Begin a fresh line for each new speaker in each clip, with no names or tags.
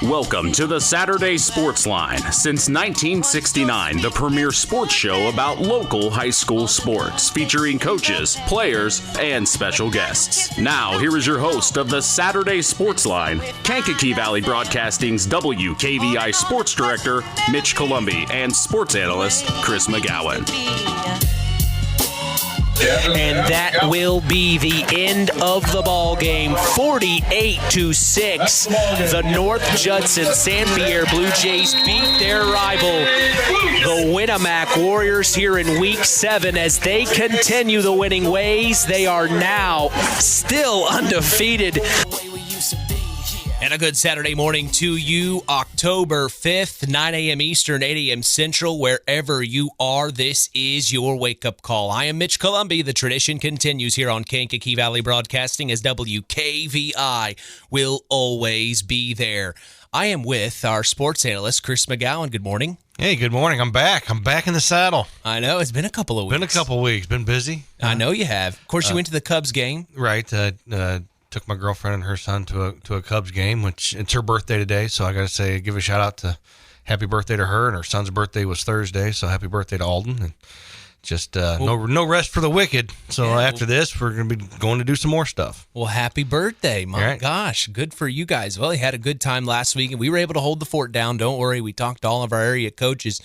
Welcome to the Saturday Sports Line. Since 1969, the premier sports show about local high school sports, featuring coaches, players, and special guests. Now, here is your host of the Saturday Sports Line, Kankakee Valley Broadcasting's WKVI Sports Director, Mitch Columbi, and sports analyst, Chris McGowan.
And that will be the end of the ball game, 48-6. The North Judson-San Pierre Blue Jays beat their rival, the Winamac Warriors, here in Week 7 as they continue the winning ways. They are now still undefeated. And a good Saturday morning to you, October 5th, 9 a.m. Eastern, 8 a.m. Central, wherever you are. This is your wake-up call. I am Mitch Columbi. The tradition continues here on Kankakee Valley Broadcasting as WKVI will always be there. I am with our sports analyst, Chris McGowan. Good morning.
Hey, good morning. I'm back. I'm back in the saddle.
I know. It's been a couple of weeks.
Been busy.
I know you have. Of course, you went to the Cubs game.
Right. Took my girlfriend and her son to a Cubs game, which it's her birthday today, so I got to say, give a shout out to happy birthday to her, and her son's birthday was Thursday, so happy birthday to Alden, and just no rest for the wicked. So after this, we're going to be going to do some more stuff. Well,
happy birthday. My gosh, good for you guys. Well, you had a good time last week, and we were able to hold the fort down. Don't worry, we talked to all of our area coaches.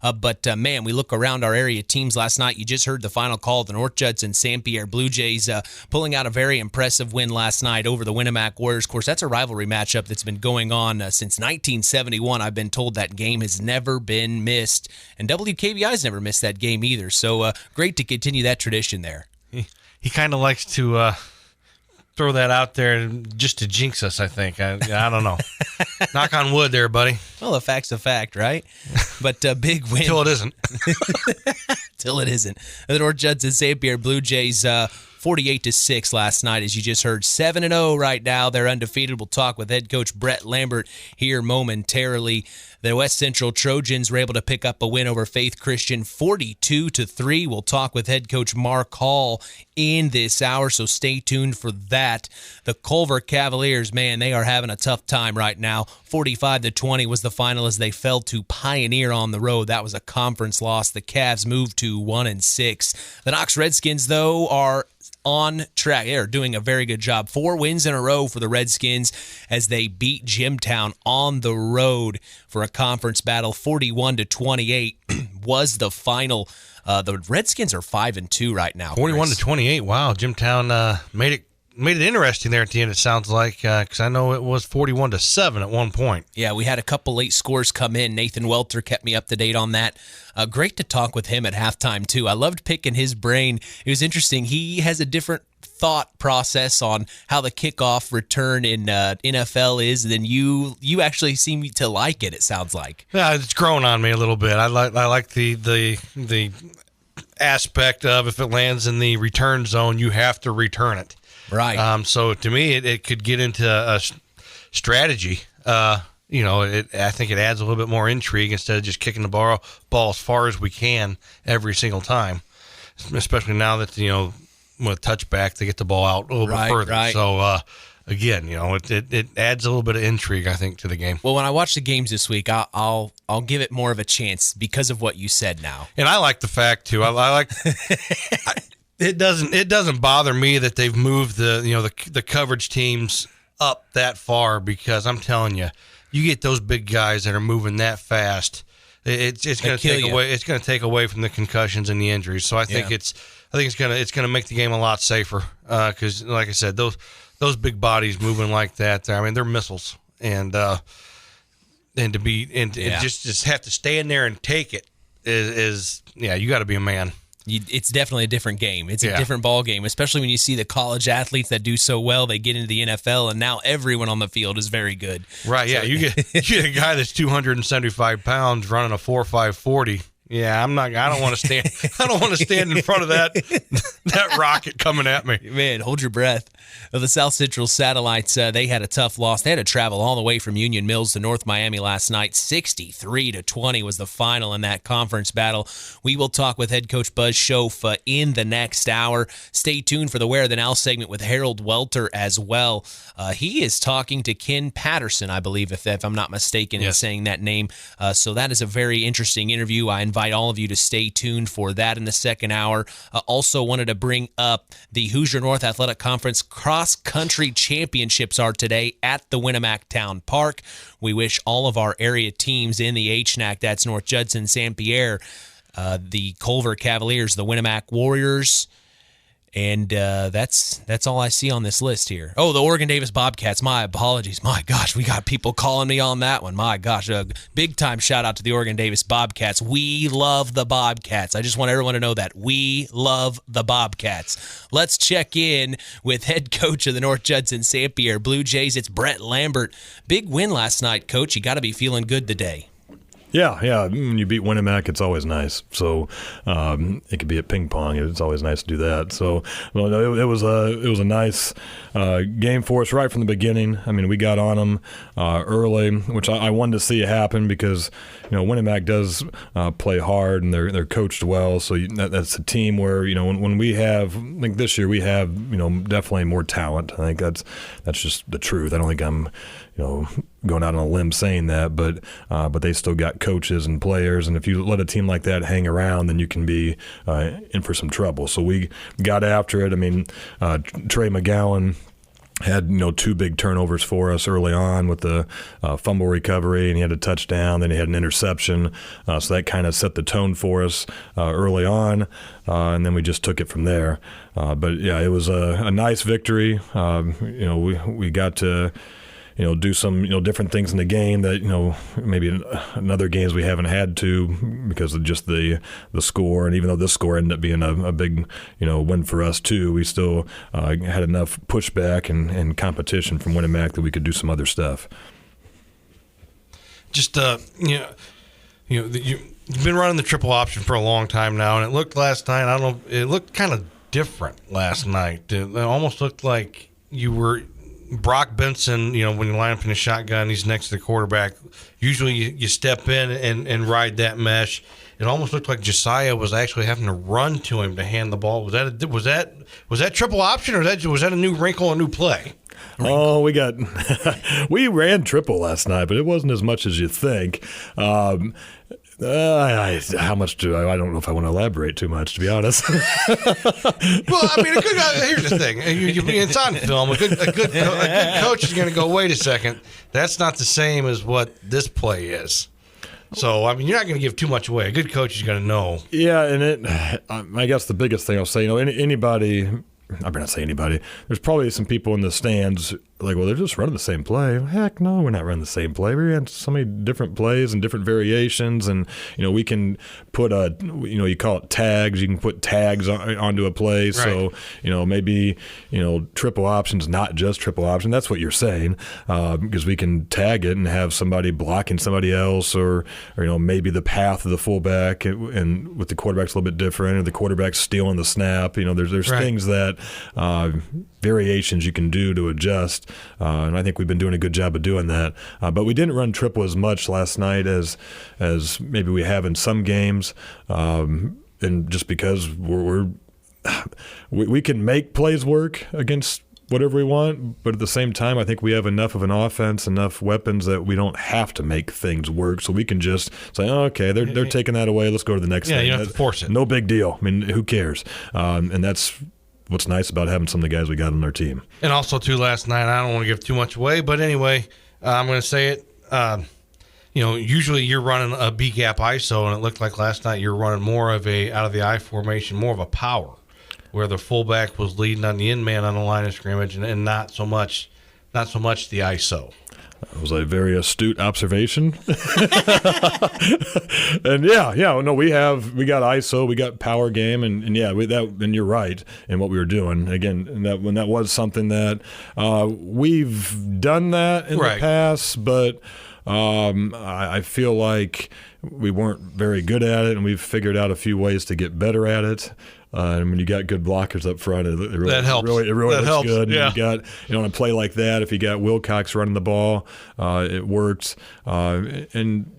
But man, we look around our area teams last night. You just heard the final call. The North Judson-San Pierre Blue Jays pulling out a very impressive win last night over the Winamac Warriors. Of course, that's a rivalry matchup that's been going on since 1971. I've been told that game has never been missed. And WKBI's never missed that game either. So great to continue that tradition there.
He kind of likes to throw that out there just to jinx us, I think. I don't know. Knock on wood there, buddy.
Well, a fact's a fact, right? But big win.
Till it isn't.
Till it isn't. The North Judson-San Pierre Blue Jays 48-6 last night, as you just heard. 7-0 right now. They're undefeated. We'll talk with head coach Brett Lambert here momentarily. The West Central Trojans were able to pick up a win over Faith Christian 42-3. We'll talk with head coach Marc Hall in this hour, so stay tuned for that. The Culver Cavaliers, man, they are having a tough time right now. 45-20 was the final as they fell to Pioneer on the road. That was a conference loss. The Cavs moved to 1-6. The Knox Redskins, though, are on track. They're doing a very good job. 4 wins in a row for the Redskins as they beat Jimtown on the road for a conference battle. 41-28 was the final. The Redskins are 5-2 right now.
41-28. Wow, Jimtown made it interesting there at the end, it sounds like, because I know it was 41-7 at one point.
Yeah, we had a couple late scores come in. Nathan Welter kept me up to date on that. Great to talk with him at halftime, too. I loved picking his brain. It was interesting. He has a different thought process on how the kickoff return in NFL is than you actually seem to like it sounds like.
Yeah, it's grown on me a little bit. I like the aspect of if it lands in the return zone, you have to return it.
Right.
So to me, it could get into a strategy. I think it adds a little bit more intrigue instead of just kicking the ball as far as we can every single time, especially now that, with touchback, they get the ball out a little bit further.
Right.
So, again, it adds a little bit of intrigue, I think, to the game.
Well, when I watch the games this week, I'll give it more of a chance because of what you said now.
And I like the fact, too. I like It doesn't bother me that they've moved the coverage teams up that far, because I'm telling you, you get those big guys that are moving that fast, it's going to take away. It's going to take away from the concussions and the injuries. So I think it's going to make the game a lot safer, because like I said, those big bodies moving like that, I mean, they're missiles, and just have to stay in there and take it is you got to be a man.
It's definitely a different game. It's a different ball game, especially when you see the college athletes that do so well. They get into the NFL, and now everyone on the field is very good.
Right, yeah. So, you get a guy that's 275 pounds running a 4.5 40. Yeah, I'm not. I don't want to stand. I don't want to stand in front of that rocket coming at me.
Man, hold your breath. The South Central Satellites, they had a tough loss. They had to travel all the way from Union Mills to North Miami last night. 63-20 was the final in that conference battle. We will talk with head coach Buzz Schoff in the next hour. Stay tuned for the Where the Now segment with Harold Welter as well. He is talking to Ken Peterson, I believe, if I'm not mistaken in saying that name. So that is a very interesting interview. I invite all of you to stay tuned for that in the second hour. Also wanted to bring up the Hoosier North Athletic Conference cross-country championships are today at the Winamac Town Park. We wish all of our area teams in the HNAC, that's North Judson-San Pierre, the Culver Cavaliers, the Winamac Warriors, and that's all I see on this list here. Oh, the Oregon Davis Bobcats. My apologies. My gosh, we got people calling me on that one. My gosh, a big-time shout-out to the Oregon Davis Bobcats. We love the Bobcats. I just want everyone to know that. We love the Bobcats. Let's check in with head coach of the North Judson-San Pierre Blue Jays. It's Brett Lambert. Big win last night, Coach. You got to be feeling good today.
Yeah. When you beat Winamac, it's always nice. So it could be a ping pong. It's always nice to do that. So it was a nice game for us right from the beginning. I mean, we got on them early, which I wanted to see happen because Winamac does play hard and they're coached well. So that's a team where when we have, I think this year we have definitely more talent. I think that's just the truth. I don't think I'm going out on a limb saying that, but they still got coaches and players, and if you let a team like that hang around, then you can be in for some trouble. So we got after it. I mean, Trey McGowan had 2 big turnovers for us early on with the fumble recovery, and he had a touchdown, then he had an interception, so that kind of set the tone for us early on, and then we just took it from there. But yeah, it was a nice victory. We got to do some different things in the game that maybe in other games we haven't had to because of just the score. And even though this score ended up being a big win for us too, we still had enough pushback and competition from Winamac that we could do some other stuff. Just
you've been running the triple option for a long time now, and it looked last night. It looked kind of different last night. It almost looked like you were. Brock Benson, when you line up in a shotgun, he's next to the quarterback. Usually you step in and ride that mesh. It almost looked like Josiah was actually having to run to him to hand the ball. Was that triple option, or was that a new wrinkle, a new play?
Oh, we ran triple last night, but it wasn't as much as you think. How much I don't know if I want to elaborate too much, to be honest.
Well, I mean, here's the thing. It's on film. A good coach is going to go, wait a second, that's not the same as what this play is. So, I mean, you're not going to give too much away. A good coach is going to know.
Yeah, and I guess the biggest thing I'll say, anybody – I better not say anybody. There's probably some people in the stands like, well, they're just running the same play. Heck no, we're not running the same play. We ran so many different plays and different variations, and we can put you call it tags. You can put tags onto a play. Right. So maybe triple option's not just triple option. That's what you're saying, because we can tag it and have somebody blocking somebody else, or maybe the path of the fullback and with the quarterback's a little bit different, or the quarterback's stealing the snap. There's right. Things that variations you can do to adjust. And I think we've been doing a good job of doing that. But we didn't run triple as much last night as maybe we have in some games. And just because we can make plays work against whatever we want, but at the same time, I think we have enough of an offense, enough weapons that we don't have to make things work. So we can just say, oh, okay, they're taking that away. Let's go to the next thing.
Yeah, you don't have to force it.
No big deal. I mean, who cares? And that's what's nice about having some of the guys we got on our team.
And also, too, last night, I don't want to give too much away, but anyway, I'm going to say it. Usually you're running a B-gap ISO, and it looked like last night you're running more of a out of the I formation, more of a power, where the fullback was leading on the in man on the line of scrimmage, and not so much the ISO.
That was a very astute observation. And we got ISO, we got power game, and you're right in what we were doing. Again, when that was something that we've done that in
right.
the past, but I feel like we weren't very good at it, and we've figured out a few ways to get better at it. And when you got good blockers up front, it really,
that helps.
It really looks
helps.
good.
Yeah.
You got, on a play like that, if you got Wilcox running the ball, it works. And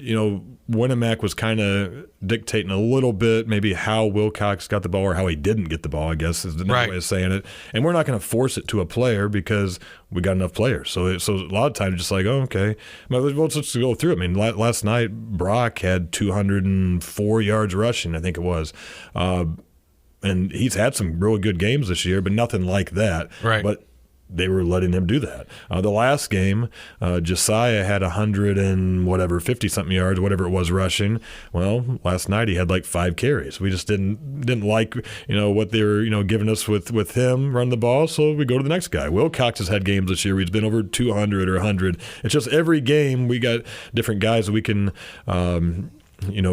Winamac was kind of dictating a little bit maybe how Wilcox got the ball or how he didn't get the ball, I guess is the next way of saying it. And we're not going to force it to a player because we got enough players. So a lot of times just like, oh, okay. Well, let's just go through it. I mean, last night Brock had 204 yards rushing, I think it was. And he's had some really good games this year, but nothing like that.
Right.
But they were letting him do that. The last game, Josiah had 50-something yards, whatever it was, rushing. Well, last night he had like 5 carries. We just didn't like what they were giving us with him running the ball, so we go to the next guy. Wilcox has had games this year where he's been over 200 or 100. It's just every game we got different guys that we can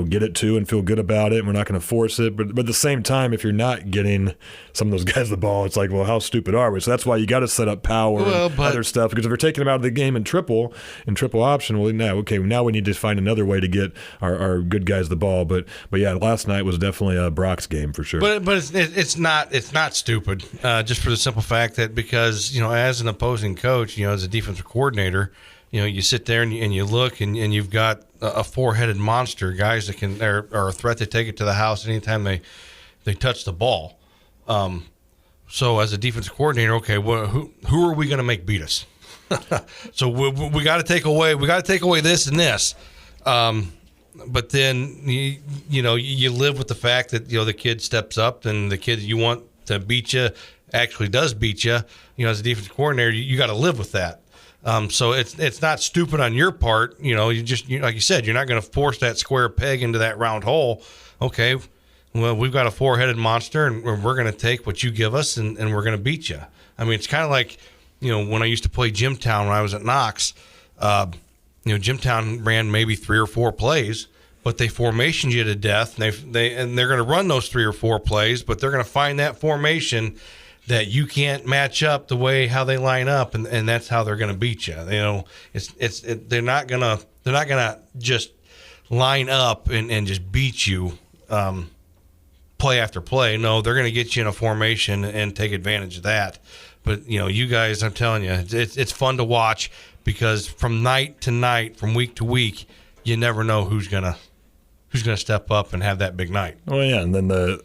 get it to and feel good about it. And we're not going to force it. But at the same time, if you're not getting some of those guys the ball, it's like, well, how stupid are we? So that's why you got to set up power and other stuff. Because if we're taking them out of the game in triple option, well, now we need to find another way to get our good guys the ball. But yeah, last night was definitely a Brock's game for sure.
But it's not stupid. Just for the simple fact that because as an opposing coach, as a defensive coordinator, you sit there and you look and you've got a 4-headed monster, guys that are a threat to take it to the house anytime they touch the ball. So as a defensive coordinator, okay, well, who are we going to make beat us? So we got to take away this and this. But then you live with the fact that the kid steps up and the kid you want to beat you actually does beat you. As a defensive coordinator, you got to live with that. So it's not stupid on your part. You just like you said, you're not going to force that square peg into that round hole. Okay, well, we've got a 4-headed monster, and we're going to take what you give us, and we're going to beat you. I mean, it's kind of like when I used to play Jimtown when I was at Knox. Jimtown ran maybe 3 or 4 plays, but they formationed you to death. And they're going to run those 3 or 4 plays, but they're going to find that formation that you can't match up the way how they line up, and that's how they're going to beat you. They're not gonna just line up and just beat you play after play. No, they're going to get you in a formation and take advantage of that. But you guys, I'm telling you, it's fun to watch because from night to night, from week to week, you never know who's gonna step up and have that big night.
Oh yeah, and then the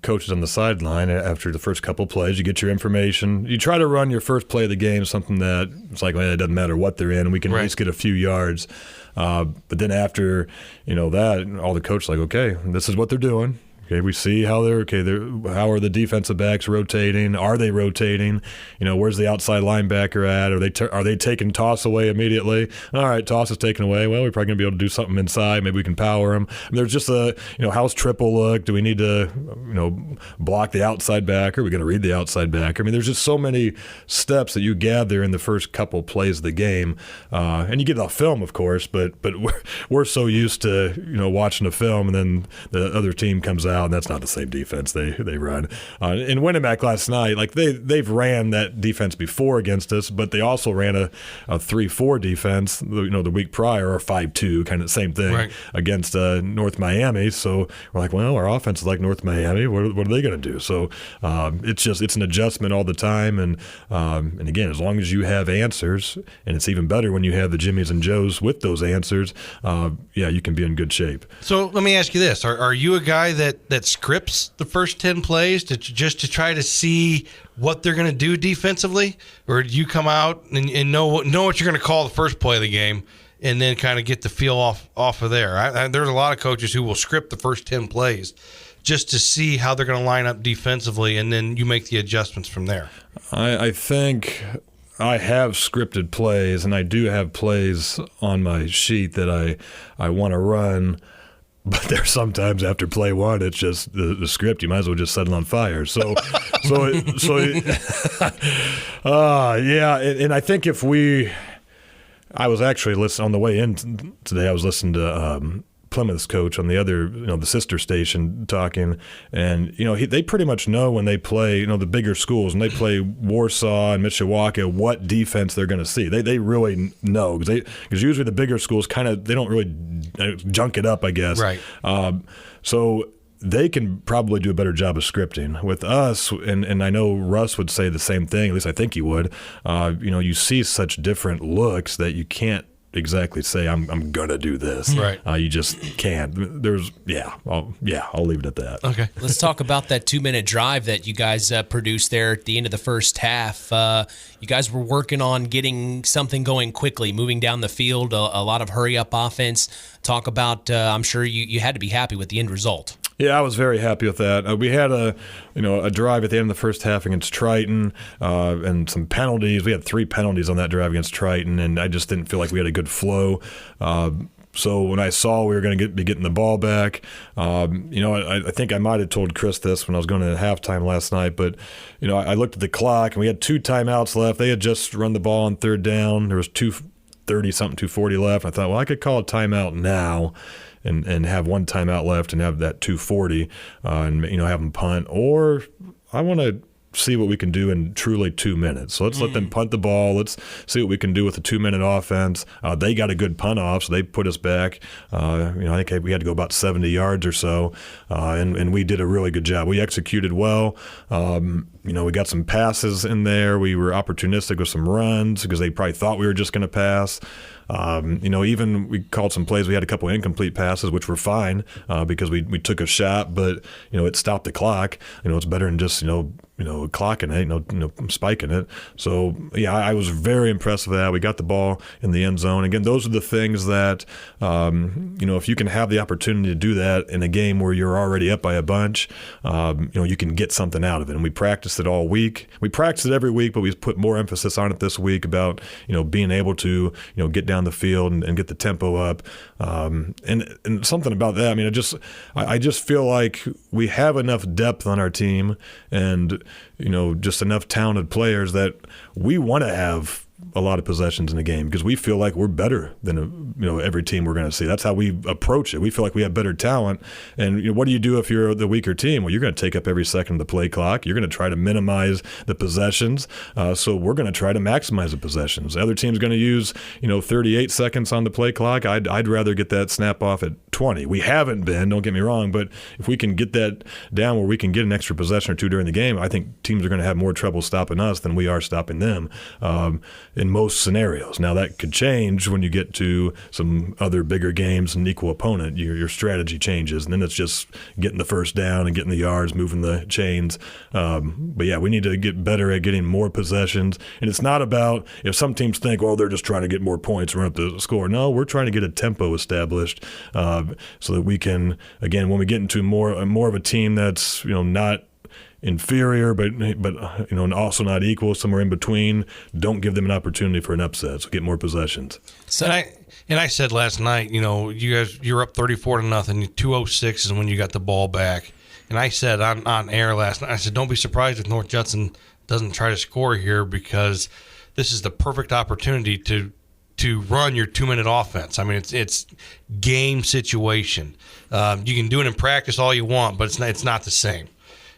coaches on the sideline, after the first couple plays, you get your information. You try to run your first play of the game, something that it's like, well, it doesn't matter what they're in. We can at least get a few yards. But then after, that, all the coaches like, okay, this is what they're doing. Okay, we see how how are the defensive backs rotating? Are they rotating? Where's the outside linebacker at? Are they taking toss away immediately? All right, toss is taken away. Well, we're probably going to be able to do something inside. Maybe we can power them. There's just how's triple look? Do we need to, block the outside backer? Are we going to read the outside backer? I mean, there's just so many steps that you gather in the first couple plays of the game. And you get it off film, of course, but we're so used to, watching a film and then the other team comes out. And that's not the same defense they run. In Winamac last night, like they've ran that defense before against us, but they also ran a 3-4 defense, the week prior, or 5-2, kind of same thing against North Miami. So we're like, well, our offense is like North Miami. What are they going to do? So it's an adjustment all the time. And again, as long as you have answers, and it's even better when you have the Jimmies and Joes with those answers, you can be in good shape.
So let me ask you this: Are you a guy that scripts the first 10 plays to try to see what they're going to do defensively, or do you come out and know what you're going to call the first play of the game and then kind of get the feel off of there? There's a lot of coaches who will script the first 10 plays just to see how they're going to line up defensively, and then you make the adjustments from there.
I think I have scripted plays, and I do have plays on my sheet that I want to run. But there's sometimes after play one, it's just the script. You might as well just set it on fire. And I think I was actually listening on the way in today. I was listening to Plymouth's coach on the other, the sister station talking, and they pretty much know when they play, the bigger schools, when they play Warsaw and Mishawaka, what defense they're going to see. They really know because usually the bigger schools they don't really junk it up, I guess.
Right.
So they can probably do a better job of scripting. With us, and I know Russ would say the same thing. At least I think he would. You see such different looks that you can't exactly say I'm gonna do this.
Right.
You just can't. I'll leave it at that.
Okay.
Let's talk about that 2-minute drive that you guys produced there at the end of the first half. You guys were working on getting something going quickly, moving down the field, a lot of hurry-up offense. Talk about, I'm sure you had to be happy with the end result.
Yeah, I was very happy with that. We had a drive at the end of the first half against Triton, and some penalties. We had 3 penalties on that drive against Triton, and I just didn't feel like we had a good flow. So when I saw we were going to be getting the ball back, I think I might have told Chris this when I was going to halftime last night, but I looked at the clock and we had 2 timeouts left. They had just run the ball on third down. There was 2:30-something, 2:40 left. I thought, well, I could call a timeout now and have 1 timeout left and have that 2:40 and have them punt, or I want to see what we can do in truly 2 minutes. So let's let them punt the ball. Let's see what we can do with a 2-minute offense. They got a good punt off, so they put us back. I think we had to go about 70 yards or so, and we did a really good job. We executed well. We got some passes in there. We were opportunistic with some runs because they probably thought we were just going to pass. Even we called some plays. We had a couple of incomplete passes, which were fine because we took a shot, but it stopped the clock. It's better than just clocking it, spiking it. So yeah, I was very impressed with that. We got the ball in the end zone. Again, those are the things that if you can have the opportunity to do that in a game where you're already up by a bunch, you can get something out of it. And we practiced it all week. We practiced it every week, but we put more emphasis on it this week about being able to get down the field and get the tempo up. And something about that. I just feel like we have enough depth on our team and just enough talented players that we want to have a lot of possessions in the game because we feel like we're better than every team we're going to see. That's how we approach it. We feel like we have better talent. And what do you do if you're the weaker team? Well, you're going to take up every second of the play clock. You're going to try to minimize the possessions. So we're going to try to maximize the possessions. The other team's going to use 38 seconds on the play clock. I'd rather get that snap off at 20. We haven't been, don't get me wrong, but if we can get that down where we can get an extra possession or 2 during the game, I think teams are going to have more trouble stopping us than we are stopping them. In most scenarios. Now that could change when you get to some other bigger games and equal opponent. Your strategy changes, and then it's just getting the first down and getting the yards, moving the chains. But yeah, we need to get better at getting more possessions. And it's not about if some teams think, well, they're just trying to get more points, run up the score. No, we're trying to get a tempo established so that we can, again, when we get into more of a team that's not inferior, but and also not equal, somewhere in between. Don't give them an opportunity for an upset. So get more possessions.
So I said last night, you're up 34-0. 2:06 is when you got the ball back, and I said on air last night, I said, don't be surprised if North Judson doesn't try to score here because this is the perfect opportunity to run your 2-minute offense. It's game situation. You can do it in practice all you want, but it's not the same.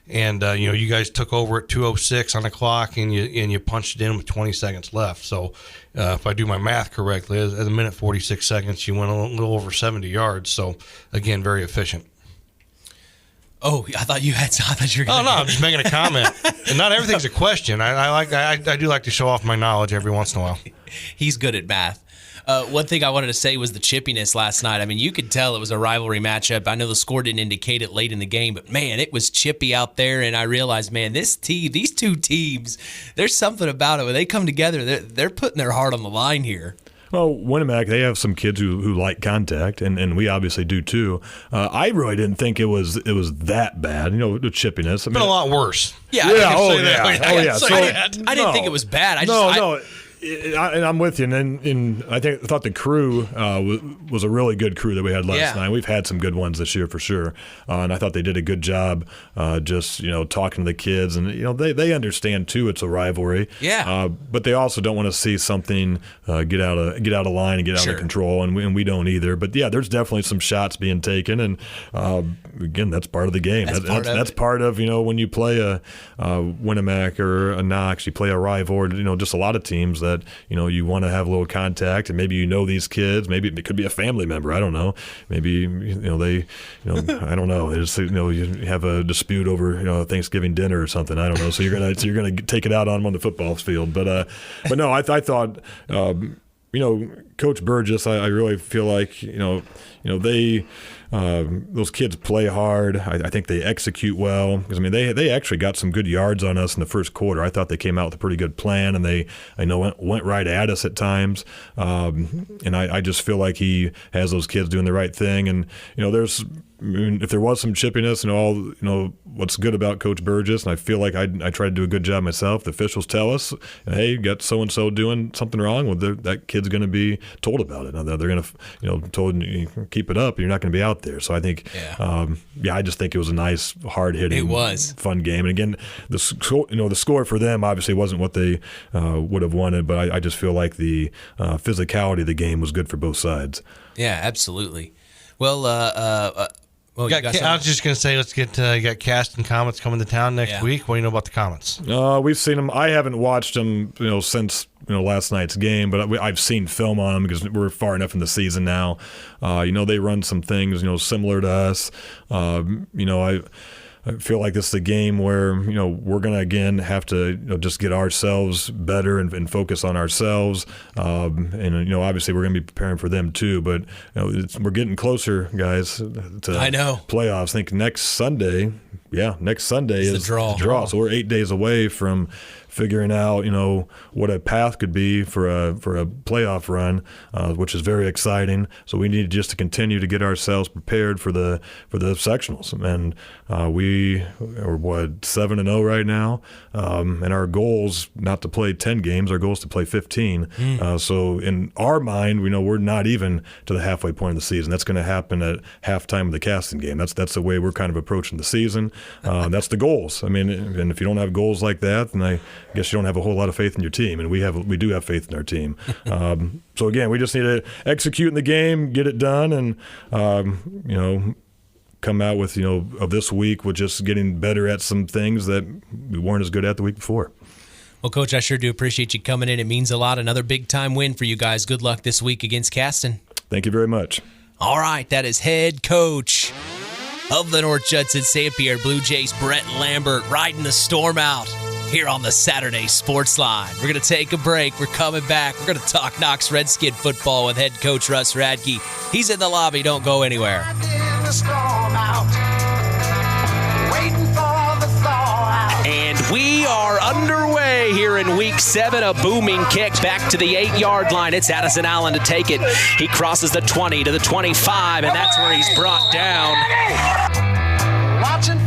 And you guys took over at 2:06 on the clock, and you punched it in with 20 seconds left. So if I do my math correctly, at a minute 46 seconds, you went a little over 70 yards. So again, very efficient.
Oh, I thought you were going to.
Oh, no, I'm just making a comment. And not everything's a question. I do like to show off my knowledge every once in a while.
He's good at math. One thing I wanted to say was the chippiness last night. You could tell it was a rivalry matchup. I know the score didn't indicate it late in the game, but man, it was chippy out there. And I realized, man, these 2 teams, there's something about it. When they come together, they're putting their heart on the line here.
Well, Winamac, they have some kids who like contact, and we obviously do too. I really didn't think it was that bad. The chippiness.
It's been a lot worse.
Yeah.
Yeah. Oh, yeah.
I didn't think it was bad.
And I'm with you. And I thought the crew was a really good crew that we had last night. We've had some good ones this year for sure. And I thought they did a good job just, talking to the kids. And, they understand, too, it's a rivalry.
Yeah.
But they also don't want to see something get out of line and get out of control. And we don't either. But, yeah, there's definitely some shots being taken. And, again, that's part of the game. That's part of, when you play a Winamac or a Knox, you play a rival, just a lot of teams that, you want to have a little contact, and maybe these kids, maybe it could be a family member, I don't know, maybe they I don't know, they just you have a dispute over Thanksgiving dinner or something, I don't know, so you're gonna take it out on them on the football field, but no, I thought Coach Burgess, I really feel like they those kids play hard. I think they execute well because they actually got some good yards on us in the first quarter. I thought they came out with a pretty good plan, and they went right at us at times. And I just feel like he has those kids doing the right thing. And if there was some chippiness what's good about Coach Burgess, and I feel like I try to do a good job myself. The officials tell us, hey, you got so and so doing something wrong. Well, that kid's going to be told about it. Now, they're going to told keep it up. You're not going to be out there. So I think, I just think it was a nice, hard hitting, fun game. And again, the score for them obviously wasn't what they would have wanted, but I just feel like the physicality of the game was good for both sides.
Yeah, absolutely. Well,
I was just going to say, let's get you got Caston Comets coming to town next week. What do you know about the Comets?
We've seen them. I haven't watched them, since last night's game, but I've seen film on them because we're far enough in the season now. They run some things, similar to us. I feel like this is a game where, we're going to, again, have to just get ourselves better and focus on ourselves. And, obviously we're going to be preparing for them too. But, we're getting closer, guys, to playoffs. I think next Sunday is the draw. So we're 8 days away from figuring out, what a path could be for a playoff run, which is very exciting. So we need just to continue to get ourselves prepared for the sectionals. And we are 7-0 right now, and our goal's not to play 10 games. Our goal is to play 15. So in our mind, we're not even to the halfway point of the season. That's going to happen at halftime of the Caston game. That's the way we're kind of approaching the season. That's the goals. And if you don't have goals like that, then I guess you don't have a whole lot of faith in your team, and we do have faith in our team. So again, we just need to execute in the game, get it done, and come out with of this week with just getting better at some things that we weren't as good at the week before.
Well, Coach, I sure do appreciate you coming in. It means a lot. Another big time win for you guys. Good luck this week against Caston.
Thank you very much.
All right, that is head coach of the North Judson-San Pierre Blue Jays, Brett Lambert, riding the storm out here on the Saturday Sports Line. We're going to take a break. We're coming back. We're going to talk Knox Redskin football with head coach Russ Radtke. He's in the lobby. Don't go anywhere. And we are underway here in Week 7. A booming kick back to the 8-yard line. It's Addison Allen to take it. He crosses the 20 to the 25, and that's where he's brought down.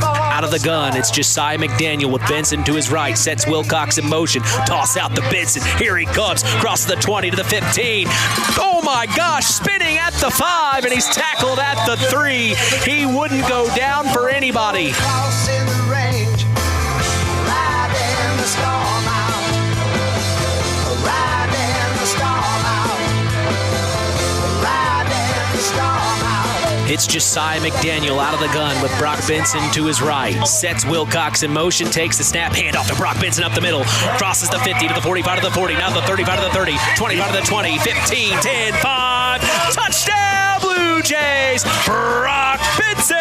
Out of the gun, it's Josiah McDaniel with Benson to his right. Sets Wilcox in motion. Toss out to Benson. Here he comes. Crosses the 20 to the 15. Oh my gosh, spinning at the 5, and he's tackled at the 3. He wouldn't go down for anybody. It's Josiah McDaniel out of the gun with Brock Benson to his right. Sets Wilcox in motion, takes the snap, hand off to Brock Benson up the middle. Crosses the 50 to the 45 to the 40, now the 35 to the 30, 25 to the 20, 15, 10, 5. Touchdown, Blue Jays! Brock Benson!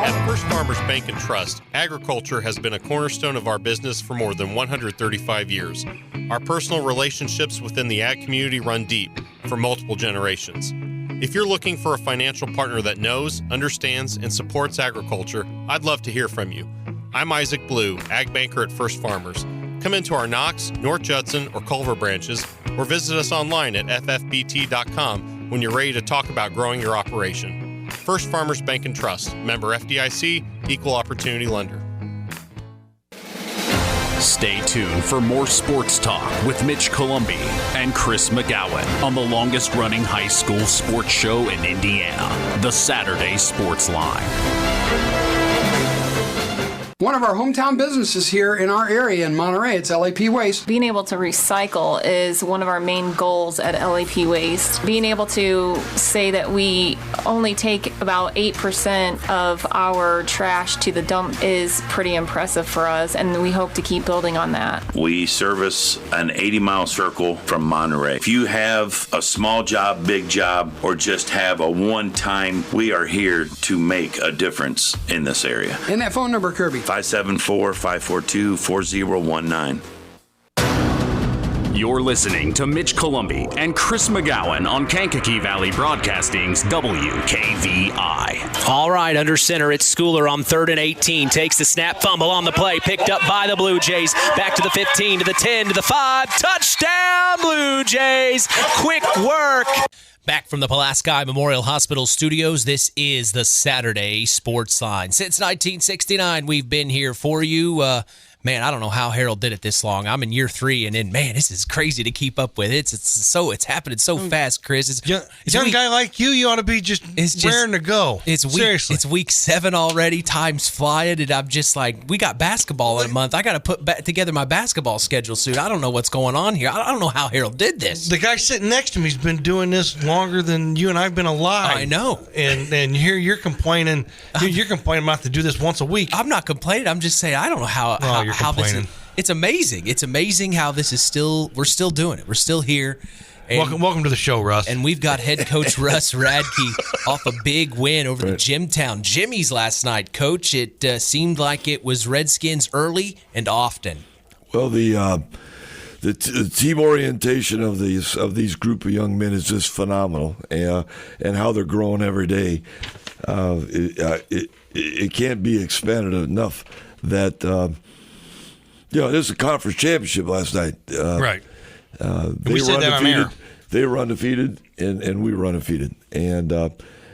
At First Farmers Bank and Trust, agriculture has been a cornerstone of our business for more than 135 years. Our personal relationships within the ag community run deep for multiple generations. If you're looking for a financial partner that knows, understands, and supports agriculture, I'd love to hear from you. I'm Isaac Blue, ag banker at First Farmers. Come into our Knox, North Judson, or Culver branches, or visit us online at ffbt.com when you're ready to talk about growing your operation. First Farmers Bank and Trust, member FDIC, equal opportunity lender.
Stay tuned for more sports talk with Mitch Columbi and Chris McGowan on the longest-running high school sports show in Indiana, the Saturday Sports Line.
One of our hometown businesses here in our area in Monterey, it's LAP Waste.
Being able to recycle is one of our main goals at LAP Waste. Being able to say that we only take about 8% of our trash to the dump is pretty impressive for us, and we hope to keep building on that.
We service an 80-mile circle from Monterey. If you have a small job, big job, or just have a one-time, we are here to make a difference in this area.
And that phone number, Kirby?
574-542-4019.
You're listening to Mitch Columbi and Chris McGowan on Kankakee Valley Broadcasting's WKVI.
All right, under center, it's Schooler on 3rd and 18. Takes the snap, fumble on the play, picked up by the Blue Jays. Back to the 15, to the 10, to the 5. Touchdown, Blue Jays. Quick work. Back from the Pulaski Memorial Hospital studios, this is the Saturday Sports Line. Since 1969, we've been here for you. Man, I don't know how Harold did it this long. I'm in year 3, and then, man, this is crazy to keep up with. It's happening so fast, Chris. It's
young guy like you ought to be just raring to go. Seriously.
It's week 7 already. Time's flying, and I'm just like, we got basketball in a month. I got to put together my basketball schedule soon. I don't know what's going on here. I don't know how Harold did this.
The guy sitting next to me has been doing this longer than you and I have been alive.
I know.
And here you're complaining. You're complaining about to do this once a week.
I'm not complaining. I'm just saying I don't know how this is. It's amazing. It's amazing how this is we're still doing it. We're still here. And,
welcome to the show, Russ.
And we've got head coach Russ Radtke off a big win over the Jimtown Jimmies last night. Coach, it seemed like it was Redskins early and often.
Well, the team orientation of these group of young men is just phenomenal, and how they're growing every day. It can't be expanded enough that this is a conference championship last night.
Right.
They were undefeated. They were undefeated, and we were undefeated, and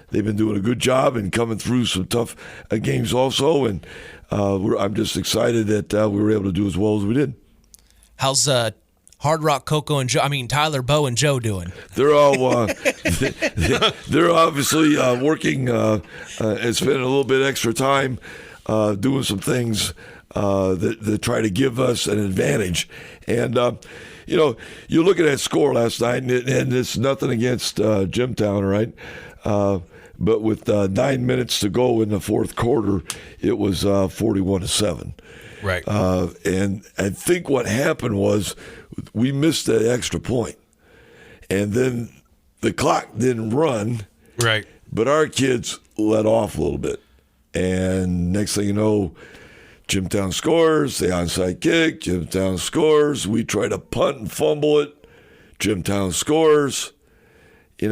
they've been doing a good job and coming through some tough games also. And I'm just excited that we were able to do as well as we did.
How's Hard Rock Coco and Joe? I mean Tyler, Bo, and Joe doing?
They're all they're obviously working and spending a little bit extra time doing some things that try to give us an advantage. And you look at that score last night, and it's nothing against Jimtown, right? But with 9 minutes to go in the fourth quarter, it was 41-7.
Right.
And I think what happened was we missed that extra point, and then the clock didn't run.
Right.
But our kids let off a little bit, and next thing you know, Jimtown scores, the onside kick, Jimtown scores, we try to punt and fumble it, Jimtown scores. We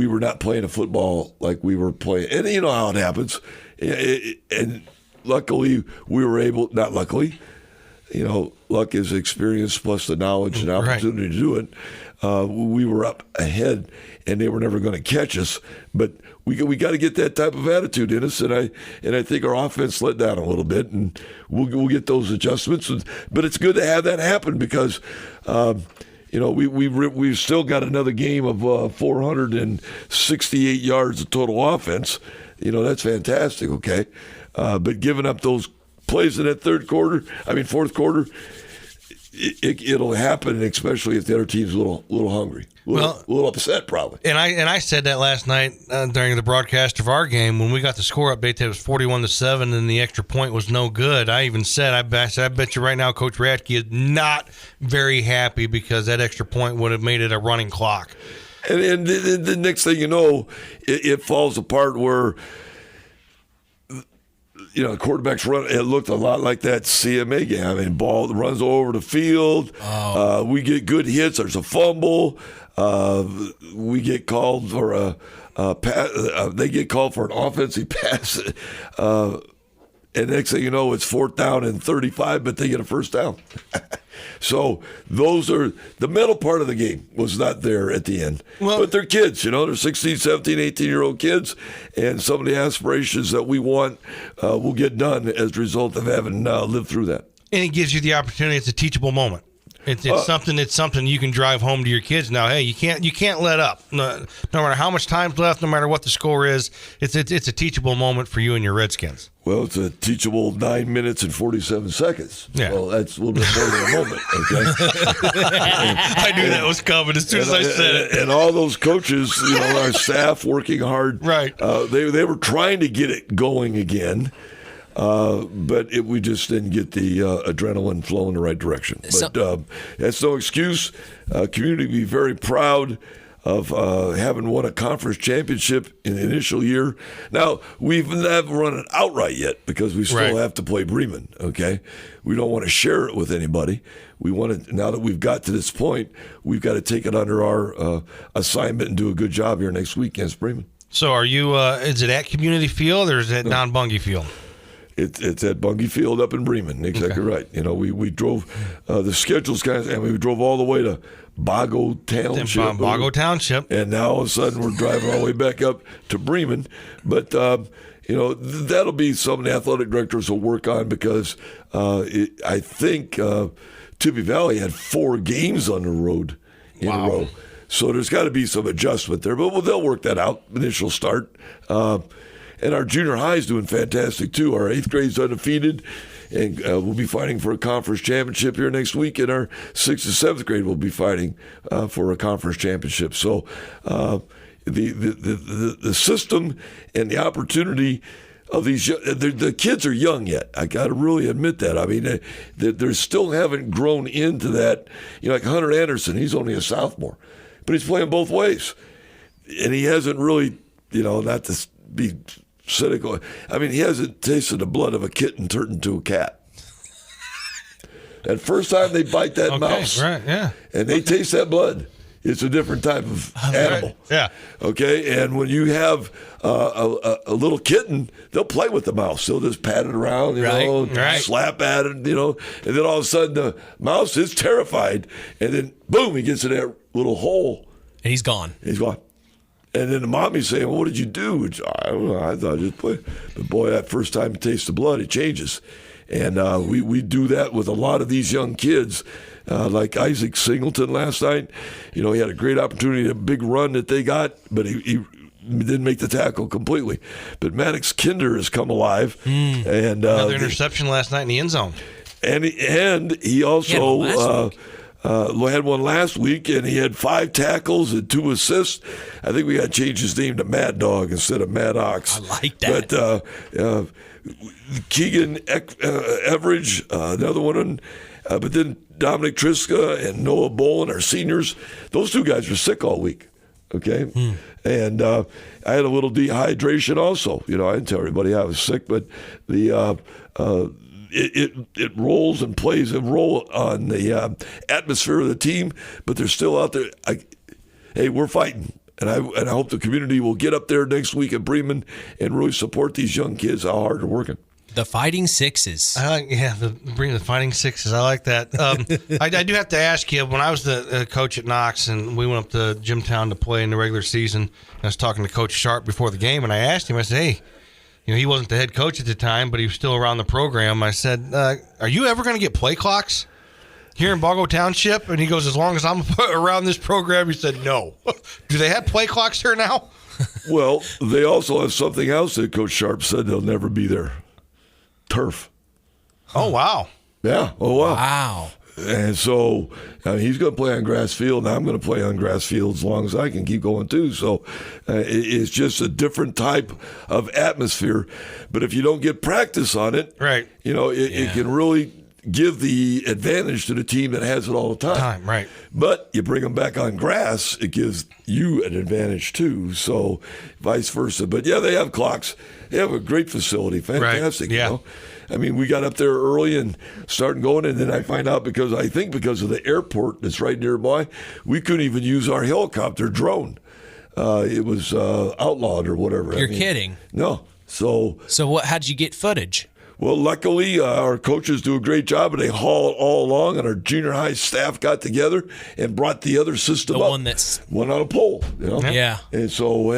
were not playing a football like we were playing. And you know how it happens. And luckily, we were able, not luckily, luck is experience plus the knowledge and opportunity to do it. We were up ahead, and they were never going to catch us. But we got to get that type of attitude in us, and I think our offense let down a little bit, and we'll get those adjustments. But it's good to have that happen because we've still got another game of 468 yards of total offense. That's fantastic. Okay, but giving up those plays in that fourth quarter, it'll happen, especially if the other team's a little hungry, a little upset probably.
And I said that last night during the broadcast of our game when we got the score update that it was 41-7 and the extra point was no good. I even said I bet you right now Coach Radtke is not very happy because that extra point would have made it a running clock.
And the next thing you know, it falls apart where the quarterback's run. It looked a lot like that CMA game. I mean, ball runs over the field. Oh. We get good hits. There's a fumble. We get called for a pass. They get called for an offensive pass. And next thing you know, it's 4th down and 35, but they get a first down. So those are the mental part of the game was not there at the end.
Well,
but they're kids, they're 16, 17, 18-year-old kids, and some of the aspirations that we want will get done as a result of having lived through that.
And it gives you the opportunity. It's a teachable moment. It's something you can drive home to your kids. Now, hey, you can't let up. No matter how much time's left, no matter what the score is, it's a teachable moment for you and your Redskins.
Well, it's a teachable 9 minutes and 47 seconds.
Yeah.
Well, that's a little bit more than a moment, okay?
I knew that was coming as soon as I said it.
And all those coaches, our staff working hard.
Right.
They were trying to get it going again. But we just didn't get the adrenaline flow in the right direction. But that's no excuse. Community be very proud of having won a conference championship in the initial year. Now, we've never run it outright yet because we still have to play Bremen, okay? We don't want to share it with anybody. We want to, now that we've got to this point, we've got to take it under our assignment and do a good job here next week against Bremen.
So are you, is it at Community Field or is it non-Bungie Field?
It's at Bungie Field up in Bremen. Exactly right. We drove the schedule's and we drove all the way to Bago Township.
Bago Township.
And now all of a sudden we're driving all the way back up to Bremen. But, that'll be something the athletic directors will work on because I think Tippy Valley had 4 games on the road in a row. So there's got to be some adjustment there. But they'll work that out, initial start. And our junior high is doing fantastic, too. Our 8th grade's undefeated, and we'll be fighting for a conference championship here next week. And our 6th and 7th grade will be fighting for a conference championship. So the system and the opportunity of these the kids are young yet. I got to really admit that. I mean, they still haven't grown into that. Like Hunter Anderson, he's only a sophomore, but he's playing both ways. And he hasn't really, not to be cynical. I mean, he hasn't tasted the blood of a kitten turned into a cat. That first time they bite that mouse,
right, yeah,
and they taste that blood, it's a different type of animal.
Right. Yeah.
Okay, and when you have a little kitten, they'll play with the mouse. They'll just pat it around, slap at it, and then all of a sudden the mouse is terrified, and then boom, he gets in that little hole,
and he's gone.
And then the mommy's saying, well, what did you do? I don't know. I thought I just played. But boy, that first time you taste the blood, it changes. And we do that with a lot of these young kids, like Isaac Singleton last night. He had a great opportunity, a big run that they got, but he didn't make the tackle completely. But Maddox Kinder has come alive. And
another interception last night in the end zone.
And he also had one last week, and he had 5 tackles and 2 assists. I think we got to change his name to Mad Dog instead of Mad Ox.
I like that.
But Keegan Everidge, another one. But then Dominic Triska and Noah Bolin, our seniors, those 2 guys were sick all week. Okay? And I had a little dehydration also. I didn't tell everybody I was sick, but the it rolls and plays a role on the atmosphere of the team, but they're still out there. Hey, we're fighting, and I hope the community will get up there next week at Bremen and really support these young kids, how hard they're working.
The Fighting Sixes.
The Fighting Sixes. I like that. I do have to ask you, when I was the coach at Knox and we went up to Jimtown to play in the regular season, I was talking to Coach Sharp before the game, and I asked him, I said, hey, he wasn't the head coach at the time, but he was still around the program. I said, are you ever going to get play clocks here in Bago Township? And he goes, as long as I'm around this program. He said, no. Do they have play clocks here now?
Well, they also have something else that Coach Sharp said they'll never be there. Turf.
Oh, wow.
Yeah. Oh, wow.
Wow.
And so he's going to play on grass field, and I'm going to play on grass field as long as I can keep going too. So it's just a different type of atmosphere. But if you don't get practice on it,
right?
It can really give the advantage to the team that has it all the time.
Right.
But you bring them back on grass, it gives you an advantage too. So vice versa. But yeah, they have clocks. They have a great facility. Fantastic.
Right. Yeah.
I mean, we got up there early and started going, and then I find out because of the airport that's right nearby, we couldn't even use our helicopter drone. It was outlawed or whatever.
You're kidding.
No. So
what? How'd you get footage?
Well, luckily, our coaches do a great job, and they haul it all along, and our junior high staff got together and brought the other system up. One on a pole, you know?
Yeah.
And so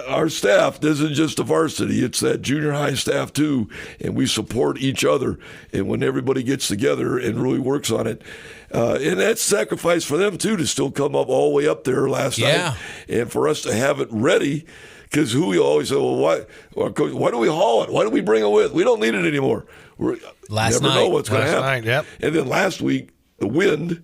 our staff isn't just the varsity. It's that junior high staff, too, and we support each other. And when everybody gets together and really works on it, and that's sacrifice for them, too, to still come up all the way up there last night. And for us to have it ready, because we always say, well, why do we haul it? Why do we bring it with? We don't need it anymore. We never know what's going to happen.
Yep.
And then last week, the wind.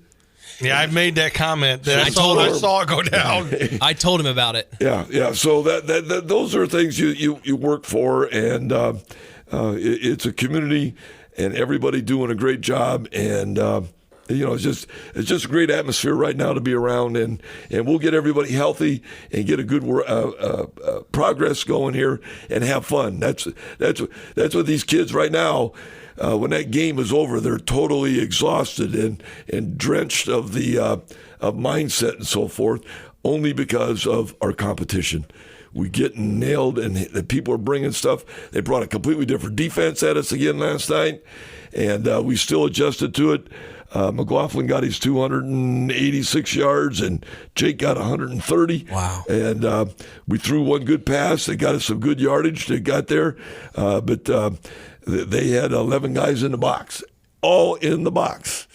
Yeah, I made that comment. I saw it go down.
I told him about it.
Yeah. So that those are things you work for, and it's a community, and everybody doing a great job, and it's just a great atmosphere right now to be around, and we'll get everybody healthy and get a good progress going here and have fun. That's what these kids right now. When that game is over, they're totally exhausted and drenched of the of mindset and so forth, only because of our competition. We get nailed, and the people are bringing stuff. They brought a completely different defense at us again last night, and we still adjusted to it. McLaughlin got his 286 yards, and Jake got 130.
Wow.
And we threw one good pass. They got us some good yardage. They got there. But they had 11 guys in the box, all in the box.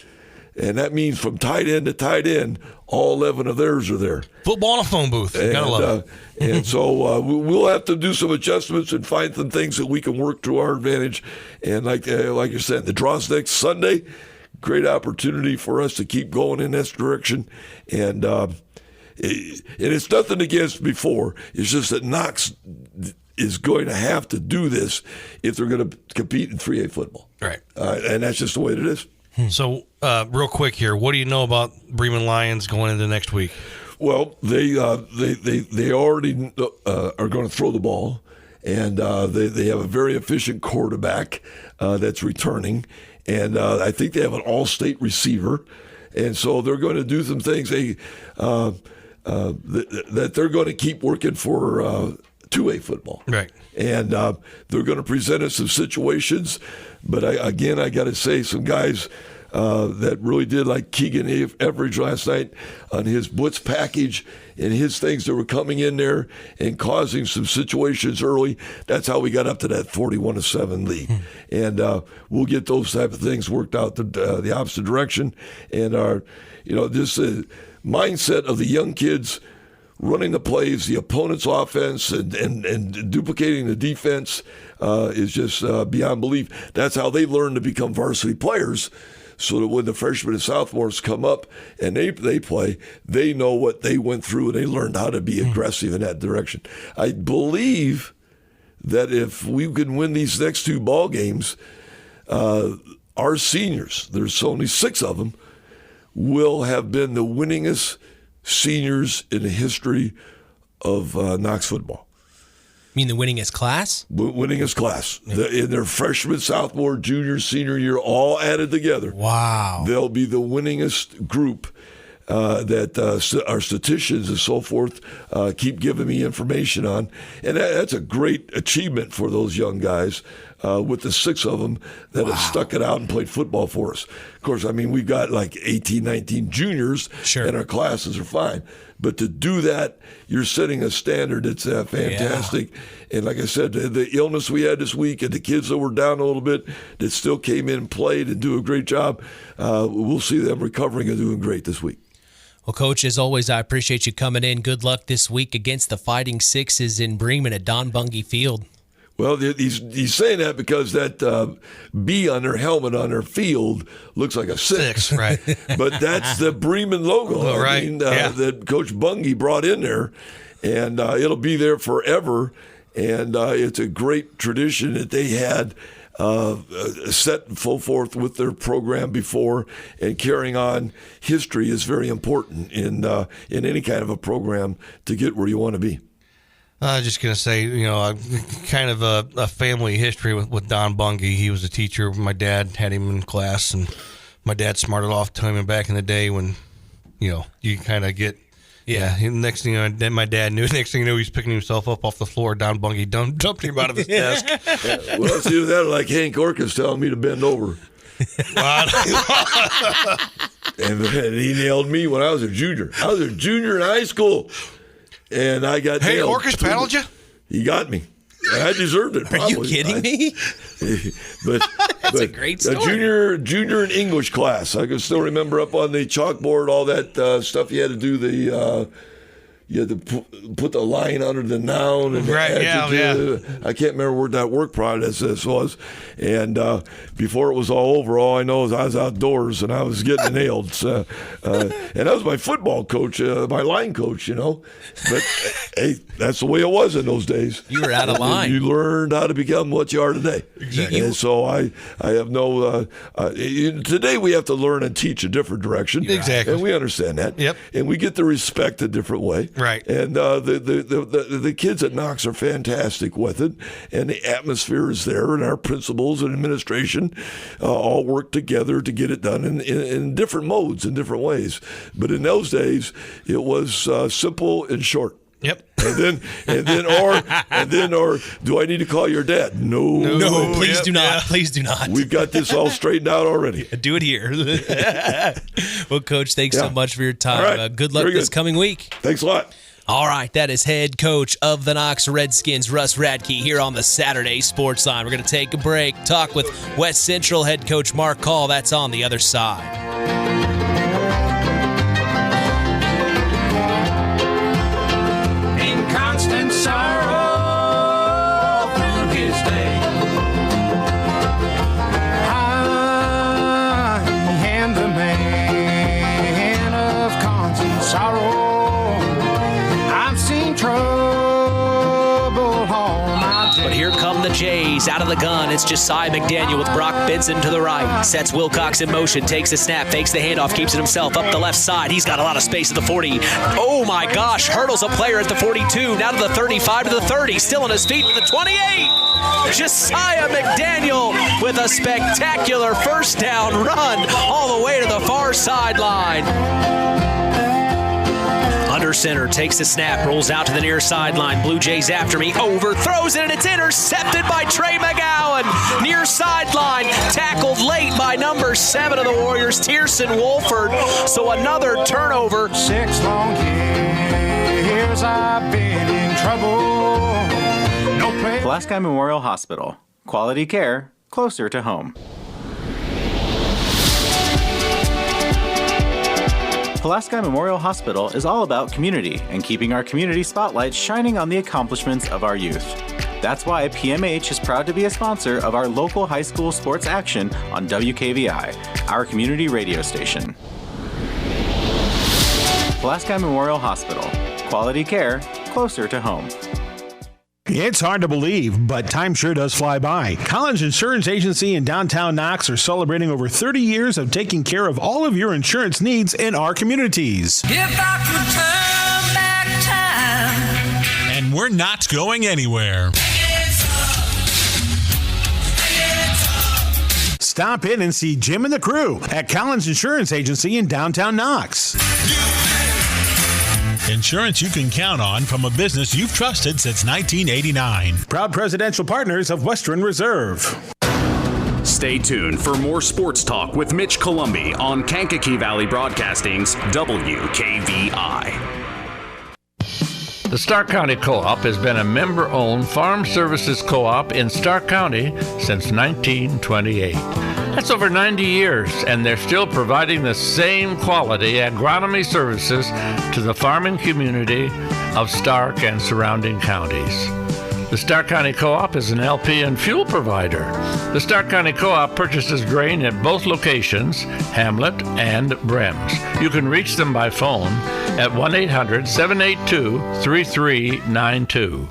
And that means from tight end to tight end, all 11 of theirs are there.
Football in a phone booth. Gotta love it.
And so we'll have to do some adjustments and find some things that we can work to our advantage. And like you said, the draw's next Sunday. Great opportunity for us to keep going in this direction. And it's nothing against before. It's just that Knox is going to have to do this if they're going to compete in 3A football.
Right.
And that's just the way it is.
So, real quick here, what do you know about Bremen Lions going into next week?
Well, they already are going to throw the ball, and they have a very efficient quarterback that's returning. And I think they have an all-state receiver, and so they're going to do some things that they're going to keep working for 2A football.
Right.
And they're going to present us some situations, but I got to say, some guys that really did, like Keegan Everidge last night on his blitz package and his things that were coming in there and causing some situations early. That's how we got up to that 41-7 lead. And we'll get those type of things worked out the opposite direction. And this mindset of the young kids running the plays, the opponent's offense, and duplicating the defense is just beyond belief. That's how they learn to become varsity players, so that when the freshmen and sophomores come up and they play, they know what they went through and they learned how to be aggressive in that direction. I believe that if we can win these next two ball games, our seniors, there's only 6 of them, will have been the winningest seniors in the history of Knox football.
You mean the winningest class?
Winningest class. In their freshman, sophomore, junior, senior year, all added together.
Wow.
They'll be the winningest group that our statisticians and so forth keep giving me information on. And that's a great achievement for those young guys with the 6 of them that have stuck it out and played football for us. Of course, I mean, we've got like 18, 19 juniors, and our classes are fine. But to do that, you're setting a standard that's fantastic. Yeah. And like I said, the illness we had this week and the kids that were down a little bit that still came in and played and do a great job, we'll see them recovering and doing great this week.
Well, Coach, as always, I appreciate you coming in. Good luck this week against the Fighting Sixes in Bremen at Don Bungie Field.
Well, he's saying that because that B on their helmet on their field looks like a 6.
Right.
But that's the Bremen logo,
right.
That Coach Bungie brought in there. And it'll be there forever. And it's a great tradition that they had set and so forth with their program before. And carrying on history is very important in any kind of a program to get where you want to be.
I was just going to say, kind of a family history with Don Bungie. He was a teacher. My dad had him in class, and my dad smarted off to him back in the day when, you kind of get Yeah. Next thing you know, my dad knew. Next thing you know, he's picking himself up off the floor, down bungy, dumping him out of his desk.
Yeah, well, it's either that or like Hank Orkus telling me to bend over. And he nailed me when I was a junior. I was a junior in high school, and I got nailed.
Orkus paddled you?
He got me. I deserved it. Probably.
Are you kidding me?
That's
a great story.
A junior in English class. I can still remember up on the chalkboard all that stuff you had to do. You had to put the line under the noun and the adjective. I can't remember what that work process was. And before it was all over, all I know is I was outdoors and I was getting nailed. So, and that was my football coach, my line coach, But hey, that's the way it was in those days.
You were out of line.
You learned how to become what you are today.
Exactly.
And so I have no. Today we have to learn and teach a different direction.
Exactly.
And we understand that.
Yep.
And we get to respect a different way.
Right.
And the kids at Knox are fantastic with it, and the atmosphere is there, and our principals and administration all work together to get it done in different modes, in different ways. But in those days, it was simple and short.
Yep.
And then, or do I need to call your dad? No,
please do not. Please do not.
We've got this all straightened out already.
Do it here. Well, Coach, thanks so much for your time.
All right.
Good luck this coming week.
Thanks a lot.
All right, that is head coach of the Knox Redskins, Russ Radtke, here on the Saturday Sports Line. We're going to take a break, talk with West Central head coach Marc. That's on the other side.
Constant sorrow through his day. I am the man of constant sorrow. I've seen trouble all my day.
But here come the Jays out of the gun. It's Josiah McDaniel with Brock Benson to the right. Sets Wilcox in motion, takes a snap, fakes the handoff, keeps it himself up the left side. He's got a lot of space at the 40. Oh my gosh, hurdles a player at the 42, now to the 35, to the 30, still on his feet to the 28. Josiah McDaniel with a spectacular first down run all the way to the far sideline. Under center, takes the snap, rolls out to the near sideline. Blue Jays after me, overthrows it, and it's intercepted by Trey McGowan. Near sideline, tackled late by number 7 of the Warriors, Tierson Wolford. So another turnover.
6 long years I've been in trouble. No place.
Pulaski Memorial Hospital. Quality care, closer to home. Pulaski Memorial Hospital is all about community and keeping our community spotlight shining on the accomplishments of our youth. That's why PMH is proud to be a sponsor of our local high school sports action on WKVI, our community radio station. Pulaski Memorial Hospital. Quality care, closer to home.
It's hard to believe, but time sure does fly by. Collins Insurance Agency in downtown Knox are celebrating over 30 years of taking care of all of your insurance needs in our communities.
If I could turn back time.
And we're not going anywhere.
Stop in and see Jim and the crew at Collins Insurance Agency in downtown Knox.
Insurance you can count on from a business you've trusted since 1989.
Proud presidential partners of Western Reserve.
Stay tuned for more sports talk with Mitch Columbi on Kankakee Valley Broadcasting's WKVI.
The Stark County Co-op has been a member-owned farm services co-op in Stark County since 1928. That's over 90 years, and they're still providing the same quality agronomy services to the farming community of Stark and surrounding counties. The Stark County Co-op is an LP and fuel provider. The Stark County Co-op purchases grain at both locations, Hamlet and Brems. You can reach them by phone at 1-800-782-3392.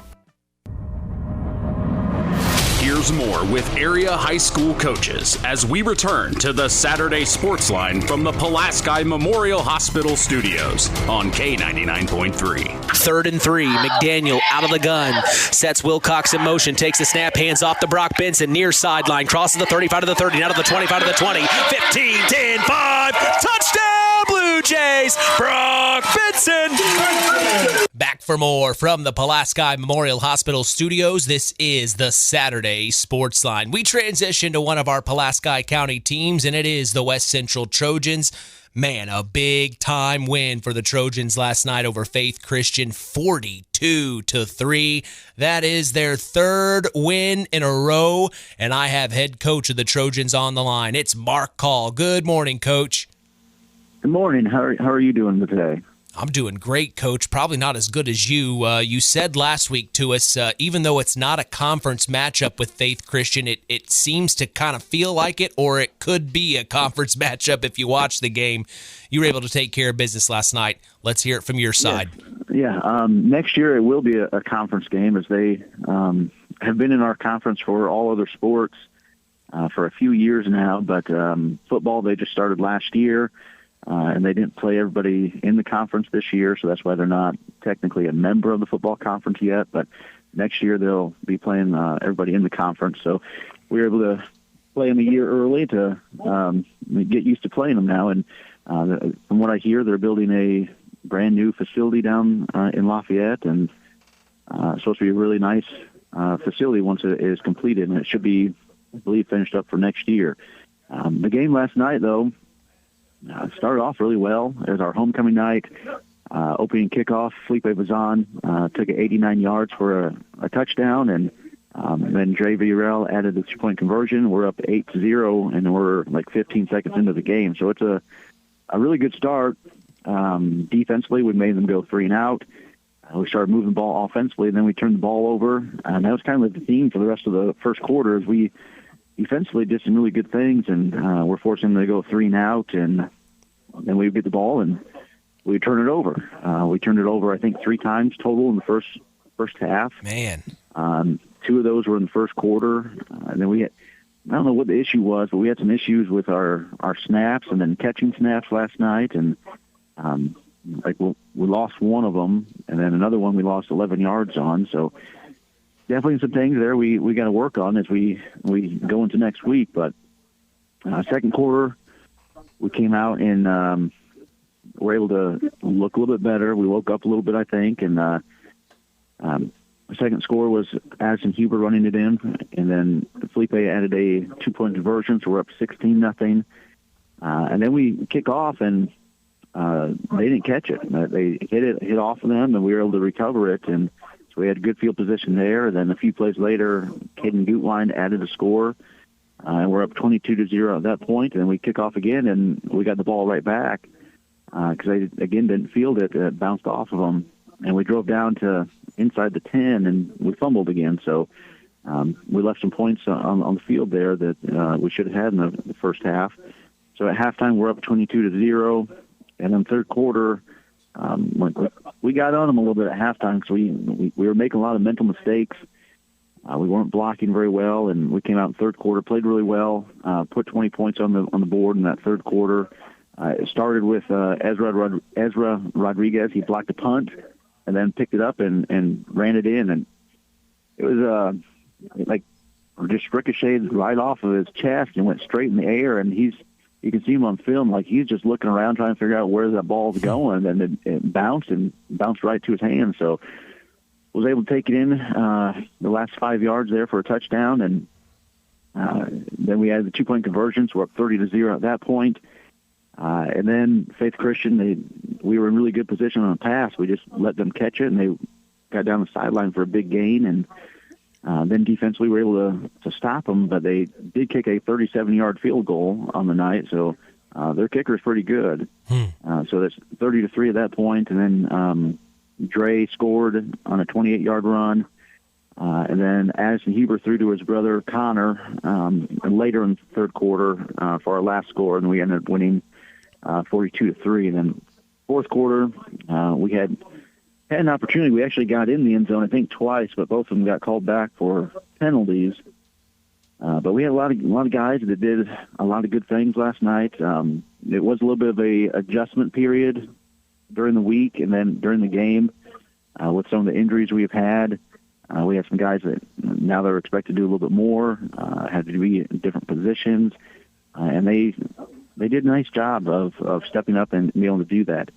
Here's more with area high school coaches as we return to the Saturday Sports Line from the Pulaski Memorial Hospital Studios on K99.3.
3rd and 3, McDaniel out of the gun, sets Wilcox in motion, takes the snap, hands off to Brock Benson, near sideline, crosses the 35 to the 30, now to the 25 to the 20, 15, 10, 5, touchdown Blue Blue Jays, Brock Benson. Back for more from the Pulaski Memorial Hospital studios. This is the Saturday Sports Line. We transition to one of our Pulaski County teams, and it is the West Central Trojans. Man, a big-time win for the Trojans last night over Faith Christian, 42-3. That is their third win in a row, and I have head coach of the Trojans on the line. It's Marc Call. Good morning, Coach.
Good morning. How are you doing today?
I'm doing great, Coach. Probably not as good as you. You said last week to us, even though it's not a conference matchup with Faith Christian, it seems to kind of feel like it, or it could be a conference matchup if you watch the game. You were able to take care of business last night. Let's hear it from your side.
Yeah. Next year it will be a conference game, as they have been in our conference for all other sports for a few years now. But football, they just started last year. And they didn't play everybody in the conference this year, so that's why they're not technically a member of the football conference yet. But next year they'll be playing everybody in the conference. So we were able to play them a year early to get used to playing them now. And from what I hear, they're building a brand new facility down in Lafayette, and it's supposed to be a really nice facility once it is completed, and it should be, I believe, finished up for next year. The game last night, though, started off really well. It was our homecoming night. Opening kickoff, Felipe Bazan took it 89 yards for a touchdown, and then Dre Villarreal added the 2-point conversion. We're up 8-0, and we're like 15 seconds into the game. So it's a really good start. Defensively, we made them go 3 and out. We started moving the ball offensively, and then we turned the ball over. And that was kind of the theme for the rest of the first quarter, as we defensively did some really good things, and we're forcing them to go 3 and out, and then we get the ball and we turn it over. We turned it over, I think, 3 times total in the first half.
Man.
2 of those were in the first quarter. And then I don't know what the issue was, but we had some issues with our snaps and then catching snaps last night, and we lost one of them, and then another one we lost 11 yards on. So definitely some things there we got to work on as we go into next week. But second quarter, we came out and were able to look a little bit better. We woke up a little bit, I think, and the second score was Addison Huber running it in, and then Felipe added a 2-point conversion, so we're up 16-0. And then we kick off, and they didn't catch it. They hit off of them, and we were able to recover it, and so we had a good field position there. And then a few plays later, Caden Gutwein added a score, and we're up 22-0 at that point. And then we kick off again, and we got the ball right back because they, again, didn't field it. It bounced off of them. And we drove down to inside the 10, and we fumbled again. So we left some points on the field there that we should have had in the first half. So at halftime, we're up 22-0. And in third quarter, we got on them a little bit at halftime because we were making a lot of mental mistakes. We weren't blocking very well, and we came out in third quarter, played really well, put 20 points on the board in that third quarter. It started with Ezra Rodriguez. He blocked a punt and then picked it up and ran it in, and it was just ricocheted right off of his chest and went straight in the air. And you can see him on film, like he's just looking around trying to figure out where that ball's going, and it bounced right to his hand. So was able to take it in the last 5 yards there for a touchdown, and then we had the 2-point conversion, so we're up 30-0 at that point. And then Faith Christian, we were in really good position on a pass. We just let them catch it, and they got down the sideline for a big gain. And then defensively, we were able to stop them, but they did kick a 37-yard field goal on the night, so their kicker is pretty good. So that's 30-3 at that point. And then Dre scored on a 28-yard run. And then Addison Huber threw to his brother Connor later in the third quarter for our last score, and we ended up winning 42-3. And then fourth quarter, we had an opportunity. We actually got in the end zone, I think, twice, but both of them got called back for penalties. But we had a lot of guys that did a lot of good things last night. It was a little bit of a adjustment period during the week and then during the game with some of the injuries we've had. We have some guys that now they're expected to do a little bit more, had to be in different positions, and they they did a nice job of stepping up and being able to do that.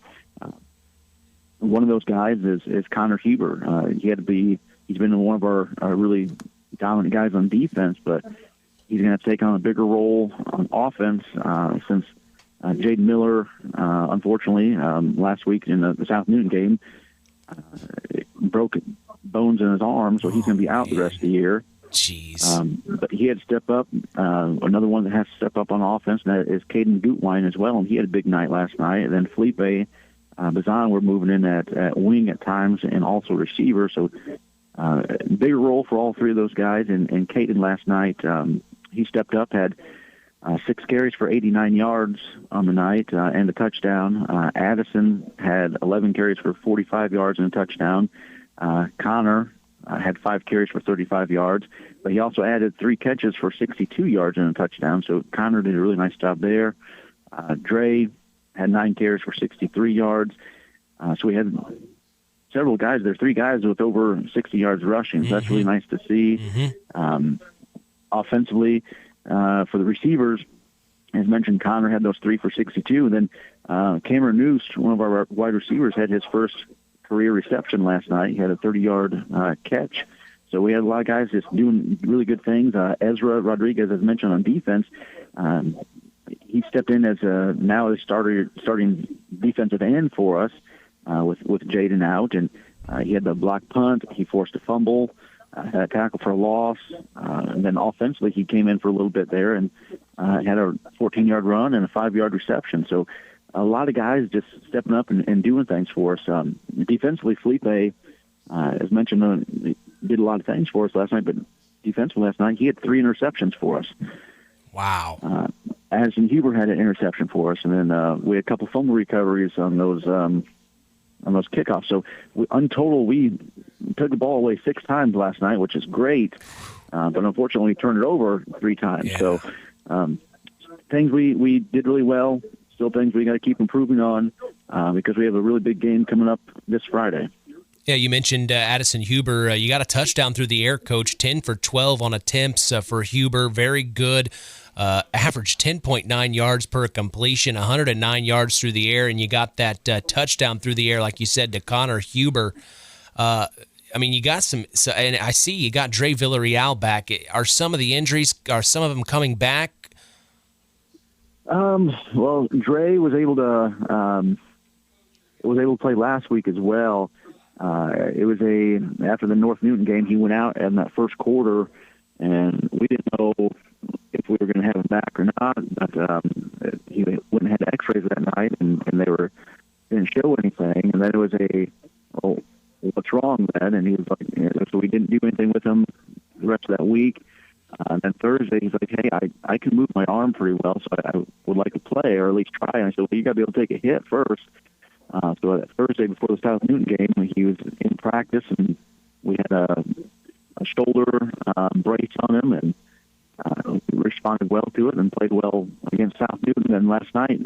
One of those guys is Connor Huber. He's been one of our really dominant guys on defense, but he's going to take on a bigger role on offense since Jaden Miller, unfortunately, last week in the South Newton game, broke bones in his arm, so he's going to be out the rest of the year.
Jeez.
But he had to step up. Another one that has to step up on offense, and that is Caden Gutwein as well, and he had a big night last night. And then Felipe Bazan, we're moving in at wing at times and also receiver, so bigger role for all three of those guys. And Caden last night, he stepped up, had 6 carries for 89 yards on the night and a touchdown. Addison had 11 carries for 45 yards and a touchdown. Connor had 5 carries for 35 yards, but he also added 3 catches for 62 yards and a touchdown. So Connor did a really nice job there. Dre had 9 carries for 63 yards. So we had several guys. There's 3 guys with over 60 yards rushing. So that's really nice to see. Offensively, for the receivers, as mentioned, Connor had those 3 for 62. And then Cameron Noose, one of our wide receivers, had his first career reception last night. He had a 30-yard catch. So we had a lot of guys just doing really good things. Ezra Rodriguez, as mentioned, on defense, he stepped in as now a starting defensive end for us with Jaden out, and he had the block punt. He forced a fumble, had a tackle for a loss, and then offensively he came in for a little bit there and had a 14-yard run and a 5-yard reception. So a lot of guys just stepping up and doing things for us. Defensively, Felipe, as mentioned, did a lot of things for us last night, but defensively last night he had 3 interceptions for us.
Wow.
Addison Huber had an interception for us, and then we had a couple fumble recoveries on those kickoffs. So in total, we took the ball away 6 times last night, which is great, but unfortunately we turned it over 3 times. Yeah. So things we did really well. Still things we got to keep improving on because we have a really big game coming up this Friday.
Yeah, you mentioned Addison Huber. You got a touchdown through the air, Coach. 10 for 12 on attempts for Huber. Very good. Average 10.9 yards per completion, 109 yards through the air, and you got that touchdown through the air, like you said, to Connor Huber. I mean, you got and I see you got Dre Villarreal back. Are some of the injuries, are some of them coming back?
Well, Dre was able to play last week as well. It was after the North Newton game, he went out in that first quarter, and we didn't know if we were going to have him back or not. But he went and had X-rays that night, and they didn't show anything. And then it was what's wrong then? And he was like, so we didn't do anything with him the rest of that week. And then Thursday, he's like, hey, I can move my arm pretty well, so I would like to play or at least try. And I said, well, you got to be able to take a hit first. So that Thursday before the South Newton game, he was in practice, and we had a shoulder brace on him, and he responded well to it and played well against South Newton. And last night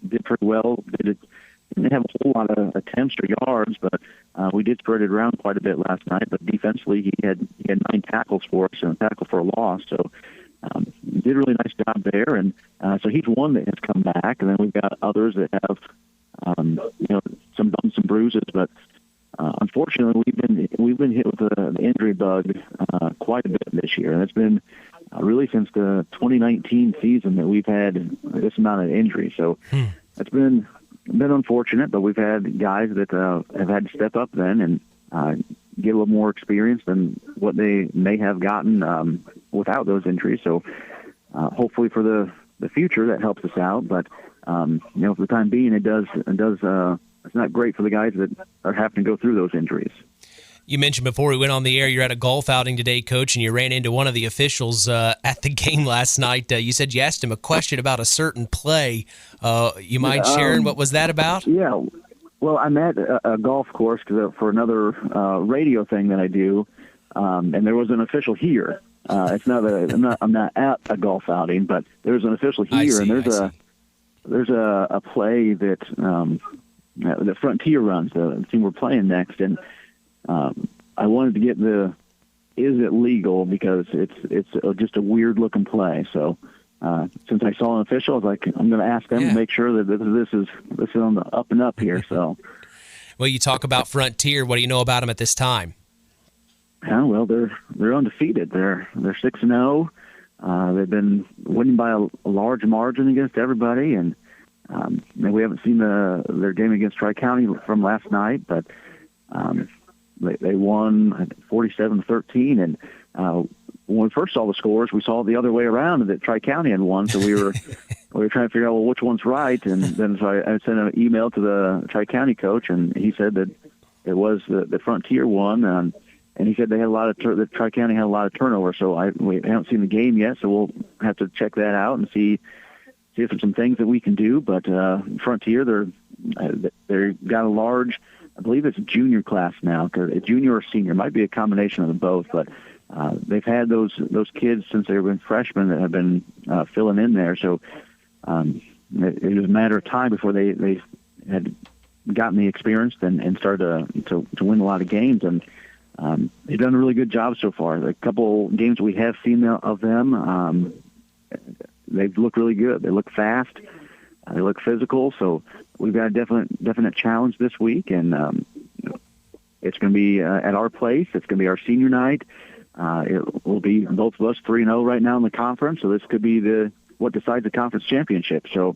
did pretty well. Didn't have a whole lot of attempts or yards, but we did spread it around quite a bit last night. But defensively, he had 9 tackles for us and a tackle for a loss. So he did a really nice job there. And so he's one that has come back. And then we've got others that have some bumps and bruises. But unfortunately, we've been hit with the injury bug quite a bit this year, and it's been really since the 2019 season that we've had this amount of injury. So it's been unfortunate, but we've had guys that have had to step up then and get a little more experience than what they may have gotten without those injuries. So hopefully for the future that helps us out. But for the time being, it's not great for the guys that are having to go through those injuries.
You mentioned before we went on the air, you're at a golf outing today, Coach, and you ran into one of the officials at the game last night. You said you asked him a question about a certain play. You mind sharing what was that about?
Yeah. Well, I'm at a golf course for another radio thing that I do, and there was an official here. It's not I'm not at a golf outing, but there's an official here, and there's a play that the Frontier runs, the team we're playing next, and I wanted to get is it legal, because it's just a weird looking play. So since I saw an official, I was like, I'm going to ask them to make sure that this is on the up and up here. So,
well, you talk about Frontier. What do you know about them at this time?
Well, they're undefeated. They're 6-0. They've been winning by a large margin against everybody, and we haven't seen their game against Tri-County from last night, but they won 47-13, and when we first saw the scores, we saw the other way around, that Tri-County had won, so we were trying to figure out, well, which one's right, and then so I sent an email to the Tri-County coach, and he said that it was the Frontier won, and he said they had the Tri-County had a lot of turnover, so we haven't seen the game yet, so we'll have to check that out and see if there's some things that we can do. But Frontier, they've got a large, I believe it's a junior class now, a junior or senior, it might be a combination of them both, but they've had those kids since they've been freshmen that have been filling in there. So it was a matter of time before they had gotten the experience and started to win a lot of games. And they've done a really good job so far. The couple games we have seen of them, they've looked really good. They look fast. They look physical. So we've got a definite challenge this week, and it's going to be at our place. It's going to be our senior night. It will be both of us 3-0 right now in the conference, so this could be what decides the conference championship. So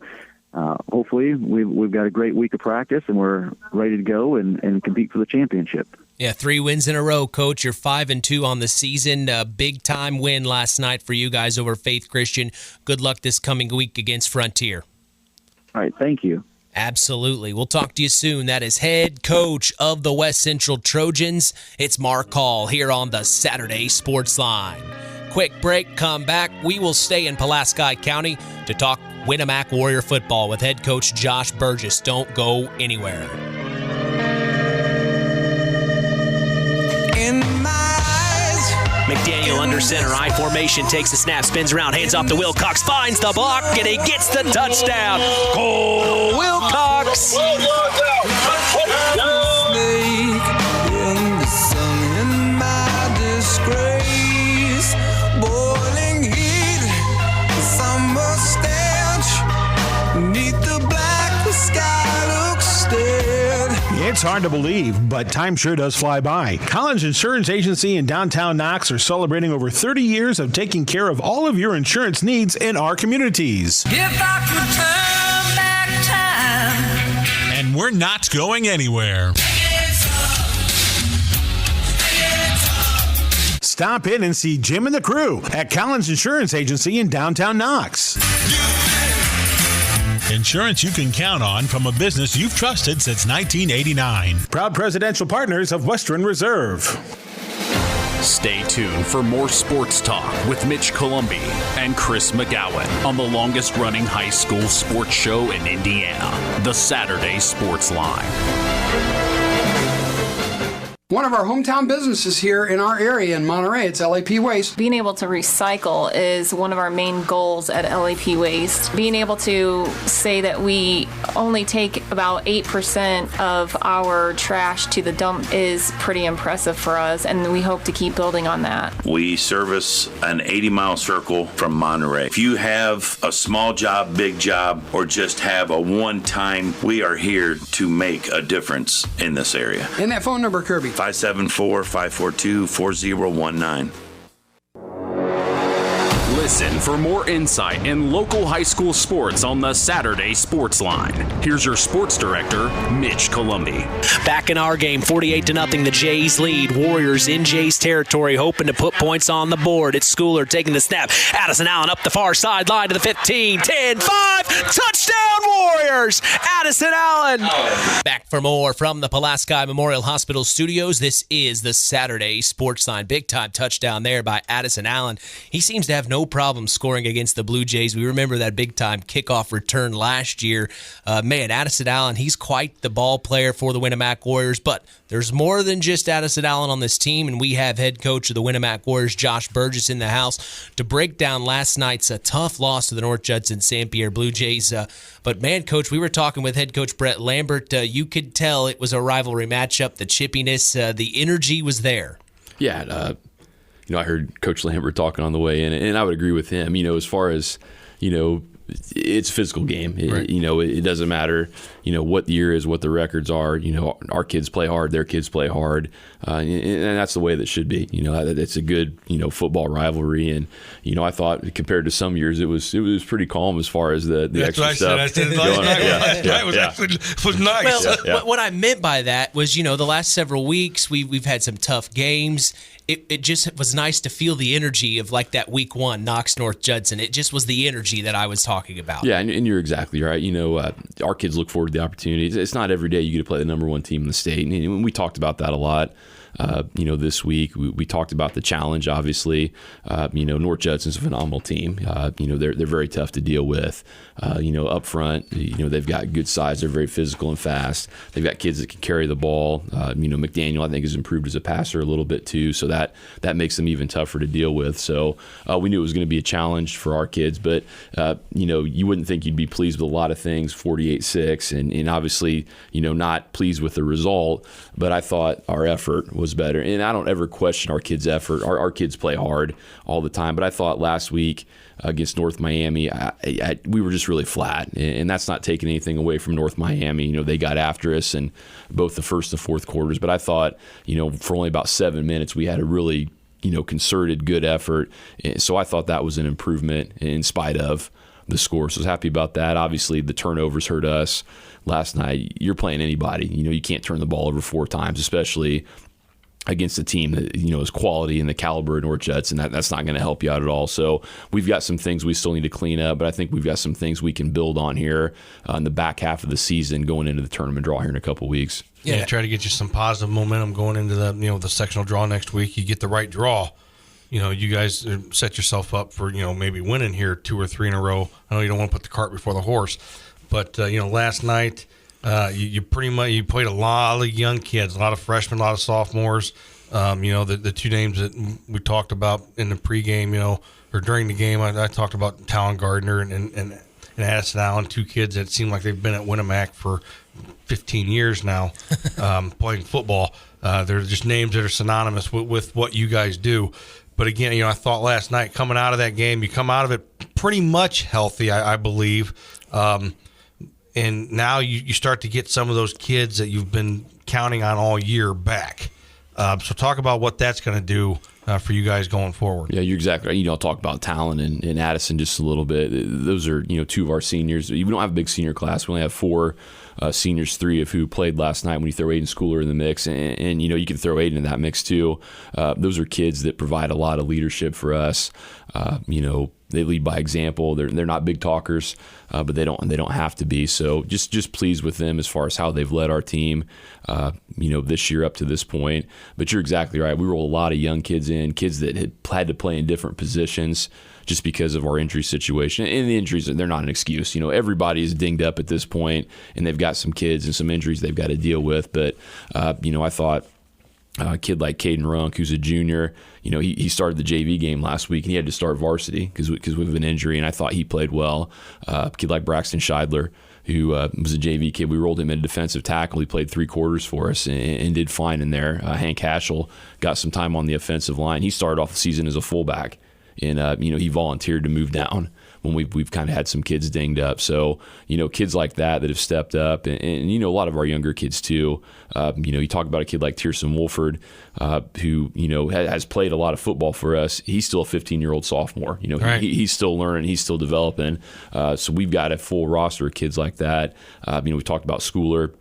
hopefully we've got a great week of practice, and we're ready to go and compete for the championship.
Yeah, 3 wins in a row, Coach. You're 5-2 on the season. Big-time win last night for you guys over Faith Christian. Good luck this coming week against Frontier.
All right, thank you.
Absolutely. We'll talk to you soon. That is head coach of the West Central Trojans. It's Marc Hall here on the Saturday Sports Line. Quick break, come back. We will stay in Pulaski County to talk Winamac Warrior football with head coach Josh Burgess. Don't go anywhere.
In my eyes.
McDaniel under center, I formation, takes the snap, spins around, hands off to Wilcox, finds the block, and he gets the touchdown. Go Wilcox!
In the sun, in my disgrace, boiling heat, the summer stench, beneath the black, the sky looks dead.
It's hard to believe, but time sure does fly by. Collins Insurance Agency in downtown Knox are celebrating over 30 years of taking care of all of your insurance needs in our communities.
If I could turn back time.
And we're not going anywhere.
Stop in and see Jim and the crew at Collins Insurance Agency in downtown Knox.
Insurance you can count on from a business you've trusted since 1989.
Proud presidential partners of Western Reserve.
Stay tuned for more sports talk with Mitch Columbi and Chris McGowan on the longest-running high school sports show in Indiana, the Saturday Sports Line.
One of our hometown businesses here in our area in Monterey, it's LAP Waste.
Being able to recycle is one of our main goals at LAP Waste. Being able to say that we only take about 8% of our trash to the dump is pretty impressive for us, and we hope to keep building on that.
We service an 80-mile circle from Monterey. If you have a small job, big job, or just have a one-time, we are here to make a difference in this area.
And that phone number, Kirby?
574-542-4019.
Listen for more insight in local high school sports on the Saturday Sports Line. Here's your sports director, Mitch Columbi.
Back in our game, 48-0, the Jays lead. Warriors in Jays territory, hoping to put points on the board. It's Schooler taking the snap. Addison Allen up the far sideline to the 15, 10, 5. Touchdown Warriors! Addison Allen! Back for more from the Pulaski Memorial Hospital studios. This is the Saturday Sports Line. Big-time touchdown there by Addison Allen. He seems to have no problem scoring against the Blue Jays. We remember that big-time kickoff return last year. Addison Allen, he's quite the ball player for the Winamac Warriors, but there's more than just Addison Allen on this team, and we have head coach of the Winamac Warriors, Josh Burgess, in the house to break down last night's tough loss to the North Judson-San Pierre Blue Jays. But, man, Coach, we were talking with head coach Brett Lambert. You could tell it was a rivalry matchup. The chippiness, the energy was there.
Yeah, I heard Coach Lambert talking on the way in, and I would agree with him. As far as, it's a physical game. It doesn't matter, what the year is, what the records are. Our kids play hard, their kids play hard, and that's the way that should be. It's a good, football rivalry, and I thought compared to some years, it was pretty calm as far as the extra stuff.
I said last night was nice.
Well, what I meant by that was, the last several weeks we've had some tough games. It just was nice to feel the energy of like that week 1 Knox North Judson. It just was the energy that I was talking about.
Yeah, and you're exactly right. Our kids look forward to the opportunities. It's not every day you get to play the number 1 team in the state, and we talked about that a lot. This week we talked about the challenge. Obviously, North Judson's a phenomenal team. They're very tough to deal with. Up front, they've got good size. They're very physical and fast. They've got kids that can carry the ball. McDaniel, I think, has improved as a passer a little bit too, so that makes them even tougher to deal with. So we knew it was going to be a challenge for our kids, but you wouldn't think you'd be pleased with a lot of things, 48-6, and obviously, not pleased with the result. But I thought our effort was better, and I don't ever question our kids' effort. Our kids play hard all the time, but I thought last week against North Miami, we were just really flat, and that's not taking anything away from North Miami. They got after us in both the first and fourth quarters, but I thought, for only about 7 minutes, we had a really, concerted, good effort. So I thought that was an improvement in spite of the score. So I was happy about that. Obviously, the turnovers hurt us last night. You're playing anybody. You can't turn the ball over 4 times, especially against a team that is quality and the caliber of North Judson. That's not going to help you out at all. So we've got some things we still need to clean up, but I think we've got some things we can build on here in the back half of the season, going into the tournament draw here in a couple weeks.
Yeah, try to get you some positive momentum going into the sectional draw next week. You get the right draw. You guys set yourself up for maybe winning here 2 or 3 in a row. I know you don't want to put the cart before the horse, but last night. You played a lot of young kids, a lot of freshmen, a lot of sophomores. The 2 names that we talked about in the pregame, or during the game, I talked about Talon Gardner and Addison Allen, 2 kids that seem like they've been at Winamac for 15 years now, playing football. They're just names that are synonymous with what you guys do. But again, I thought last night coming out of that game, you come out of it pretty much healthy, I believe. And now you start to get some of those kids that you've been counting on all year back. So talk about what that's going to do for you guys going forward.
Yeah, you're exactly right. I'll talk about Talon and Addison just a little bit. Those are 2 of our seniors. We don't have a big senior class. We only have 4 seniors, 3 of who played last night when you throw Aiden Schooler in the mix. And you can throw Aiden in that mix too. Those are kids that provide a lot of leadership for us. They lead by example. They're not big talkers, but they don't have to be. So just pleased with them as far as how they've led our team, this year up to this point. But you're exactly right. We rolled a lot of young kids in, kids that had to play in different positions just because of our injury situation. And the injuries, they're not an excuse. Everybody is dinged up at this point, and they've got some kids and some injuries they've got to deal with. But I thought. A kid like Caden Runk, who's a junior, he started the JV game last week, and he had to start varsity because we have an injury, and I thought he played well. A kid like Braxton Scheidler, who was a JV kid, we rolled him in defensive tackle. He played 3 quarters for us and did fine in there. Hank Haschel got some time on the offensive line. He started off the season as a fullback, and he volunteered to move down when we've kind of had some kids dinged up. So, kids like that have stepped up, and a lot of our younger kids too. You talk about a kid like Tierson Wolford, who, has played a lot of football for us. He's still a 15-year-old sophomore.
Right.
He's still learning. He's still developing. So we've got a full roster of kids like that. We talked about Schooler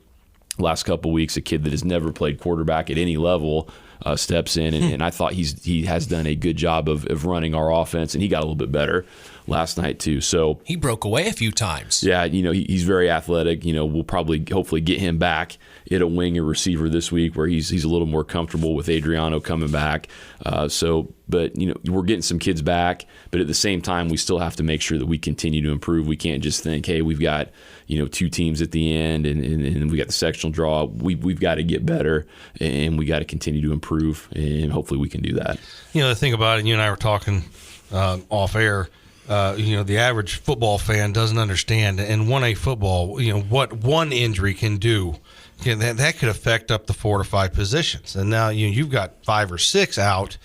last couple of weeks, a kid that has never played quarterback at any level. Steps in, and I thought he has done a good job of running our offense, and he got a little bit better last night too. So
he broke away a few times.
Yeah, he's very athletic. We'll probably hopefully get him back at a wing or receiver this week where he's a little more comfortable with Adriano coming back. But we're getting some kids back, but at the same time we still have to make sure that we continue to improve. We can't just think, hey, we've got 2 teams at the end and we got the sectional draw. We've got to get better, and we got to continue to improve, and hopefully we can do that.
The thing about it, you and I were talking off air. The average football fan doesn't understand in 1A football, what one injury can do. That could affect up to 4 to 5 positions. And now you've got 5 or 6 out.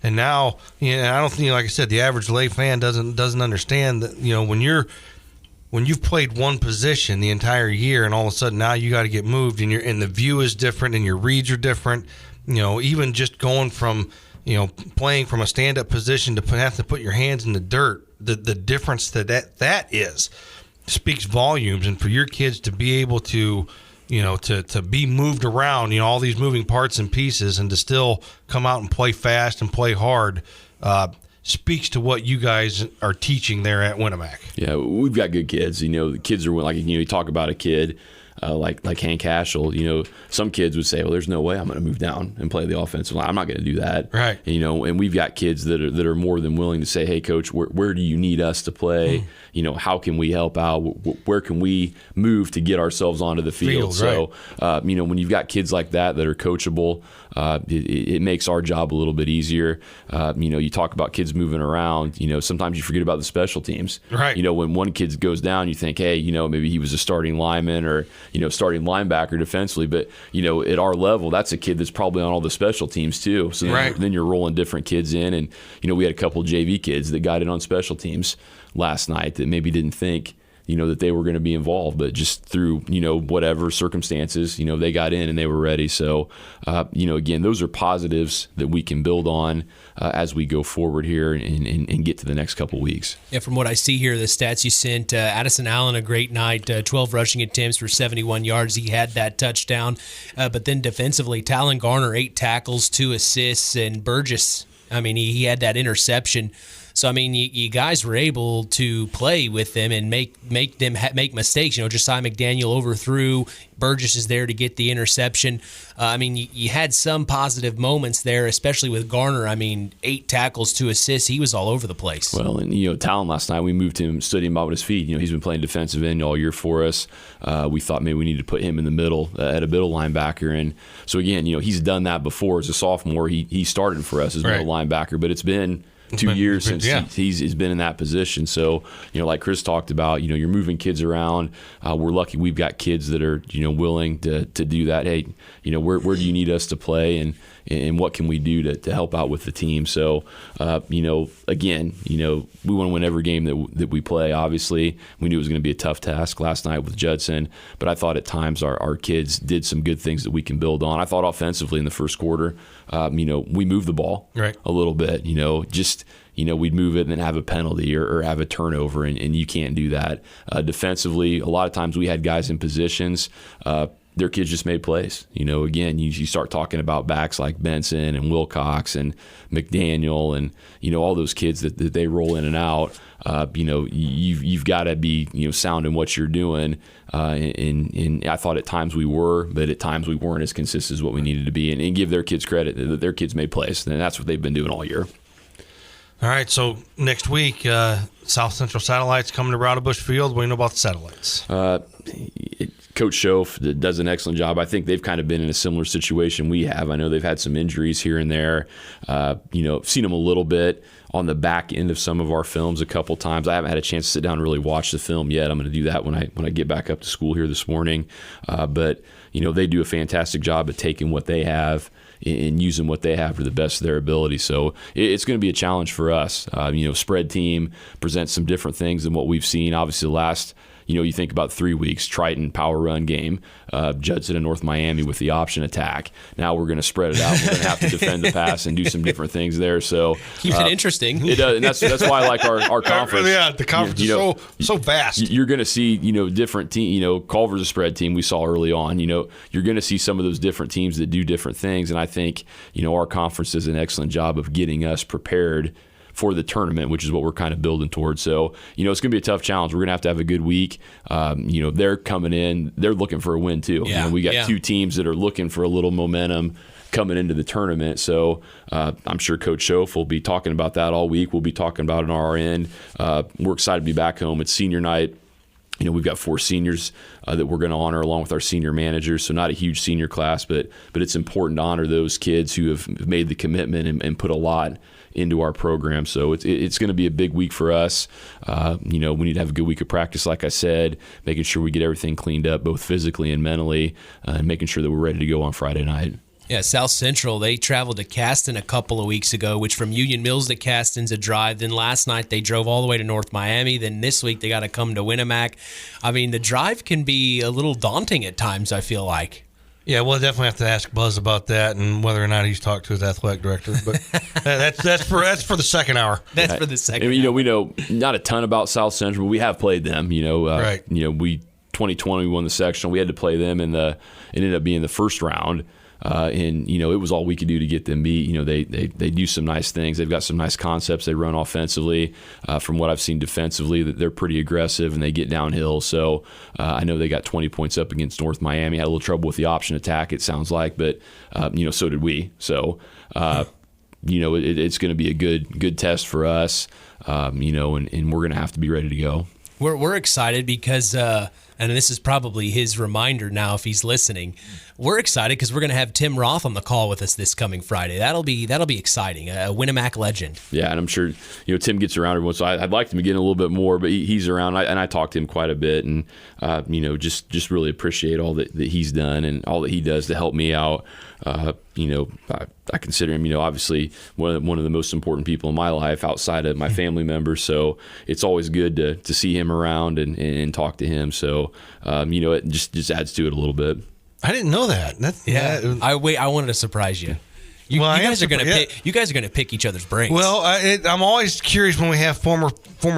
And now, I don't think, like I said, the average lay fan doesn't understand that, when you've played one position the entire year and all of a sudden now you got to get moved and the view is different and your reads are different, even just going from, playing from a stand-up position to have to put your hands in the dirt, the difference that is speaks volumes. And for your kids to be able to, to be moved around, all these moving parts and pieces, and to still come out and play fast and play hard, speaks to what you guys are teaching there at Winamac.
Yeah, we've got good kids. The kids are like, you talk about a kid like Hank Cashel. Some kids would say, well, there's no way I'm going to move down and play the offensive line. I'm not going to do that.
Right.
And we've got kids that are more than willing to say, hey, coach, where do you need us to play? How can we help out? Where can we move to get ourselves onto the field? So,
right.
When you've got kids like that are coachable, it makes our job a little bit easier. You talk about kids moving around. Sometimes you forget about the special teams.
Right.
When one kid goes down, you think, hey, maybe he was a starting lineman or starting linebacker defensively. But at our level, that's a kid that's probably on all the special teams too. So then you're rolling different kids in, and we had a couple of JV kids that got in on special teams last night that maybe didn't think that they were going to be involved, but just through, whatever circumstances, they got in and they were ready. So, again, those are positives that we can build on as we go forward here and get to the next couple weeks.
Yeah, from what I see here, the stats you sent, Addison Allen, a great night, 12 rushing attempts for 71 yards. He had that touchdown. But then defensively, Talon Garner, 8 tackles, 2 assists, and Burgess, he had that interception. So, you guys were able to play with them and make them make mistakes. Josiah McDaniel overthrew. Burgess is there to get the interception. You had some positive moments there, especially with Garner. 8 tackles, 2 assists. He was all over the place.
Well, and, Talon last night, we moved him, stood him out on his feet. He's been playing defensive end all year for us. We thought maybe we needed to put him in the middle, at a middle linebacker. And so, again, he's done that before as a sophomore. He started for us as middle linebacker, but it's been 2 years since he's been in that position. So, like Chris talked about, you're moving kids around. We're lucky we've got kids that are, willing to do that. Hey, where do you need us to play, and what can we do to help out with the team? So, again, we want to win every game that we play. Obviously, we knew it was going to be a tough task last night with Judson, but I thought at times our kids did some good things that we can build on. I thought offensively in the first quarter, we moved the ball a little bit, we'd move it and then have a penalty or have a turnover, and you can't do that. Defensively, a lot of times we had guys in positions, their kids just made plays. Again, you start talking about backs like Benson and Wilcox and McDaniel and, all those kids that they roll in and out. You've got to be, sound in what you're doing. And I thought at times we were, but at times we weren't as consistent as what we needed to be, and give their kids credit that their kids made plays. And that's what they've been doing all year.
All right, so next week, South Central Satellites coming to Rowdy-Bush Field. What do you know about the Satellites?
Coach Schoff does an excellent job. I think they've kind of been in a similar situation we have. I know they've had some injuries here and there. Seen them a little bit on the back end of some of our films a couple times. I haven't had a chance to sit down and really watch the film yet. I'm going to do that when I get back up to school here this morning. But they do a fantastic job at taking what they have and using what they have to the best of their ability. So it's going to be a challenge for us. Spread team presents some different things than what we've seen. Obviously, the last you think about 3 weeks, Triton power run game, Judson and North Miami with the option attack. Now we're going to spread it out. We're going to have to defend the pass and do some different things there. So
keeps it interesting.
It does, and that's why I like our conference.
Yeah, the conference is so vast.
You're going to see different team. Culver's a spread team we saw early on. You're going to see some of those different teams that do different things, and I think our conference does an excellent job of getting us prepared for the tournament, which is what we're kind of building towards. So, it's going to be a tough challenge. We're going to have a good week. They're coming in. They're looking for a win, too.
Yeah,
we got 2 teams that are looking for a little momentum coming into the tournament. So I'm sure Coach Schoff will be talking about that all week. We'll be talking about it on our end. We're excited to be back home. It's senior night. We've got 4 seniors that we're going to honor along with our senior managers. So not a huge senior class, but it's important to honor those kids who have made the commitment and put a lot into our program. So it's going to be a big week for us. We need to have a good week of practice, like I said, making sure we get everything cleaned up, both physically and mentally, and making sure that we're ready to go on Friday night.
Yeah, South Central, they traveled to Caston a couple of weeks ago, which from Union Mills to Caston's a drive. Then last night they drove all the way to North Miami. Then this week they got to come to Winamac. I mean, the drive can be a little daunting at times, I feel like.
Yeah, we'll definitely have to ask Buzz about that and whether or not he's talked to his athletic director. But that's for the second hour.
That's for the second
hour.
You know,
we know not a ton about South Central, but we have played them.
Right.
2020 we won the sectional. We had to play them it ended up being the first round. And it was all we could do to get them beat. They do some nice things. They've got some nice concepts. They run offensively. From what I've seen defensively, that they're pretty aggressive and they get downhill. So I know they got 20 points up against North Miami. Had a little trouble with the option attack, it sounds like, but so did we. So it's going to be a good test for us. And we're going to have to be ready to go.
We're excited because, and this is probably his reminder now if he's listening, we're excited because we're going to have Tim Roth on the call with us this coming Friday. That'll be exciting. A Winamac legend.
Yeah, and I'm sure Tim gets around every once. So I'd like him to get in a little bit more, but he's around, and I talk to him quite a bit, and just really appreciate all that he's done and all that he does to help me out. I consider him, obviously one of the most important people in my life outside of my family members. So it's always good to see him around and talk to him. So, it just adds to it a little bit.
I didn't know that.
I wanted to surprise you. You guys are going to pick each other's brains.
Well, I'm always curious when we have former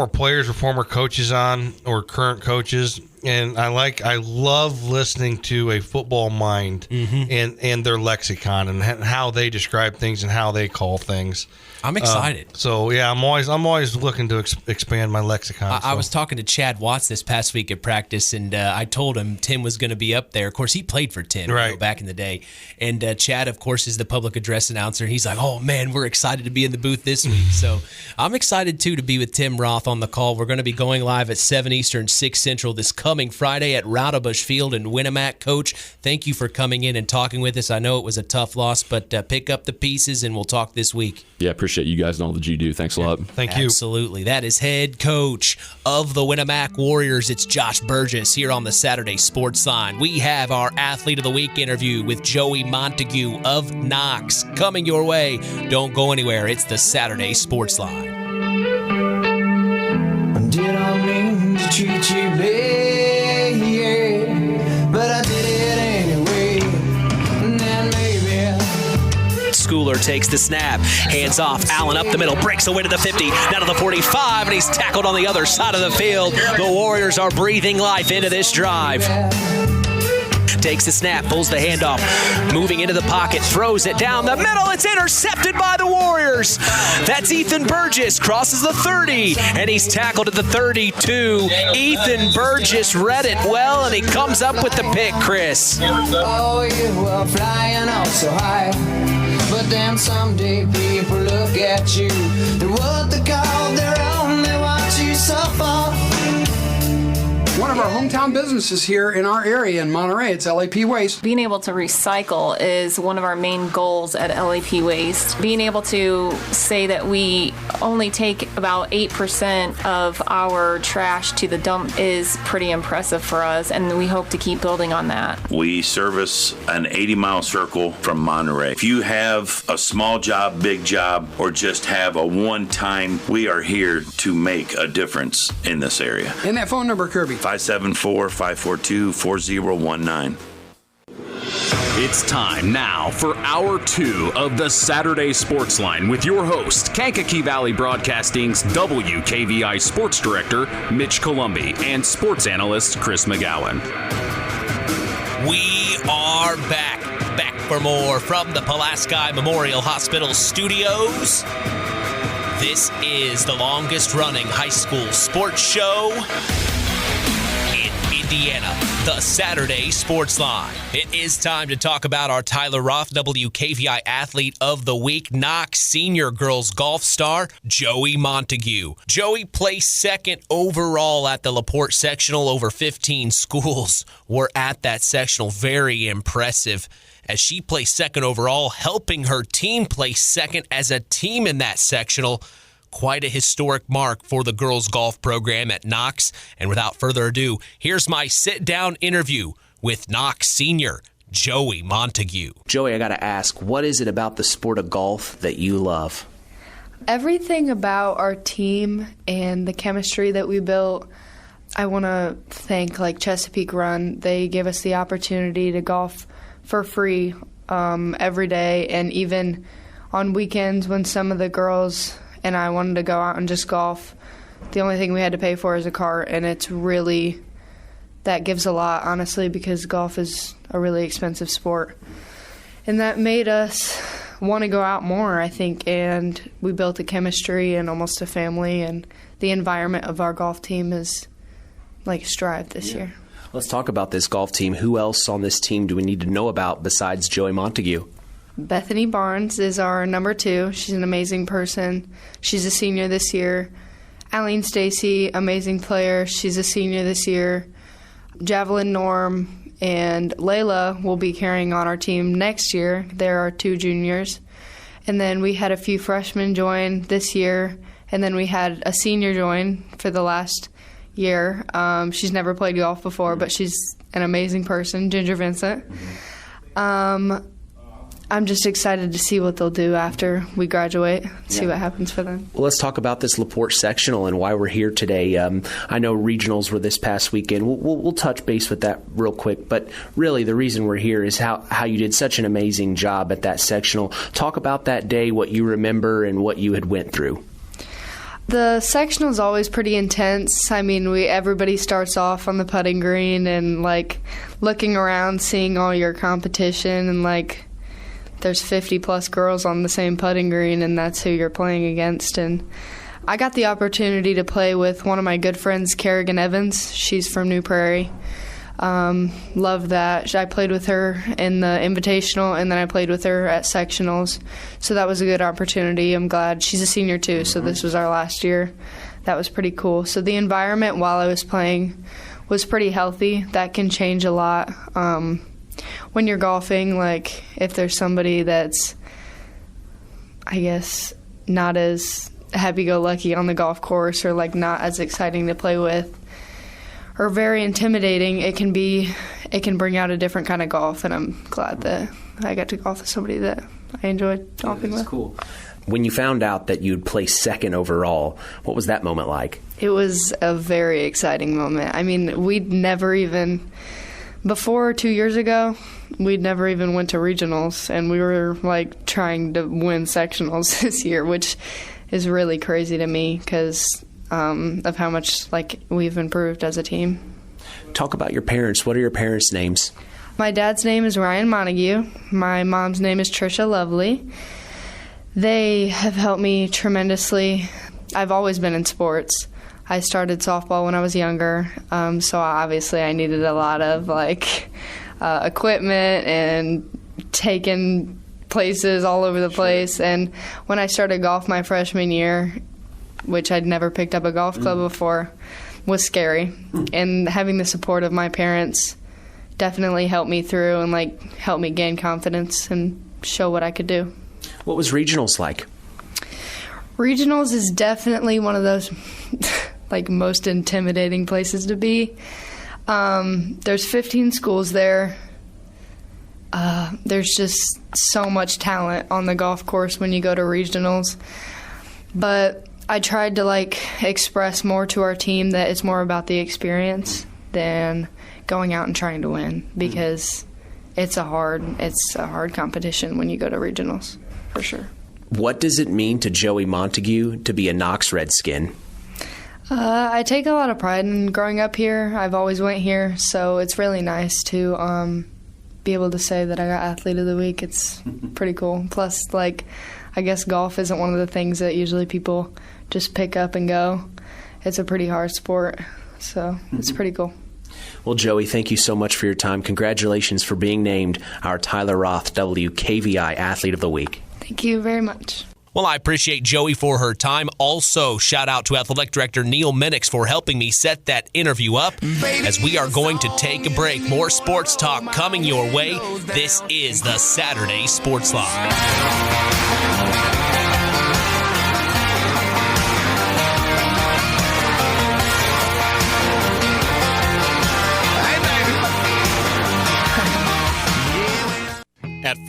players or former coaches on or current coaches, and I love listening to a football mind and their lexicon and how they describe things and how they call things.
I'm excited.
So yeah, I'm always looking to expand my lexicon.
I was talking to Chad Watts this past week at practice, and I told him Tim was going to be up there. Of course, he played for Tim back in the day. And Chad, of course, is the public address announcer. He's like, "Oh man, we're excited to be in the booth this week." So I'm excited too to be with Tim Roth on the call. We're going to be going live at 7 Eastern, 6 Central this coming Friday at Radtke Field in Winamac. Coach, thank you for coming in and talking with us. I know it was a tough loss, but pick up the pieces, and we'll talk this week.
Yeah, appreciate you guys and all that you do. Thanks a lot.
Thank you.
Absolutely. That is head coach of the Winamac Warriors. It's Josh Burgess here on the Saturday Sports Line. We have our Athlete of the Week interview with Joie Montague of Knox coming your way. Don't go anywhere. It's the Saturday Sports Line.
Did I mean to treat you bad? Yeah, but I did it anyway. And then maybe
Schooler takes the snap, hands off, Allen up the middle, breaks away to the 50, down to the 45, and he's tackled on the other side of the field. The Warriors are breathing life into this drive. Takes the snap, pulls the handoff, moving into the pocket, throws it down the middle. It's intercepted by the Warriors. That's Ethan Burgess, crosses the 30, and he's tackled at the 32. Ethan Burgess read it well, and he comes up with the pick, Chris.
oh, you were flying up so high. But then someday people look at you. They're what they call their own. They watch you suffer.
One of our hometown businesses here in our area in Monterey, it's LAP Waste.
Being able to recycle is one of our main goals at LAP Waste. Being able to say that we only take about 8% of our trash to the dump is pretty impressive for us, and we hope to keep building on that.
We service an 80-mile circle from Monterey. If you have a small job, big job, or just have a one-time, we are here to make a difference in this area.
And that phone number, Kirby?
574-542-4019.
It's time now for Hour 2 of the Saturday Sports Line with your host, Kankakee Valley Broadcasting's WKVI Sports Director, Mitch Columbi, and sports analyst, Chris McGowan.
We are back for more from the Pulaski Memorial Hospital studios. This is the longest-running high school sports show in Indiana, the Saturday Sports Line. It is time to talk about our Tyler Roth WKVI Athlete of the Week, Knox Senior Girls Golf Star, Joie Montague. Joie placed second overall at the LaPorte Sectional. Over 15 schools were at that sectional. Very impressive, as she placed second overall, helping her team place second as a team in that sectional. Quite a historic mark for the girls golf program at Knox. And without further ado, here's my sit-down interview with Knox Senior Joie Montague.
Joey, I got to ask, what is it about the sport of golf that you love?
Everything about our team and the chemistry that we built. I want to thank Chesapeake Run. They gave us the opportunity to golf for free every day, and even on weekends when some of the girls and I wanted to go out and just golf, the only thing we had to pay for is a cart, and that gives a lot, honestly, because golf is a really expensive sport. And that made us want to go out more, I think, and we built a chemistry and almost a family, and the environment of our golf team is strive this year.
Let's talk about this golf team. Who else on this team do we need to know about besides Joie Montague?
Bethany Barnes is our number 2. She's an amazing person. She's a senior this year. Aline Stacy, amazing player. She's a senior this year. Javelin Norm and Layla will be carrying on our team next year. There are 2 juniors. And then we had a few freshmen join this year, and then we had a senior join for the last year. She's never played golf before, but she's an amazing person, Ginger Vincent. I'm just excited to see what they'll do after we graduate, see what happens for them.
Well, let's talk about this LaPorte sectional and why we're here today. I know regionals were this past weekend. We'll touch base with that real quick, but really the reason we're here is how you did such an amazing job at that sectional. Talk about that day, what you remember, and what you had went through.
The sectional is always pretty intense. I mean, everybody starts off on the putting green and looking around, seeing all your competition, and there's 50 plus girls on the same putting green, and that's who you're playing against. And I got the opportunity to play with one of my good friends, Kerrigan Evans. She's from New Prairie. Love that. I played with her in the Invitational, and then I played with her at sectionals. So that was a good opportunity. I'm glad. She's a senior too, so this was our last year. That was pretty cool. So the environment while I was playing was pretty healthy. That can change a lot. When you're golfing, if there's somebody that's, I guess, not as happy-go-lucky on the golf course or not as exciting to play with, or very intimidating, it can bring out a different kind of golf, and I'm glad that I got to golf with somebody that I enjoyed golfing with.
That's cool. When you found out that you'd place second overall, what was that moment like?
It was a very exciting moment. I mean, before 2 years ago, we'd never even went to regionals, and we were trying to win sectionals this year, which is really crazy to me because of how much we've improved as a team.
Talk about your parents. What are your parents' names?
My dad's name is Ryan Montague. My mom's name is Trisha Lovely. They have helped me tremendously. I've always been in sports. I started softball when I was younger, so obviously I needed a lot of equipment and taking places all over the place. And when I started golf my freshman year, which I'd never picked up a golf club before, was scary. And having the support of my parents definitely helped me through and helped me gain confidence and show what I could do.
What was regionals like?
Regionals is definitely one of those most intimidating places to be. There's 15 schools there. There's just so much talent on the golf course when you go to regionals. But I tried to express more to our team that it's more about the experience than going out and trying to win, because it's a hard competition when you go to regionals, for sure.
What does it mean to Joie Montague to be a Knox Redskin?
I take a lot of pride in growing up here. I've always went here, so it's really nice to be able to say that I got Athlete of the Week. It's pretty cool. Plus, I guess golf isn't one of the things that usually people just pick up and go. It's a pretty hard sport, so it's pretty cool.
Well, Joie, thank you so much for your time. Congratulations for being named our Tyler Roth WKVI Athlete of the Week.
Thank you very much.
Well, I appreciate Joie for her time. Also, shout out to Athletic Director Neil Minix for helping me set that interview up. As we are going to take a break, more sports talk coming your way. This is the Saturday Sports Line.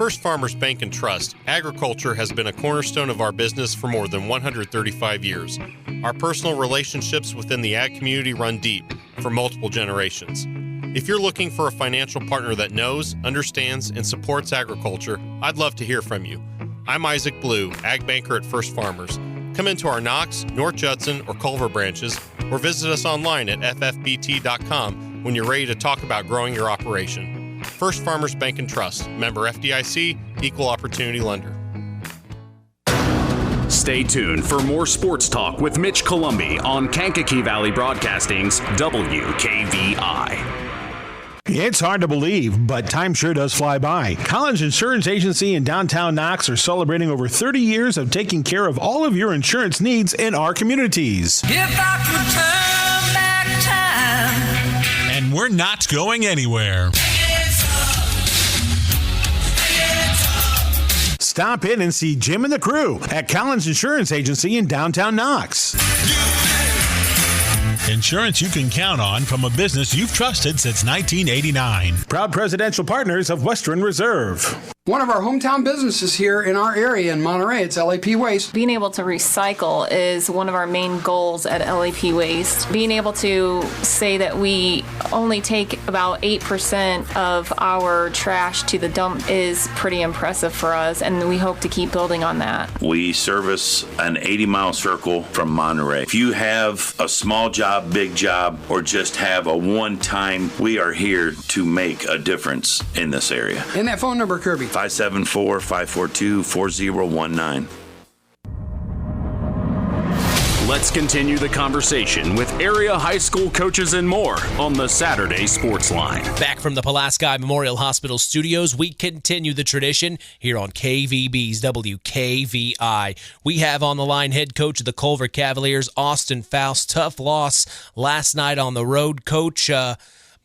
First Farmers Bank and Trust, agriculture has been a cornerstone of our business for more than 135 years. Our personal relationships within the ag community run deep for multiple generations. If you're looking for a financial partner that knows, understands, and supports agriculture, I'd love to hear from you. I'm Isaac Blue, Ag Banker at First Farmers. Come into our Knox, North Judson, or Culver branches, or visit us online at ffbt.com when you're ready to talk about growing your operation. First Farmers Bank and Trust, member FDIC, equal opportunity lender.
Stay tuned for more sports talk with Mitch Columbi on Kankakee Valley Broadcasting's WKVI.
It's hard to believe, but time sure does fly by. Collins Insurance Agency in downtown Knox are celebrating over 30 years of taking care of all of your insurance needs in our communities.
If I could turn back time.
And we're not going anywhere.
Stop in and see Jim and the crew at Collins Insurance Agency in downtown Knox.
Insurance you can count on from a business you've trusted since 1989.
Proud presidential partners of Western Reserve.
One of our hometown businesses here in our area in Monterey, it's LAP Waste.
Being able to recycle is one of our main goals at LAP Waste. Being able to say that we only take about 8% of our trash to the dump is pretty impressive for us, and we hope to keep building on that.
We service an 80-mile circle from Monterey. If you have a small job, big job, or just have a one-time, we are here to make a difference in this area.
And that phone number, Kirby?
574-542-4019.
Let's continue the conversation with area high school coaches and more on the Saturday Sports Line.
Back from the Pulaski Memorial Hospital studios, we continue the tradition here on KVB's WKVI. We have on the line head coach of the Culver Cavaliers, Austin Foust. Tough loss last night on the road, Coach.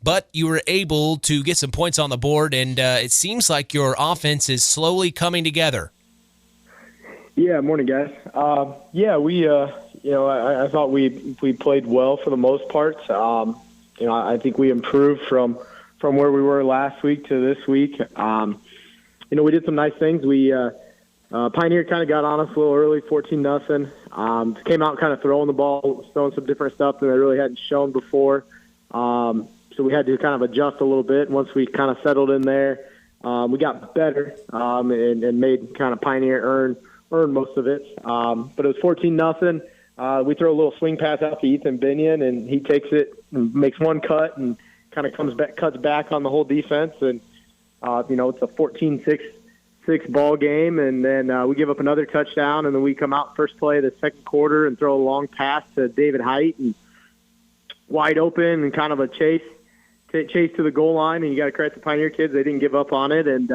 But you were able to get some points on the board, and it seems like your offense is slowly coming together.
Yeah, morning, guys. I thought we played well for the most part. I think we improved from where we were last week to this week. We did some nice things. We Pioneer kind of got on us a little early, 14-0. Came out kind of throwing the ball, throwing some different stuff that they really hadn't shown before. So we had to kind of adjust a little bit. Once we kind of settled in there, we got better and made kind of Pioneer earn most of it. But it was 14-0. We throw a little swing pass out to Ethan Binion, and he takes it and makes one cut and kind of cuts back on the whole defense. And, it's a 14-6 ball game. And then we give up another touchdown, and then we come out first play of the second quarter and throw a long pass to David Height, and wide open and kind of a chase to the goal line. And you got to credit the Pioneer kids. They didn't give up on it, and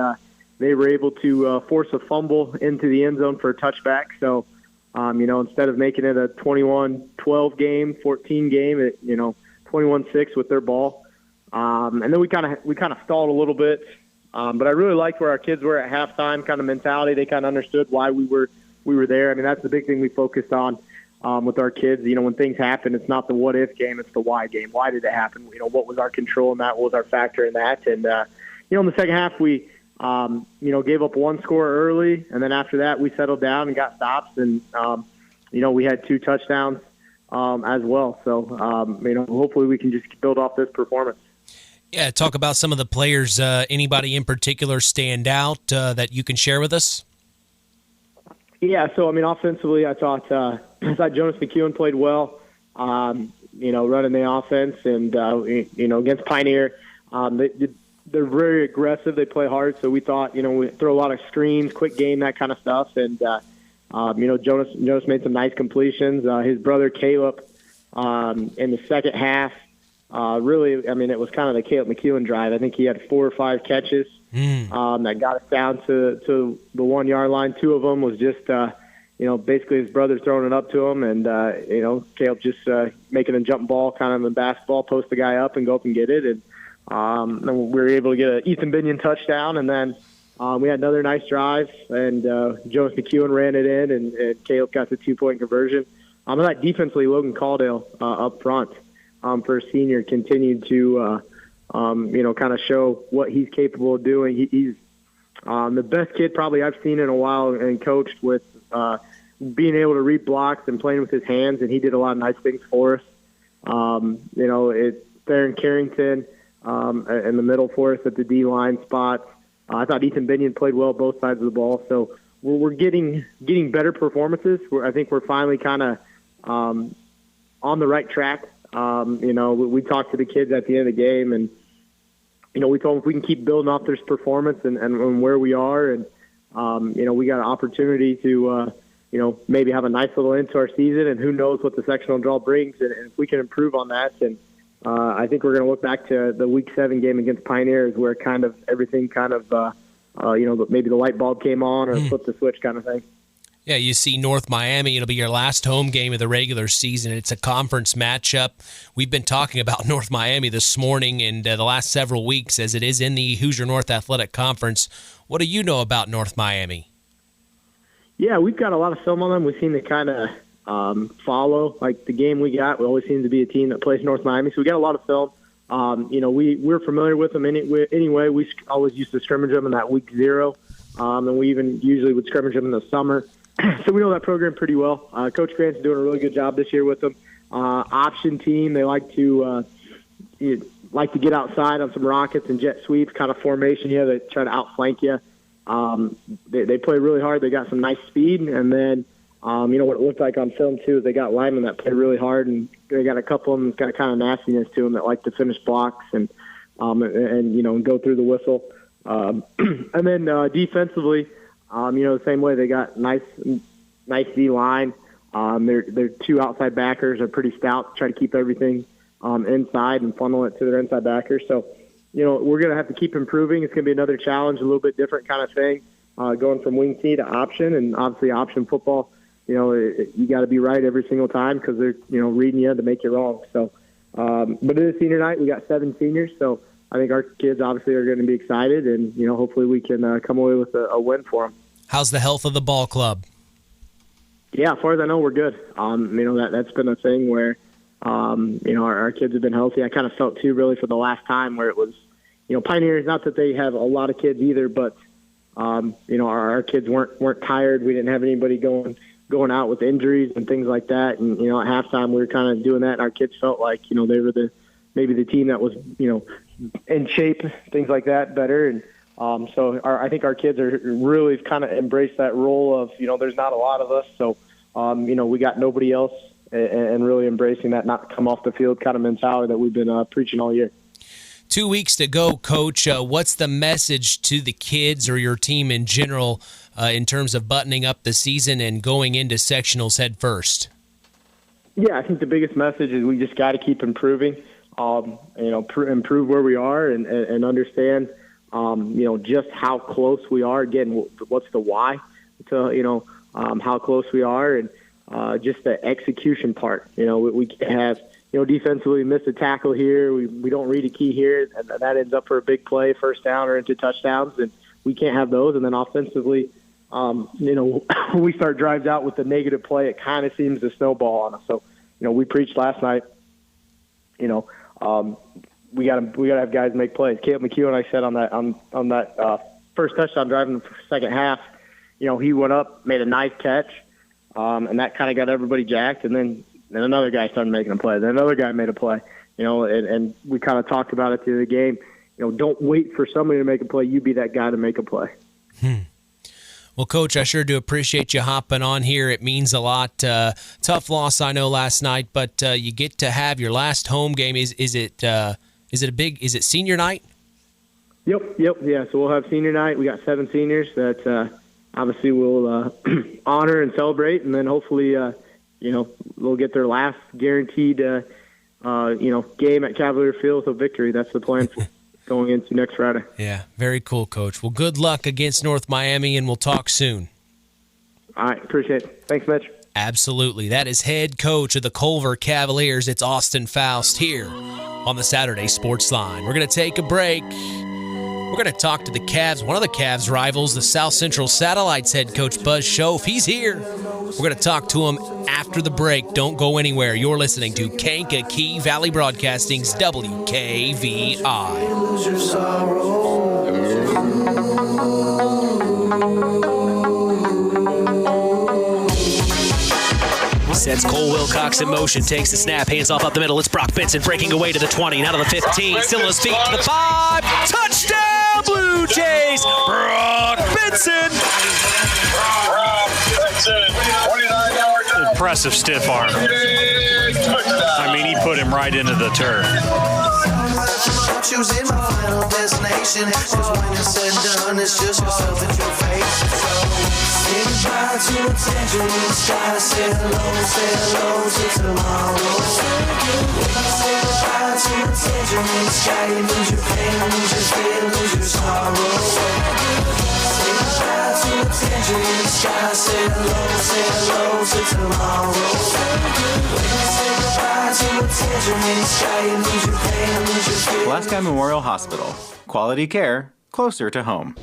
they were able to force a fumble into the end zone for a touchback. So, instead of making it a 21-12 game, 14 game, 21-6 with their ball. And then we kind of stalled a little bit. But I really liked where our kids were at halftime, kind of mentality. They kind of understood why we were there. I mean, that's the big thing we focused on with our kids. When things happen, it's not the what if game, it's the why game. Why did it happen? What was our control in that? What was our factor in that? And in the second half, we gave up one score early, and then after that, we settled down and got stops, and we had two touchdowns as well. So hopefully we can just build off this performance.
Yeah, talk about some of the players. Anybody in particular stand out that you can share with us?
Yeah, so offensively, I thought Jonas McEwen played well. Running the offense, and against Pioneer, they're very aggressive. They play hard, so we thought we throw a lot of screens, quick game, that kind of stuff. And Jonas made some nice completions. His brother Caleb in the second half. It was kind of the Caleb McEwen drive. I think he had 4 or 5 catches that got us down to the 1 yard line. 2 of them was just, basically his brother throwing it up to him, and Caleb just making a jump ball, kind of a basketball, post the guy up and go up and get it. And we were able to get an Ethan Binion touchdown, and then we had another nice drive, and Jonas McEwen ran it in, and Caleb got the 2-point conversion. And that defensively, Logan Caldale up front. For a senior, continued to, kind of show what he's capable of doing. He's the best kid probably I've seen in a while and coached with being able to read blocks and playing with his hands, and he did a lot of nice things for us. Theron Carrington in the middle for us at the D-line spot. I thought Ethan Binion played well both sides of the ball. So we're getting better performances. I think we're finally kind of on the right track. We talked to the kids at the end of the game, and we told them if we can keep building off this performance and where we are, and we got an opportunity to maybe have a nice little end to our season, and who knows what the sectional draw brings, and if we can improve on that, and I think we're going to look back to the Week 7 game against Pioneers, where kind of everything maybe the light bulb came on or flipped the switch kind of thing.
Yeah, you see North Miami. It'll be your last home game of the regular season. It's a conference matchup. We've been talking about North Miami this morning and the last several weeks as it is in the Hoosier North Athletic Conference. What do you know about North Miami?
Yeah, we've got a lot of film on them. We seem to kind of follow. Like the game we got, we always seem to be a team that plays North Miami. So we got a lot of film. We're familiar with them anyway. We always used to scrimmage them in that Week 0. And we even usually would scrimmage them in the summer. So we know that program pretty well. Coach Grant's doing a really good job this year with them. Option team, they like to get outside on some rockets and jet sweeps, kind of formation here. They try to outflank you. They play really hard. They got some nice speed, and then what it looked like on film too is they got linemen that play really hard, and they got a couple of them that's got kind of nastiness to them that like to finish blocks and go through the whistle. And then defensively. The same way they got nice D line. Their two outside backers are pretty stout. Try to keep everything inside and funnel it to their inside backers. So, we're going to have to keep improving. It's going to be another challenge, a little bit different kind of thing, going from wing T to option, and obviously option football. You got to be right every single time because they're reading you to make you wrong. So, but it is senior night. We got 7 seniors, so I think our kids obviously are going to be excited, and hopefully we can come away with a win for them.
How's the health of the ball club?
Yeah, as far as I know, we're good. That's been a thing where, our kids have been healthy. I kind of felt too, really, for the last time where it was, Pioneers. Not that they have a lot of kids either, but our kids weren't tired. We didn't have anybody going out with injuries and things like that. And at halftime, we were kind of doing that, and our kids felt like they were maybe the team that was in shape, things like that, better. And I think our kids are really kind of embraced that role of, there's not a lot of us. So, we got nobody else and really embracing that not come off the field kind of mentality that we've been preaching all year.
2 weeks to go, Coach. What's the message to the kids or your team in general in terms of buttoning up the season and going into sectionals head first?
Yeah, I think the biggest message is we just got to keep improving, improve where we are and understand just how close we are. Again, what's the why to, how close we are, and just the execution part. We can't have, defensively miss a tackle here. We don't read a key here, and that ends up for a big play, first down or into touchdowns, and we can't have those. And then offensively, when we start drives out with the negative play, it kind of seems to snowball on us. So, we preached last night, we got to have guys make plays. Caleb McHugh and I said on that first touchdown drive in the second half, he went up, made a nice catch, and that kind of got everybody jacked. And then another guy started making a play. Then another guy made a play. And we kind of talked about it at the end of the game. Don't wait for somebody to make a play. You be that guy to make a play.
Well, Coach, I sure do appreciate you hopping on here. It means a lot. Tough loss, I know, last night, but you get to have your last home game. Is it senior night?
Yep. Yeah, so we'll have senior night. We got 7 seniors that obviously we'll honor and celebrate, and then hopefully, they'll get their last guaranteed, game at Cavalier Field with a victory. That's the plan for going into next Friday.
Yeah, very cool, Coach. Well, good luck against North Miami, and we'll talk soon.
All right, appreciate it. Thanks, Mitch.
Absolutely. That is head coach of the Culver Cavaliers. It's Austin Foust here on the Saturday Sports Line. We're going to take a break. We're going to talk to the Cavs, one of the Cavs rivals, the South Central Satellites head coach Buzz Schoff. He's here. We're going to talk to him after the break. Don't go anywhere. You're listening to Kankakee Valley Broadcasting's WKVI.
Sets Cole Wilcox in motion, takes the snap, hands off up the middle. It's Brock Benson breaking away to the 20, now to the 15, still on his feet to the 5. Touchdown, Blue Jays! Brock Benson!
Impressive stiff arm. I mean, he put him right into the turf.
Choosing my final destination, 'cause when it's said and done, it's just yourself and your face. So say goodbye to attention in the sky. Say hello to tomorrow. When you say goodbye to attention in the sky, you lose your pain, lose your fear, lose your sorrow. Say goodbye to attention in the sky. Say hello to tomorrow. When you say goodbye to attention in the sky, you lose your pain, lose your fear.
Pulaski Memorial Hospital. Quality care, closer to home.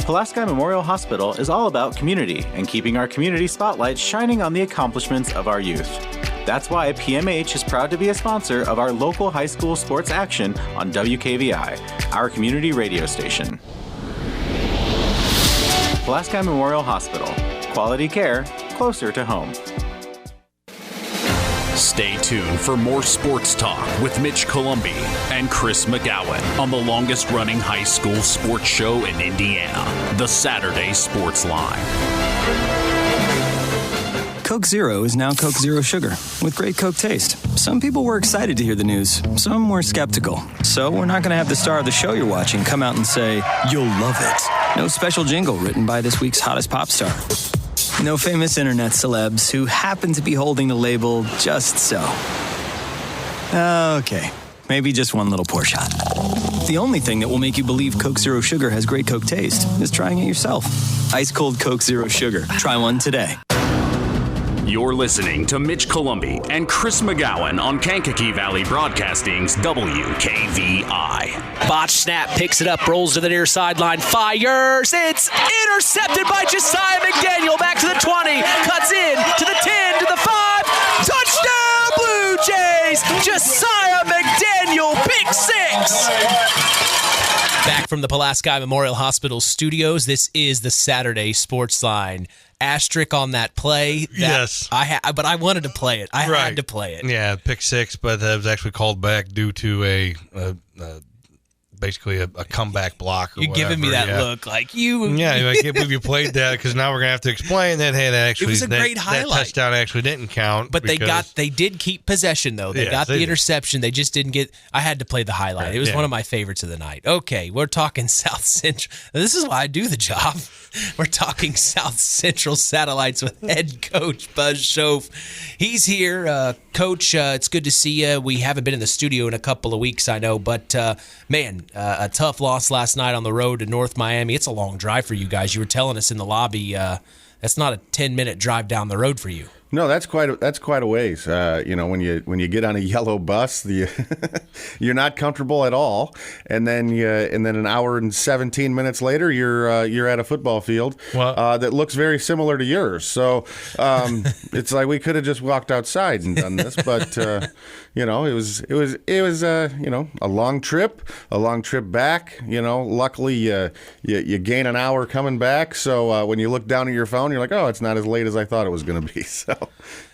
Pulaski Memorial Hospital is all about community and keeping our community spotlight shining on the accomplishments of our youth. That's why PMH is proud to be a sponsor of our local high school sports action on WKVI, our community radio station. Pulaski Memorial Hospital. Quality care, closer to home.
Stay tuned for more sports talk with Mitch Columbi and Chris McGowan on the longest-running high school sports show in Indiana, the Saturday Sports Line.
Coke Zero is now Coke Zero Sugar with great Coke taste. Some people were excited to hear the news. Some were skeptical. So we're not going to have the star of the show you're watching come out and say, "You'll love it." No special jingle written by this week's hottest pop star. No famous internet celebs who happen to be holding the label just so. Okay, maybe just one little pour shot. The only thing that will make you believe Coke Zero Sugar has great Coke taste is trying it yourself. Ice cold Coke Zero Sugar. Try one today.
You're listening to Mitch Columbi and Chris McGowan on Kankakee Valley Broadcasting's WKVI.
Botch snap, picks it up, rolls to the near sideline, fires. It's intercepted by Josiah McDaniel. Back to the 20, cuts in to the 10, to the 5. Touchdown, Blue Jays! Josiah McDaniel, pick 6.
Back from the Pulaski Memorial Hospital studios, this is the Saturday Sports Line. Asterisk on that play.
Yes.
But I wanted to play it. I had to play it.
Yeah, pick 6, but that was actually called back due to basically a comeback block.
You're giving me that look like you.
Yeah, I can't believe you played that because now we're gonna have to explain that. Hey, that actually
it was a great highlight.
That touchdown actually didn't count.
But they did keep possession though. They got the interception. They just didn't get. I had to play the highlight. It was one of my favorites of the night. Okay, we're talking South Central. This is why I do the job. We're talking South Central Satellites with head coach Buzz Schoff. He's here, Coach. It's good to see you. We haven't been in the studio in a couple of weeks, I know, but man. A tough loss last night on the road to North Miami. It's a long drive for you guys. You were telling us in the lobby that's not a 10-minute drive down the road for you.
No, that's quite a ways. When you get on a yellow bus, you're not comfortable at all, and then an hour and 17 minutes later, you're at a football field that looks very similar to yours. So it's like we could have just walked outside and done this, but it was a long trip back. Luckily you gain an hour coming back. So when you look down at your phone, you're like, oh, it's not as late as I thought it was going to be. So.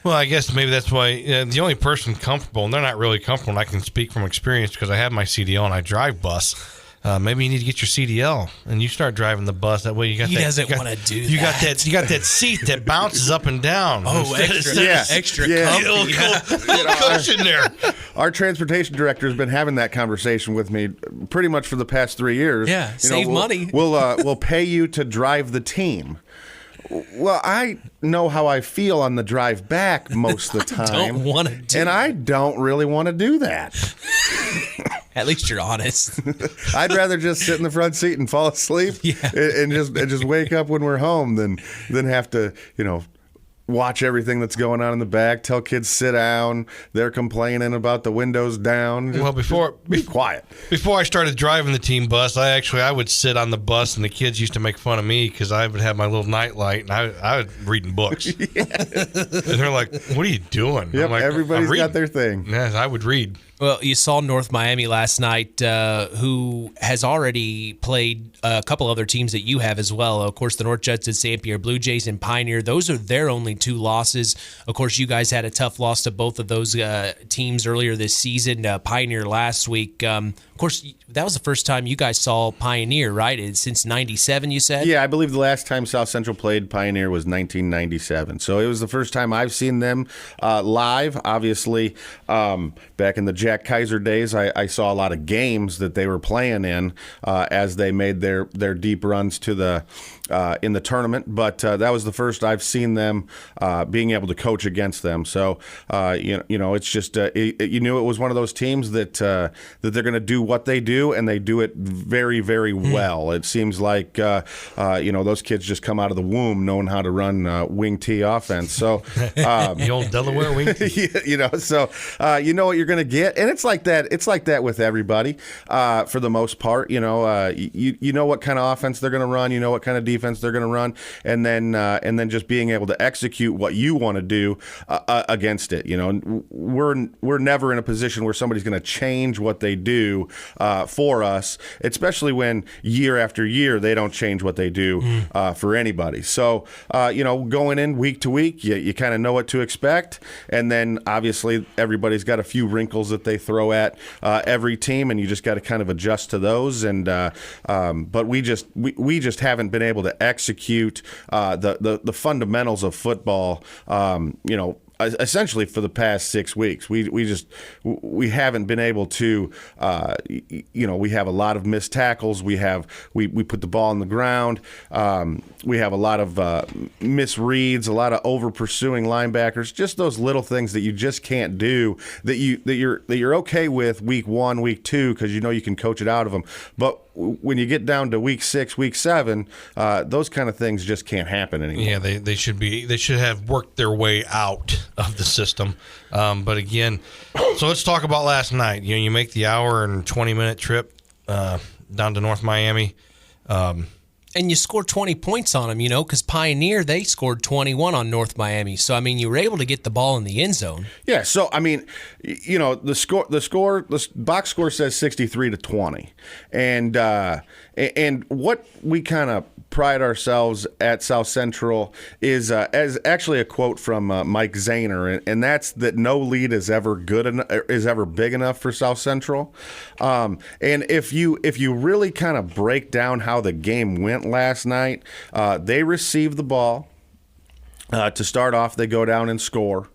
Well, I guess maybe that's why the only person comfortable, and they're not really comfortable, and I can speak from experience because I have my CDL and I drive bus. Maybe you need to get your CDL and you start driving the bus. That way you got
he doesn't want to do
you
that.
You got that seat that bounces up and down.
Oh, extra
cushion there.
Our transportation director has been having that conversation with me pretty much for the past 3 years.
Yeah, save money.
We'll pay you to drive the team. Well, I know how I feel on the drive back most of the time.
Don't want to do
and I don't really want to do that.
At least you're honest.
I'd rather just sit in the front seat and fall asleep and just wake up when we're home than have to, watch everything that's going on in the back, tell kids sit down, they're complaining about the windows down.
Well,
be quiet.
Before I started driving the team bus, I would sit on the bus, and the kids used to make fun of me because I would have my little night light, and I was reading books. And they're like, "What are you doing?"
Yep,
I'm like,
everybody's got their thing.
Yes, I would read.
Well, you saw North Miami last night, who has already played a couple other teams that you have as well. Of course, the North Judson-San Pierre Blue Jays and Pioneer. Those are their only 2 losses. Of course, you guys had a tough loss to both of those teams earlier this season. Pioneer last week. Of course, that was the first time you guys saw Pioneer, right? Since 97, you said?
Yeah, I believe the last time South Central played Pioneer was 1997. So it was the first time I've seen them live. Obviously, back in the Jack Kaiser days, I saw a lot of games that they were playing in as they made their deep runs to the in the tournament. But that was the first I've seen them being able to coach against them. So it's just you knew it was one of those teams that they're going to do what they do, and they do it very, very well. It seems like those kids just come out of the womb knowing how to run wing T offense. So
the old Delaware wing T.
So you know what you're going to get, and it's like that. It's like that with everybody for the most part. You know what kind of offense they're going to run. You know what kind of defense they're going to run, and then just being able to execute what you want to do against it. We're never in a position where somebody's going to change what they do for us, especially when year after year they don't change what they do for anybody. So going in week to week, you kind of know what to expect, and then obviously everybody's got a few wrinkles that they throw at every team, and you just got to kind of adjust to those. And but we just haven't been able to execute the fundamentals of football. Essentially for the past 6 weeks, we haven't been able to. We have a lot of missed tackles. We put the ball on the ground. We have a lot of misreads, a lot of over pursuing linebackers. Just those little things that you just can't do. That you're okay with week 1, week 2 because you can coach it out of them. But when you get down to week 6, week 7, those kind of things just can't happen anymore.
Yeah, they should have worked their way out of the system. But again, so let's talk about last night. You make the hour and 20-minute trip down to North Miami.
And you scored 20 points on them, because Pioneer, they scored 21 on North Miami. So, you were able to get the ball in the end zone.
Yeah, so, the box score says 63-20. And what we kind of pride ourselves at South Central is as actually a quote from Mike Zahner, and that's that no lead is ever big enough for South Central. And if you really kind of break down how the game went last night, they received the ball to start off. They go down and score.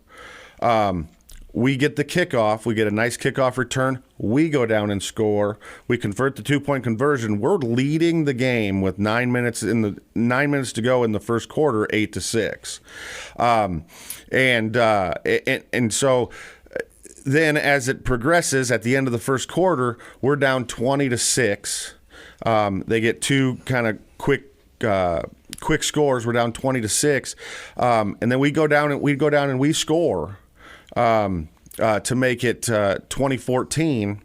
We get the kickoff. We get a nice kickoff return. We go down and score. We convert the 2-point conversion. We're leading the game with 9 minutes to go in the first quarter, 8-6. And so then as it progresses at the end of the first quarter, we're down 20-6. They get 2 kind of quick scores. We're down 20-6. And then we go down and we score. To make it 2014,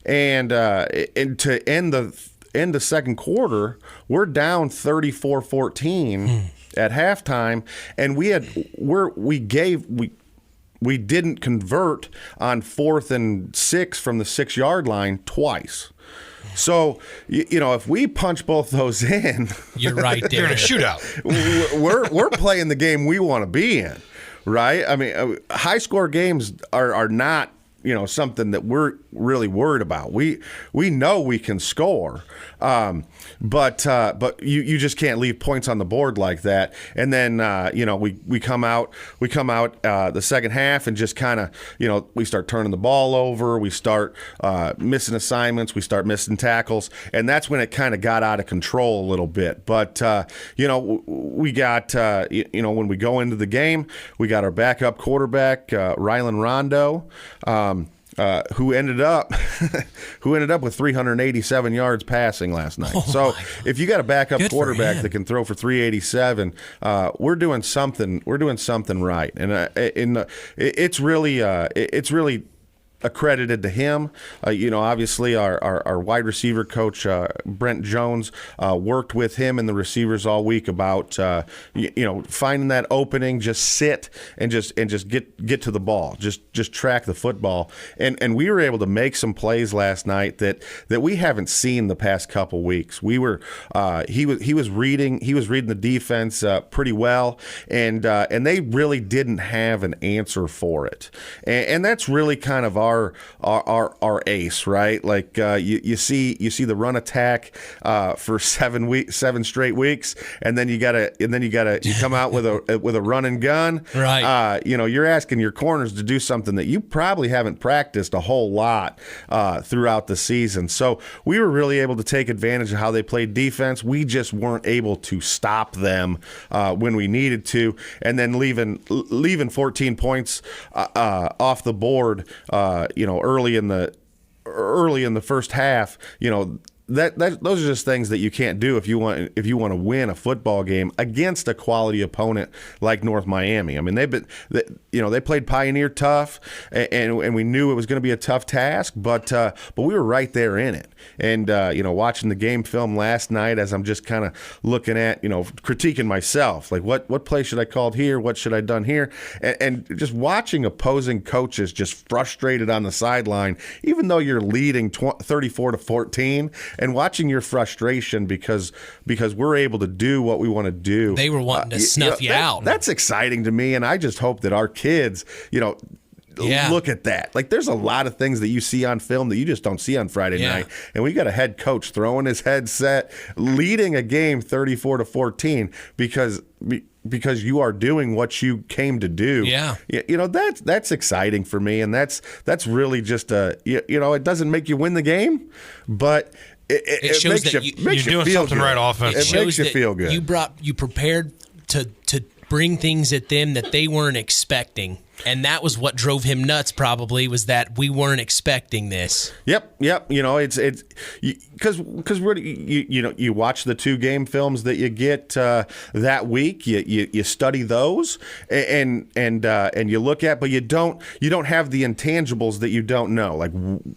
and to end the second quarter, we're down 34-14 at halftime, and we didn't convert on 4th and 6 from the 6-yard line twice. So, if we punch both those in,
you're right there.
You're in a shootout.
We're playing the game we want to be in. Right? High score games are not, something that we're really worried about. We know we can score, but you just can't leave points on the board like that. And then we come out the second half and just kind of we start turning the ball over. We start missing assignments. We start missing tackles, and that's when it kind of got out of control a little bit. But we got when we go into the game, we got our backup quarterback Rylan Rondo. who ended up with 387 yards passing last night. So if you got a backup quarterback that can throw for 387, we're doing something. We're doing something right, and it's really accredited to him. Obviously our wide receiver coach, Brent Jones, worked with him and the receivers all week about finding that opening, just sit and just get to the ball, just track the football, and we were able to make some plays last night that we haven't seen the past couple weeks. We were he was reading the defense pretty well, and they really didn't have an answer for it, and that's really kind of our ace, right? Like you see the run attack for 7 straight weeks, and then you come out with a run and gun,
right?
You're asking your corners to do something that you probably haven't practiced a whole lot throughout the season. So we were really able to take advantage of how they played defense. We just weren't able to stop them when we needed to, and then leaving 14 points off the board. Early in the first half, those are just things that you can't do if you want to win a football game against a quality opponent like North Miami. I mean, they played Pioneer tough, and we knew it was going to be a tough task, but we were right there in it. And watching the game film last night, as I'm just kind of looking at, critiquing myself, like what play should I called here, what should I done here, and just watching opposing coaches just frustrated on the sideline, even though you're leading 34-14. And watching your frustration because we're able to do what we want to do.
They were wanting to snuff you out.
That's exciting to me, and I just hope that our kids, look at that. Like, there's a lot of things that you see on film that you just don't see on Friday night. And we got a head coach throwing his headset, leading a game 34-14 because you are doing what you came to do.
Yeah.
That's exciting for me, and that's really just it doesn't make you win the game, but it
shows
makes
that
you're
doing something right offensively.
It makes you feel good.
You prepared to bring things at them that they weren't expecting. And that was what drove him nuts, probably, was that we weren't expecting this.
Yep. It's because you watch the 2 game films that you get that week. You study those and you look at, but you don't have the intangibles that you don't know.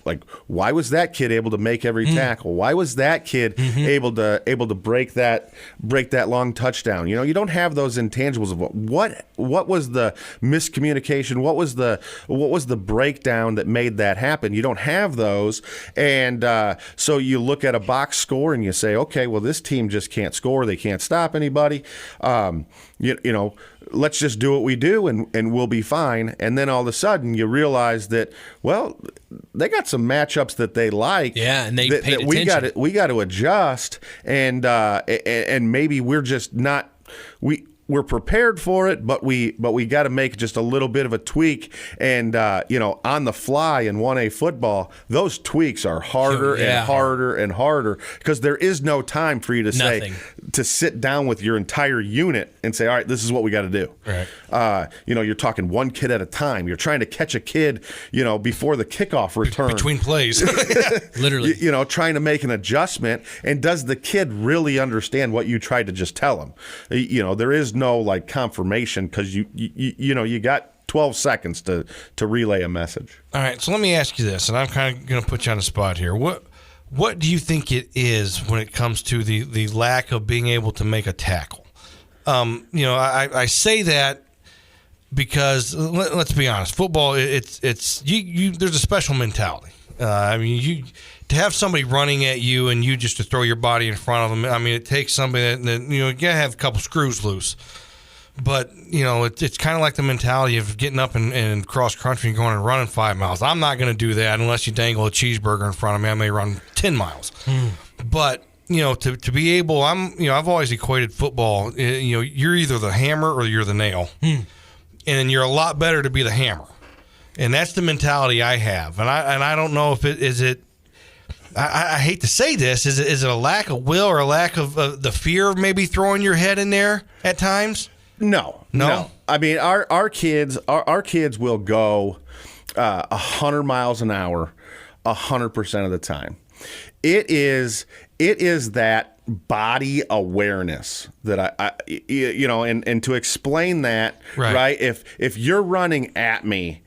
Like why was that kid able to make every tackle? Why was that kid able to break that long touchdown? You don't have those intangibles of what was the miscommunication. What was the breakdown that made that happen? You don't have those, and so you look at a box score and you say, okay, well, this team just can't score. They can't stop anybody. Let's just do what we do and we'll be fine. And then all of a sudden you realize that, well, they got some matchups that they like.
Yeah, and they paid attention.
We got to adjust, and maybe we're just not we're prepared for it, but we got to make just a little bit of a tweak. And on the fly in 1A football, those tweaks are harder and harder and harder, because there is no time for you to sit down with your entire unit and say, all right, this is what we got to do.
Right.
You're talking one kid at a time. You're trying to catch a kid, before the kickoff return
between plays,
literally. Trying to make an adjustment, and does the kid really understand what you tried to just tell him? There is no confirmation, because you got 12 seconds to relay a message.
All right, so let me ask you this, and I'm kind of going to put you on the spot here. What do you think it is when it comes to the lack of being able to make a tackle? I say that because let's be honest, football it's there's a special mentality. To have somebody running at you and you just to throw your body in front of them, it takes somebody that you got to have a couple screws loose. But, it's kind of like the mentality of getting up and cross country and going and running 5 miles. I'm not going to do that unless you dangle a cheeseburger in front of me. I may run 10 miles. But, to be able, I've always equated football, you're either the hammer or you're the nail. And you're a lot better to be the hammer. And that's the mentality I have. And I don't know if it is it. I hate to say this. Is it a lack of will or a lack of the fear of maybe throwing your head in there at times?
No. I mean, our kids will go. 100 miles an hour 100% of the time. It is that body awareness that I and to explain that, right? If you're running at me,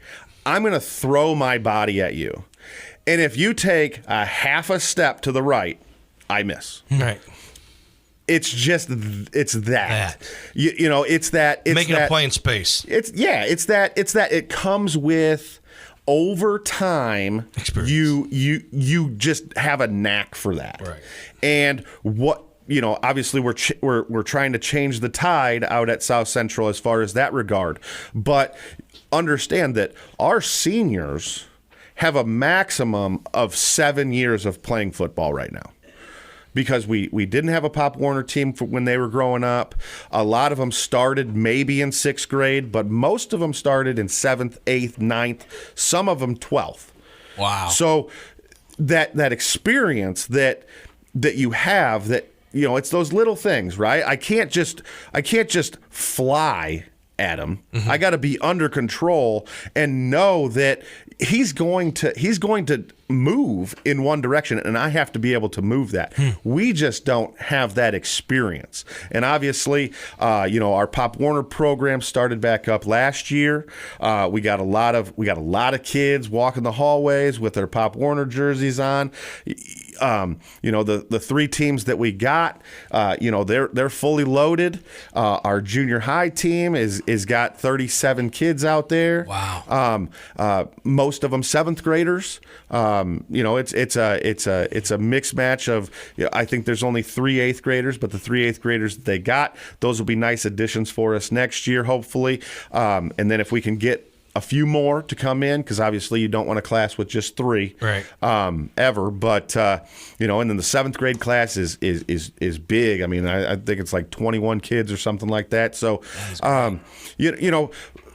I'm going to throw my body at you. And if you take a half a step to the right, I miss.
Right.
It's that. It's that. It's
making
that,
a play in space.
It's that. It comes with over time. Experience. You just have a knack for that.
Right.
And what obviously we're trying to change the tide out at South Central as far as that regard, but understand that our seniors have a maximum of 7 years of playing football right now. Because we didn't have a Pop Warner team when they were growing up. A lot of them started maybe in 6th grade, but most of them started in 7th, 8th, 9th, some of them 12th.
Wow.
So that experience that you have, that it's those little things, right? I can't just fly at him. Mm-hmm. I got to be under control and know that he's going to move in one direction, and I have to be able to move that. We just don't have that experience. And obviously, our Pop Warner program started back up last year. We got a lot of kids walking the hallways with their Pop Warner jerseys on. The 3 teams that we got, they're fully loaded. Our junior high team is got 37 kids out there.
Wow.
Most of them 7th graders. It's a mixed match of. I think there's only 3 8th graders, but the 3 8th graders that they got, those will be nice additions for us next year, hopefully. And then if we can get a few more to come in, because obviously you don't want a class with just 3 ever. But and then the 7th grade class is big. I mean, I think it's like 21 kids or something like that. So,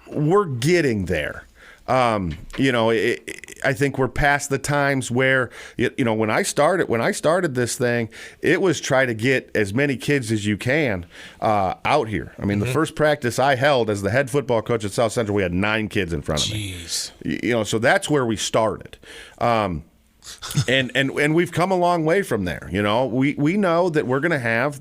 we're getting there. I think we're past the times where, when I started this thing, it was try to get as many kids as you can out here. I mean, the first practice I held as the head football coach at South Central, we had 9 kids in front of me. So that's where we started. And we've come a long way from there. We know that we're going to have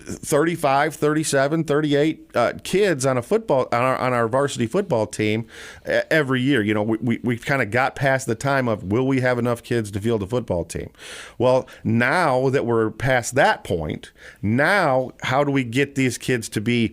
35, 37, 38 kids on our varsity football team every year. We've kind of got past the time of, will we have enough kids to field a football team? Well, now that we're past that point, now how do we get these kids to be,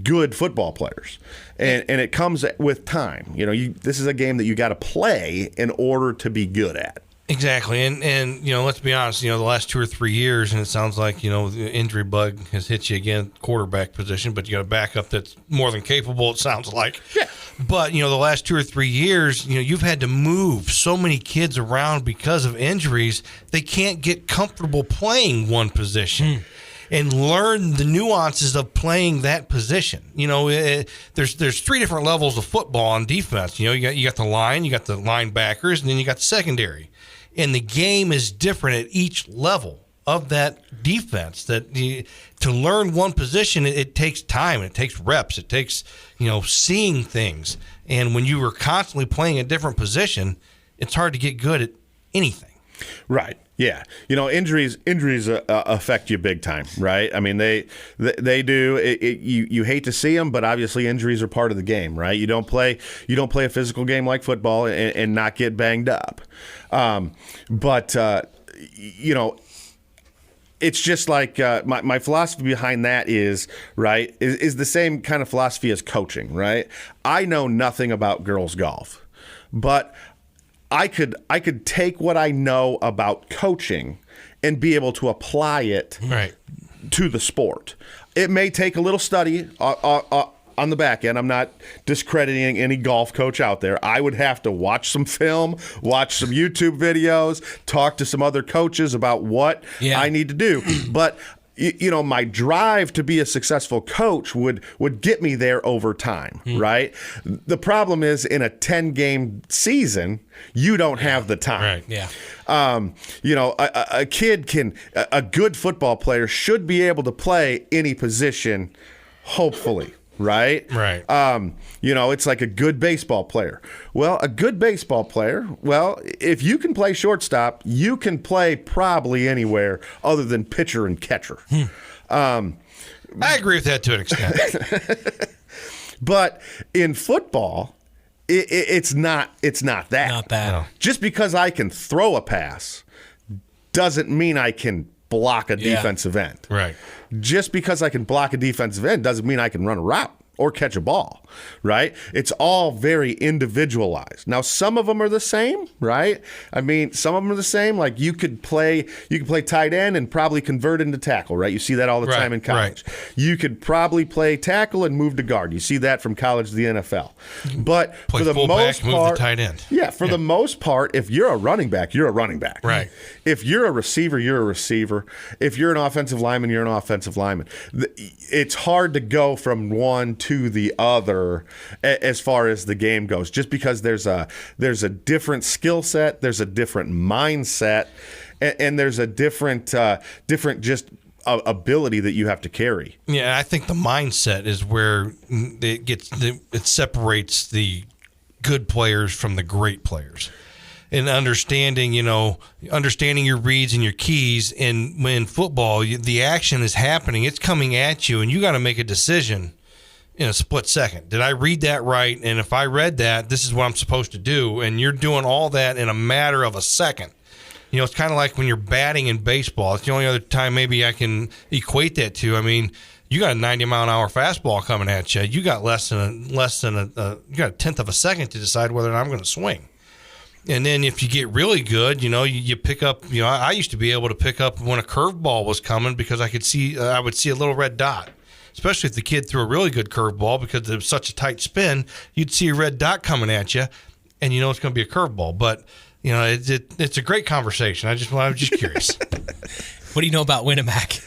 good football players? And it comes with time. This is a game that you got to play in order to be good at.
Exactly, and let's be honest. The last 2 or 3 years, and it sounds like the injury bug has hit you again, quarterback position. But you got a backup that's more than capable. It sounds like. Yeah. But the last 2 or 3 years, you've had to move so many kids around because of injuries. They can't get comfortable playing one position. And learn the nuances of playing that position. There's 3 different levels of football on defense. You got the line, you got the linebackers, and then you got the secondary. And the game is different at each level of that defense. To learn one position, it takes time. It takes reps. It takes seeing things. And when you are constantly playing a different position, it's hard to get good at anything.
Right. Yeah. Injuries affect you big time, right? I mean, they do. You hate to see them, but obviously injuries are part of the game, right? You don't play a physical game like football and not get banged up. It's just like my philosophy behind that is the same kind of philosophy as coaching, right? I know nothing about girls golf, but I could take what I know about coaching and be able to apply it to the sport. It may take a little study on the back end. I'm not discrediting any golf coach out there. I would have to watch some film, watch some YouTube videos, talk to some other coaches about what I need to do. But my drive to be a successful coach would get me there over time, right? The problem is in a 10-game season, you don't have the time.
Yeah.
A kid a good football player should be able to play any position, hopefully. right?
Right.
It's like a good baseball player. Well, a good baseball player, if you can play shortstop, you can play probably anywhere other than pitcher and catcher.
I agree with that to an extent.
But in football, it's not that.
Not that.
No.
Just because I can throw a pass doesn't mean I can block a defensive end.
Right.
Just because I can block a defensive end doesn't mean I can run a route or catch a ball, right? It's all very individualized. Now, some of them are the same, right? I mean, some of them are the same. Like you could play tight end and probably convert into tackle, right? You see that all the time in college. Right. You could probably play tackle and move to guard. You see that from college to the NFL. But
play
for the most part,
move to tight end.
Yeah, for the most part, if you're a running back, you're a running back.
Right.
If you're a receiver, you're a receiver. If you're an offensive lineman, you're an offensive lineman. It's hard to go from one to the other as far as the game goes, just because there's a different skill set, there's a different mindset, and there's a different just ability that you have to carry.
Yeah, I think the mindset is where it separates the good players from the great players. And understanding your reads and your keys. And when football, the action is happening, it's coming at you, and you got to make a decision in a split second. Did I read that right? And if I read that, this is what I'm supposed to do. And you're doing all that in a matter of a second. It's kind of like when you're batting in baseball. It's the only other time maybe I can equate that to. I mean, you got a 90-mile-an-hour fastball coming at you. You got you got a tenth of a second to decide whether or not I'm going to swing. And then if you get really good, you pick up. I used to be able to pick up when a curveball was coming because I would see a little red dot. Especially if the kid threw a really good curveball because it was such a tight spin, you'd see a red dot coming at you, and it's going to be a curveball. But it's a great conversation. I was just curious.
What do you know about Winamac?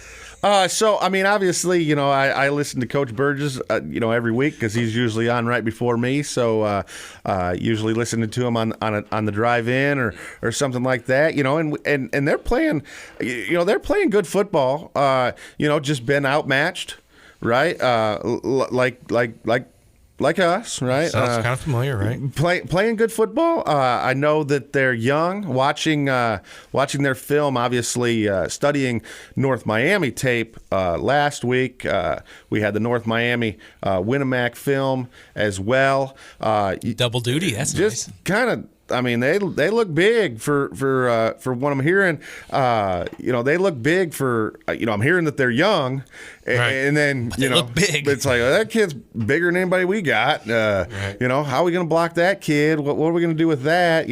So, I mean, obviously, I listen to Coach Burgess, every week because he's usually on right before me. So, usually listening to him on the drive in or something like that, and they're playing, they're playing good football. Just been outmatched, right? Like us, right?
Sounds kind of familiar, right?
Playing good football. I know that they're young. Watching their film, obviously studying North Miami tape last week. We had the North Miami Winamac film as well.
Double duty. That's
just
nice.
Kind of. I mean, they look big for what I'm hearing. They look big for I'm hearing that they're young,
right.
And then
they look big.
It's like that kid's bigger than anybody we got.
Right.
How are we going to block that kid? What are we going to do with that?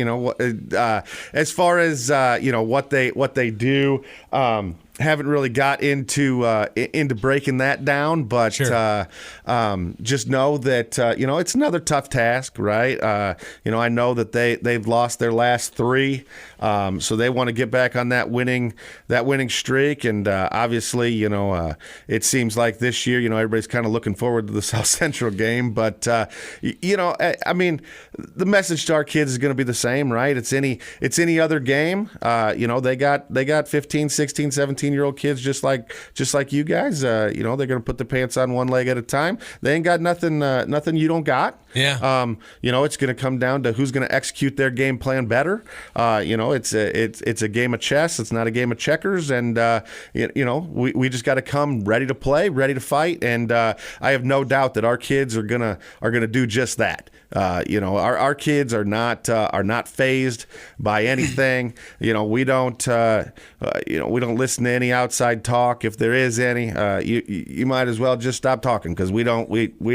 As far as what they do. Haven't really got into breaking that down, but
sure.
Just know that it's another tough task, right? I know that they've lost their last three, so they want to get back on that winning streak, and obviously, it seems like this year, everybody's kind of looking forward to the South Central game, but I mean, the message to our kids is going to be the same, right? It's any other game. They got 15, 16, 17-year-old kids just like you guys. They're going to put the pants on one leg at a time. They ain't got nothing you don't got.
Yeah.
It's going to come down to who's going to execute their game plan better. It's a game of chess. It's not a game of checkers. And we just got to come ready to play, ready to fight. And I have no doubt that our kids are gonna do just that. Our kids are not fazed by anything. We don't listen to any outside talk. If there is any, you might as well just stop talking because we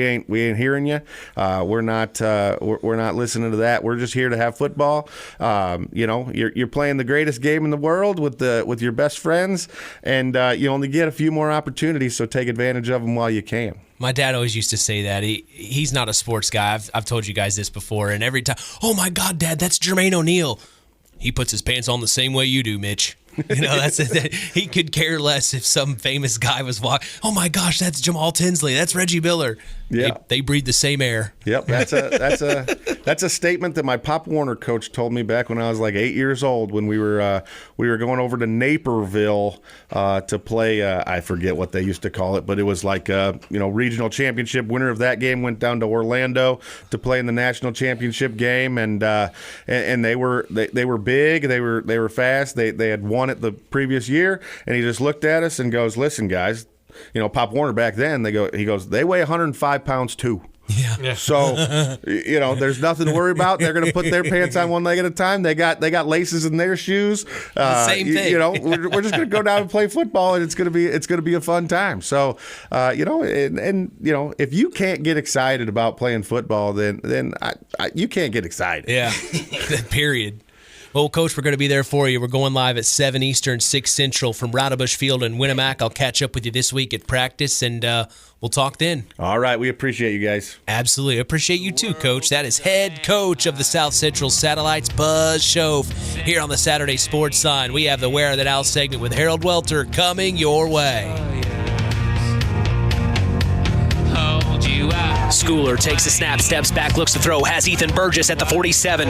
ain't hearing you. We're not listening to that. We're just here to have football. You're playing the greatest game in the world with your best friends, and you only get a few more opportunities. So take advantage of them while you can.
My dad always used to say that. He's not a sports guy. I've told you guys this before, and every time, oh my God, Dad, that's Jermaine O'Neal. He puts his pants on the same way you do, Mitch. That's it. He could care less if some famous guy was walking. Oh my gosh, that's Jamal Tinsley. That's Reggie Miller.
Yeah.
They breathe the same air.
Yep, that's a statement that my Pop Warner coach told me back when I was like 8 years old when we were going over to Naperville to play. I forget what they used to call it, but it was like regional championship. Winner of that game went down to Orlando to play in the national championship game, and they were big, they were fast. They had won it the previous year, and he just looked at us and goes, "Listen, guys." Pop Warner back then, he goes, they weigh 105 pounds too.
Yeah.
So, there's nothing to worry about. They're going to put their pants on one leg at a time. They got laces in their shoes.
Same thing.
We're just going to go down and play football, and it's going to be a fun time. So, if you can't get excited about playing football, then you can't get excited.
Yeah. Period. Well, Coach, we're going to be there for you. We're going live at 7 Eastern, 6 Central from Radtke Field in Winamac. I'll catch up with you this week at practice, and we'll talk then.
All right. We appreciate you guys.
Absolutely. Appreciate you too, Coach. That is head coach of the South Central Satellites, Buzz Schoff, here on the Saturday Sports Line. We have the Where Are They Now segment with Harold Welter coming your way.
Schooler takes a snap, steps back, looks to throw, has Ethan Burgess at the 47,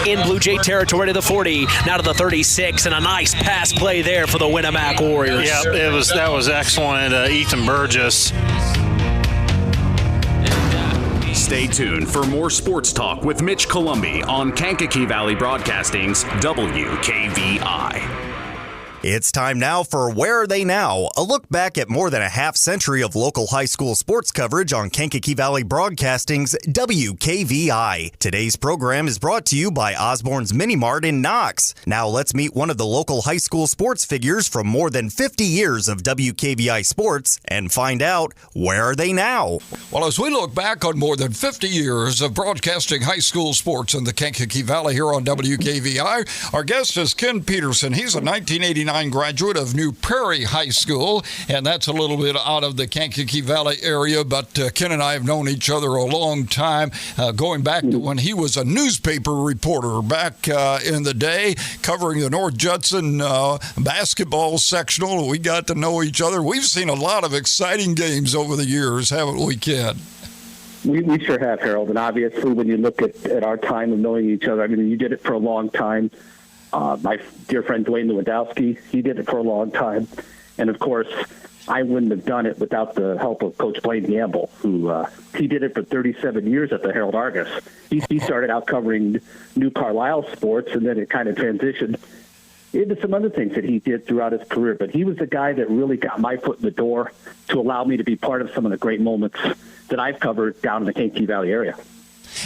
in Blue Jay territory to the 40, now to the 36, and a nice pass play there for the Winamac Warriors.
Yeah, that was excellent, Ethan Burgess.
Stay tuned for more sports talk with Mitch Columbi on Kankakee Valley Broadcasting's WKVI.
It's time now for Where Are They Now? A look back at more than a half century of local high school sports coverage on Kankakee Valley Broadcasting's WKVI. Today's program is brought to you by Osborne's Mini Mart in Knox. Now let's meet one of the local high school sports figures from more than 50 years of WKVI sports and find out where are they now?
Well, as we look back on more than 50 years of broadcasting high school sports in the Kankakee Valley here on WKVI, our guest is Ken Peterson. He's a 1989 graduate of New Prairie High School, and that's a little bit out of the Kankakee Valley area, but Ken and I have known each other a long time, going back to when he was a newspaper reporter back in the day, covering the North Judson basketball sectional. We got to know each other. We've seen a lot of exciting games over the years, haven't we, Ken?
We sure have, Harold, and obviously when you look at our time of knowing each other, I mean, you did it for a long time. My dear friend Dwayne Lewandowski, he did it for a long time. And, of course, I wouldn't have done it without the help of Coach Blaine Gamble, who he did it for 37 years at the Herald Argus. He started out covering New Carlisle sports, and then it kind of transitioned into some other things that he did throughout his career. But he was the guy that really got my foot in the door to allow me to be part of some of the great moments that I've covered down in the Kankakee Valley area.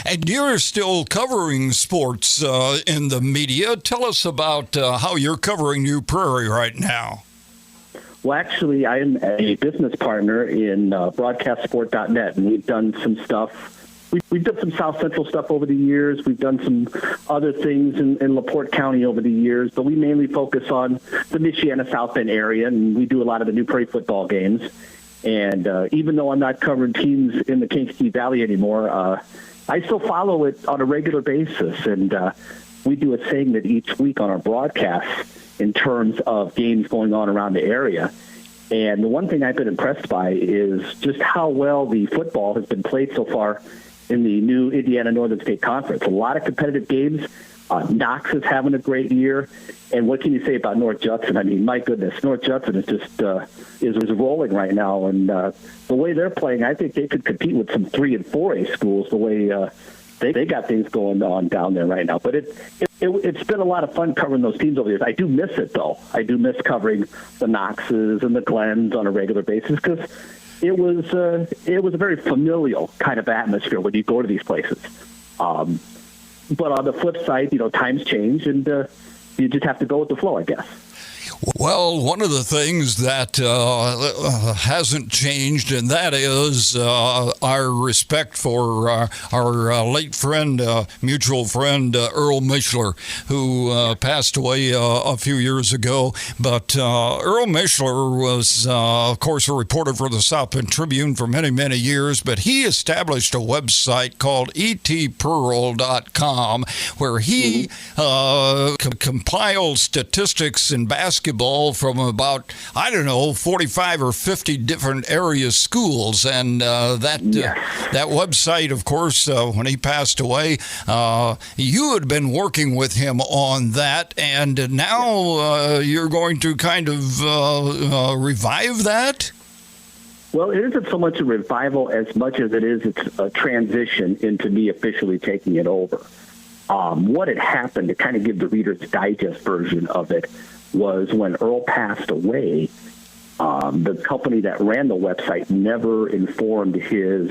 And you're still covering sports in the media. Tell us about how you're covering New Prairie right now.
Well, actually, I am a business partner in broadcastsport.net, and we've done some stuff. We've done some South Central stuff over the years. We've done some other things in LaPorte County over the years, but we mainly focus on the Michiana South Bend area, and we do a lot of the New Prairie football games. And even though I'm not covering teams in the Kankakee Valley anymore, I still follow it on a regular basis, and we do a segment each week on our broadcast in terms of games going on around the area. And the one thing I've been impressed by is just how well the football has been played so far in the new Indiana Northern State Conference. A lot of competitive games. Knox is having a great year. And what can you say about North Judson? I mean, my goodness, North Judson is just is rolling right now. And the way they're playing, I think they could compete with some 3 and 4A schools the way they got things going on down there right now. But it's been a lot of fun covering those teams over the years. I do miss it, though. I do miss covering the Knoxes and the Glens on a regular basis because it was a very familial kind of atmosphere when you go to these places. But on the flip side, times change, and you just have to go with the flow, I guess.
Well, one of the things that hasn't changed, and that is our respect for our late friend, mutual friend, Earl Mishler, who passed away a few years ago. But Earl Mishler was, of course, a reporter for the South Bend Tribune for many, many years, but he established a website called etpearl.com where he compiled statistics in basketball basketball from about, 45 or 50 different area schools. And that website, of course, when he passed away, you had been working with him on that, and now you're going to kind of revive that?
Well, it isn't so much a revival as much as it's a transition into me officially taking it over. What had happened, to kind of give the Reader's Digest version of it, was when Earl passed away, the company that ran the website never informed his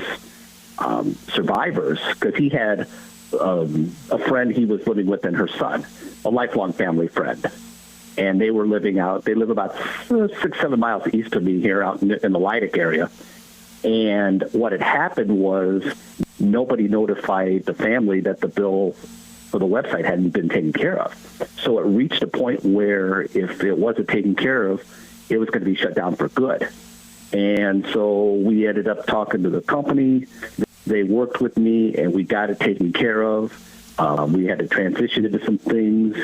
survivors, because he had a friend he was living with and her son, a lifelong family friend. And they live about 6-7 miles east of me here out in the Leidick area. And what had happened was nobody notified the family that the bill for the website hadn't been taken care of. So it reached a point where if it wasn't taken care of, it was going to be shut down for good. And so we ended up talking to the company. They worked with me, and we got it taken care of. We had to transition into some things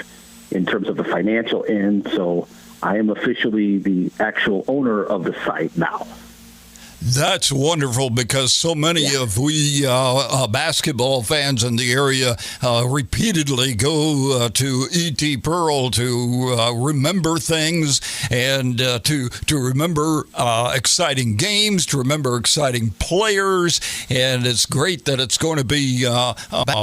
in terms of the financial end. So I am officially the actual owner of the site now.
That's wonderful, because so many of we basketball fans in the area repeatedly go to E.T. Pearl to remember things and to remember exciting games, to remember exciting players. And it's great that it's going to be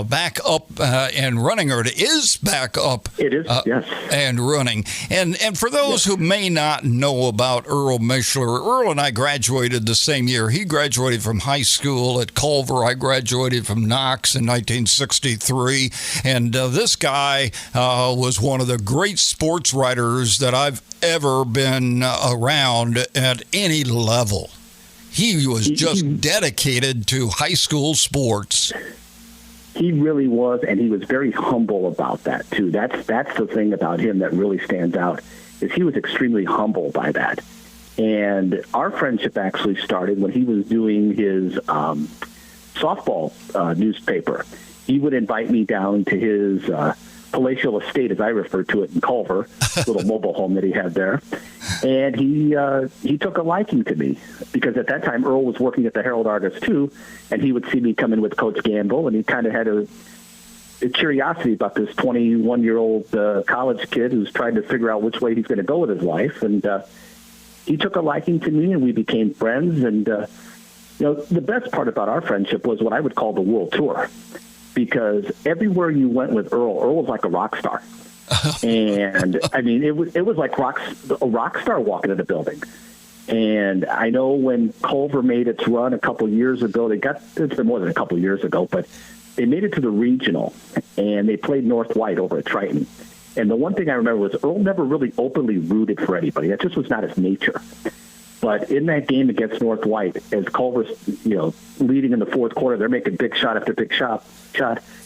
back up and running, or it is back up.
It is, yes.
And running. And for those who may not know about Earl Mischler, Earl and I graduated the same year. He graduated from high school at Culver. I graduated from Knox in 1963. And this guy was one of the great sports writers that I've ever been around at any level. He was just dedicated to high school sports.
He really was, and he was very humble about that, too. That's the thing about him that really stands out, is he was extremely humble by that. And our friendship actually started when he was doing his softball newspaper. He would invite me down to his palatial estate, as I refer to it, in Culver, little mobile home that he had there. And he took a liking to me, because at that time Earl was working at the Herald Argus too, and he would see me come in with Coach Gamble, and he kind of had a curiosity about this 21-year-old college kid who's trying to figure out which way he's going to go with his life. And he took a liking to me, and we became friends. And the best part about our friendship was what I would call the world tour, because everywhere you went with Earl was like a rock star. And I mean, it was like a rock star walking in a building. And I know when Culver made its run a couple years ago, it's been more than a couple years ago, but they made it to the regional, and they played North White over at Triton. And the one thing I remember was Earl never really openly rooted for anybody. That just was not his nature. But in that game against North White, as Culver's, leading in the fourth quarter, they're making big shot after big shot.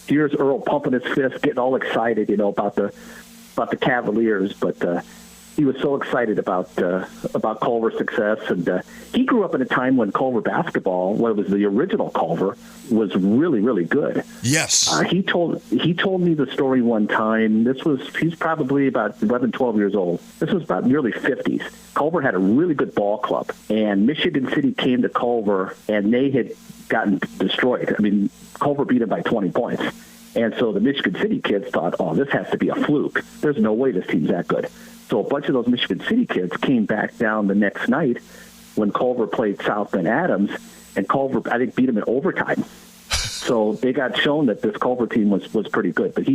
Here's Earl pumping his fist, getting all excited, about the Cavaliers. But he was so excited about Culver's success, and he grew up in a time when Culver basketball, what was the original Culver, was really, really good.
Yes.
He told me the story one time. He's probably about 11, 12 years old. This was about nearly 50s. Culver had a really good ball club, and Michigan City came to Culver, and they had gotten destroyed. I mean, Culver beat them by 20 points. And so the Michigan City kids thought, this has to be a fluke. There's no way this team's that good. So a bunch of those Michigan City kids came back down the next night when Culver played South Bend Adams, and Culver, I think, beat them in overtime. So they got shown that this Culver team was pretty good. But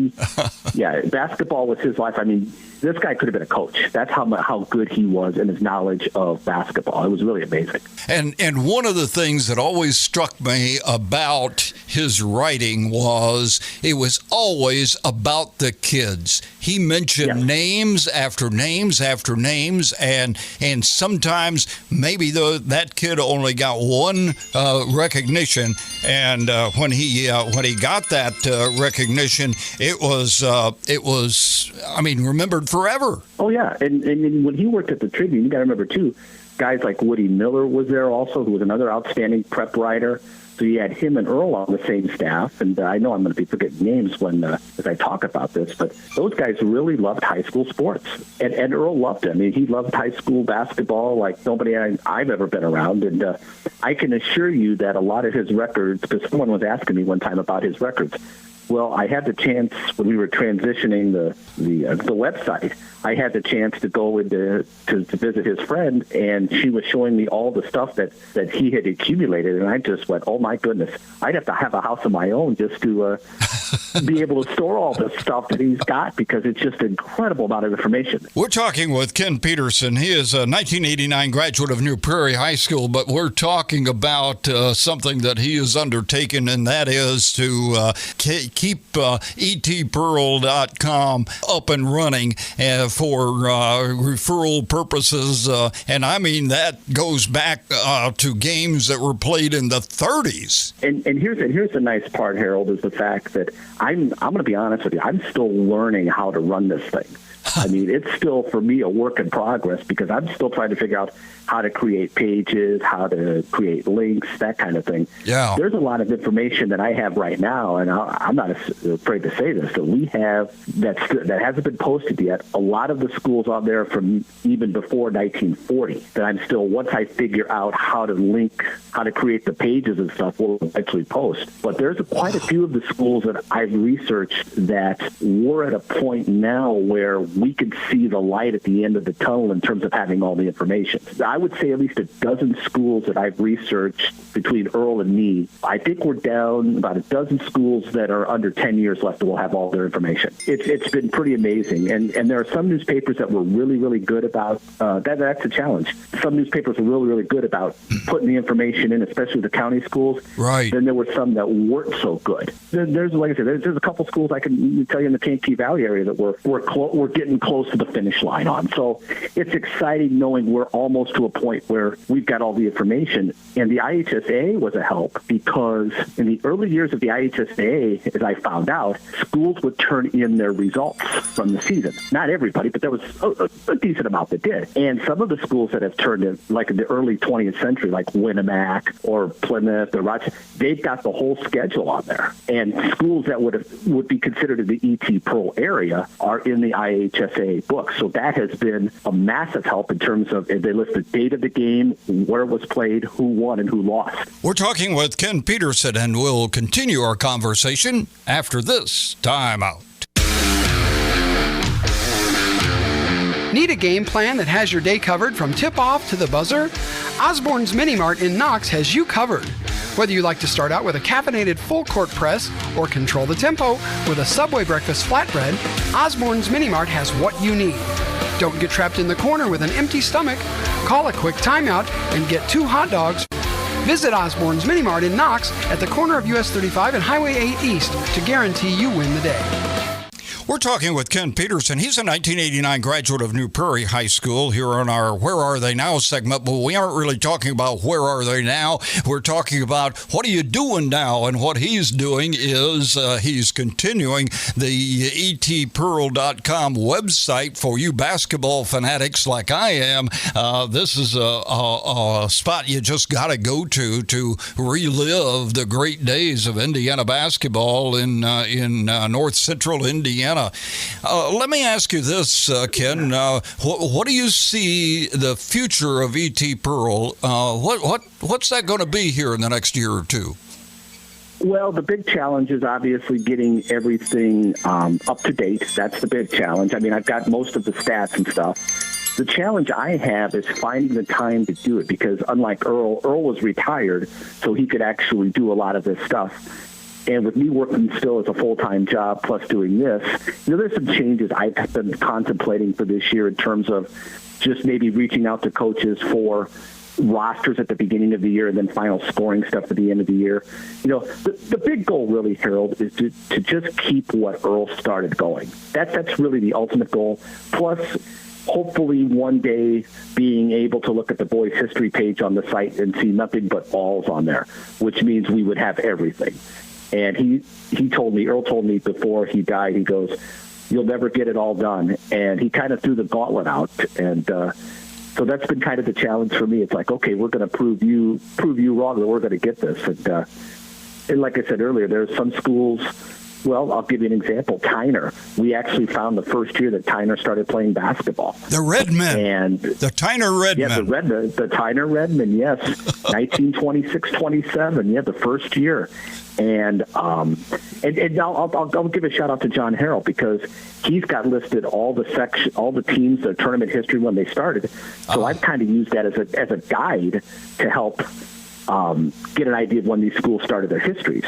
basketball was his life. I mean, this guy could have been a coach. That's how good he was in his knowledge of basketball. It was really amazing.
And one of the things that always struck me about his writing was it was always about the kids. He mentioned names after names after names, and sometimes maybe that kid only got one recognition, and when he got that recognition, it was remembered forever.
Oh yeah, and when he worked at the Tribune, you got to remember too, guys like Woody Miller was there also, who was another outstanding prep writer. So you had him and Earl on the same staff, and I know I'm going to be forgetting names when as I talk about this, but those guys really loved high school sports, and Earl loved it. I mean, he loved high school basketball like nobody I've ever been around, and I can assure you that a lot of his records, because someone was asking me one time about his records. Well, I had the chance when we were transitioning the website. I had the chance to go to visit his friend, and she was showing me all the stuff that he had accumulated, and I just went, "Oh my goodness! I'd have to have a house of my own just to be able to store all this stuff that he's got, because it's just an incredible amount of information."
We're talking with Ken Peterson. He is a 1989 graduate of New Prairie High School, but we're talking about something that he has undertaken, and that is to keep etpearl.com up and running for referral purposes, and I mean that goes back to games that were played in the 30s.
And here's the nice part, Harold, is the fact that I'm going to be honest with you. I'm still learning how to run this thing. I mean, it's still, for me, a work in progress, because I'm still trying to figure out how to create pages, how to create links, that kind of thing.
Yeah.
There's a lot of information that I have right now, and I'm not afraid to say this, that we have that hasn't been posted yet. A lot of the schools out there from even before 1940 that I'm still, once I figure out how to link, how to create the pages and stuff, we'll actually post. But there's quite a few of the schools that I've researched that we're at a point now where we can see the light at the end of the tunnel in terms of having all the information. I would say at least a dozen schools that I've researched between Earl and me. I think we're down about a dozen schools that are under 10 years left that will have all their information. It's been pretty amazing. And there are some newspapers that were really, really good about that's a challenge. Some newspapers were really, really good about putting the information in, especially the county schools.
Right.
Then there were some that weren't so good. There's, like I said, there's a couple schools I can tell you in the Kankakee Valley area that we're getting close to the finish line on. So it's exciting knowing we're almost to a point where we've got all the information. And the IHSA was a help, because in the early years of the IHSA, as I found out, schools would turn in their results from the season. Not everybody, but there was a decent amount that did. And some of the schools that have turned in, like in the early 20th century, like Winamac or Plymouth or Rochester, they've got the whole schedule on there. And schools that would be considered in the E.T. Pearl area are in the IHSA book. So that has been a massive help in terms of, they list the date of the game, where it was played, who won, and who lost.
We're talking with Ken Peterson, and we'll continue our conversation after this timeout.
Need a game plan that has your day covered from tip-off to the buzzer? Osborne's Mini Mart in Knox has you covered. Whether you like to start out with a caffeinated full-court press or control the tempo with a Subway breakfast flatbread, Osborne's Mini Mart has what you need. Don't get trapped in the corner with an empty stomach. Call a quick timeout and get 2 hot dogs. Visit Osborne's Mini Mart in Knox at the corner of US 35 and Highway 8 East to guarantee you win the day.
We're talking with Ken Peterson. He's a 1989 graduate of New Prairie High School here on our Where Are They Now segment, but we aren't really talking about where are they now. We're talking about what are you doing now, and what he's doing is he's continuing the etpearl.com website for you basketball fanatics like I am. This is a spot you just got to go to relive the great days of Indiana basketball in North Central Indiana. Let me ask you this, Ken. What do you see the future of E.T. Pearl? What's that going to be here in the next year or two?
Well, the big challenge is obviously getting everything up to date. That's the big challenge. I mean, I've got most of the stats and stuff. The challenge I have is finding the time to do it, because unlike Earl was retired, so he could actually do a lot of this stuff. And with me working still as a full-time job plus doing this, there's some changes I've been contemplating for this year in terms of just maybe reaching out to coaches for rosters at the beginning of the year and then final scoring stuff at the end of the year. The big goal really, Harold, is to just keep what Earl started going. That's really the ultimate goal. Plus, hopefully one day being able to look at the boys' history page on the site and see nothing but balls on there, which means we would have everything. And Earl told me before he died, he goes, "You'll never get it all done." And he kind of threw the gauntlet out. And So that's been kind of the challenge for me. It's like, okay, we're going to prove you wrong, and we're going to get this. And like I said earlier, there are some schools. Well, I'll give you an example. Tyner. We actually found the first year that Tyner started playing basketball.
The Redmen.
And
the Tyner Redmen.
Yeah, the Tyner Redmen, yes. 1926-27, yeah, the first year. And I'll give a shout out to John Harold, because he's got listed all the teams, the tournament history when they started. So I've kind of used that as a guide to help get an idea of when these schools started their histories.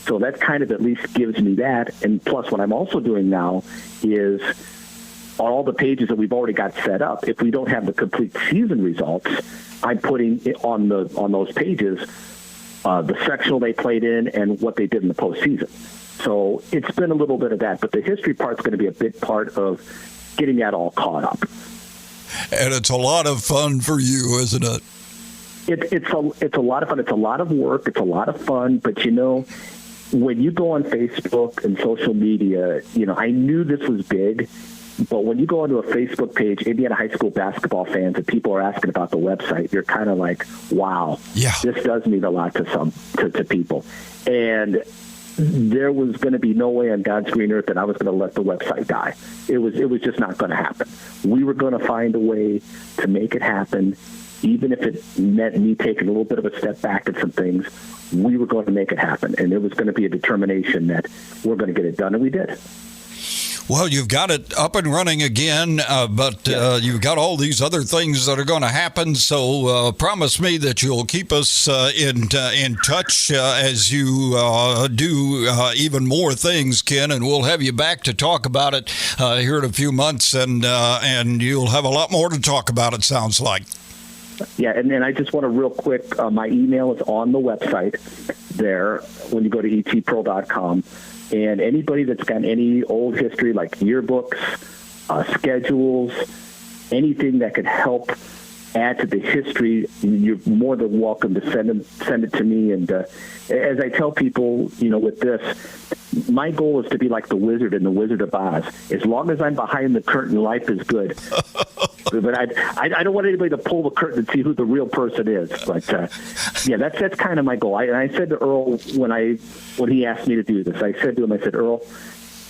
So that kind of at least gives me that. And plus, what I'm also doing now is all the pages that we've already got set up. If we don't have the complete season results, I'm putting it on those pages the sectional they played in and what they did in the postseason. So it's been a little bit of that, but the history part's going to be a big part of getting that all caught up.
And it's a lot of fun for you, isn't it?
It's a lot of fun. It's a lot of work. It's a lot of fun. But, when you go on Facebook and social media, I knew this was big. But when you go onto a Facebook page, Indiana high school basketball fans, and people are asking about the website, you're kind of like, wow, this does mean a lot to people. And there was going to be no way on God's green earth that I was going to let the website die. It was just not going to happen. We were going to find a way to make it happen, even if it meant me taking a little bit of a step back at some things. We were going to make it happen, and there was going to be a determination that we're going to get it done, and we did.
Well, you've got it up and running again, but you've got all these other things that are going to happen. So promise me that you'll keep us in touch as you do even more things, Ken, and we'll have you back to talk about it here in a few months, and you'll have a lot more to talk about, it sounds like.
Yeah, and then I just want to real quick, my email is on the website there when you go to etpro.com. And anybody that's got any old history, like yearbooks, schedules, anything that could help add to the history, you're more than welcome to send it to me. And as I tell people, with this, my goal is to be like the wizard in The Wizard of Oz. As long as I'm behind the curtain, life is good. But I don't want anybody to pull the curtain and see who the real person is. But that's kind of my goal. I said to Earl when he asked me to do this, I said to him, Earl,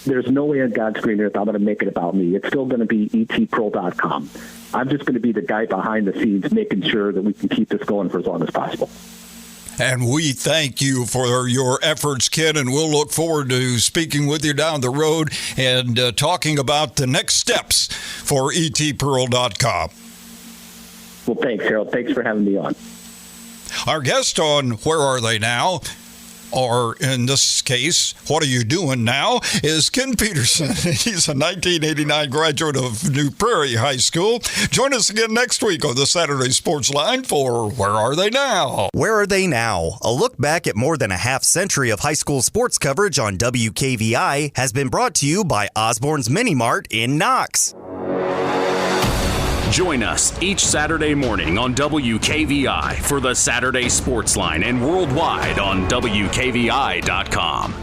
there's no way on God's green earth I'm going to make it about me. It's still going to be etpro.com. I'm just going to be the guy behind the scenes making sure that we can keep this going for as long as possible.
And we thank you for your efforts, Ken, and we'll look forward to speaking with you down the road and talking about the next steps for etpearl.com.
Well, thanks, Harold. Thanks for having me on.
Our guest on Where Are They Now? Or in this case, What Are You Doing Now? Is Ken Peterson. He's a 1989 graduate of New Prairie High School. Join us again next week on the Saturday Sports Line for Where Are They Now?
Where Are They Now? A look back at more than a half century of high school sports coverage on WKVI has been brought to you by Osborne's Mini Mart in Knox.
Join us each Saturday morning on WKVI for the Saturday Sports Line and worldwide on WKVI.com.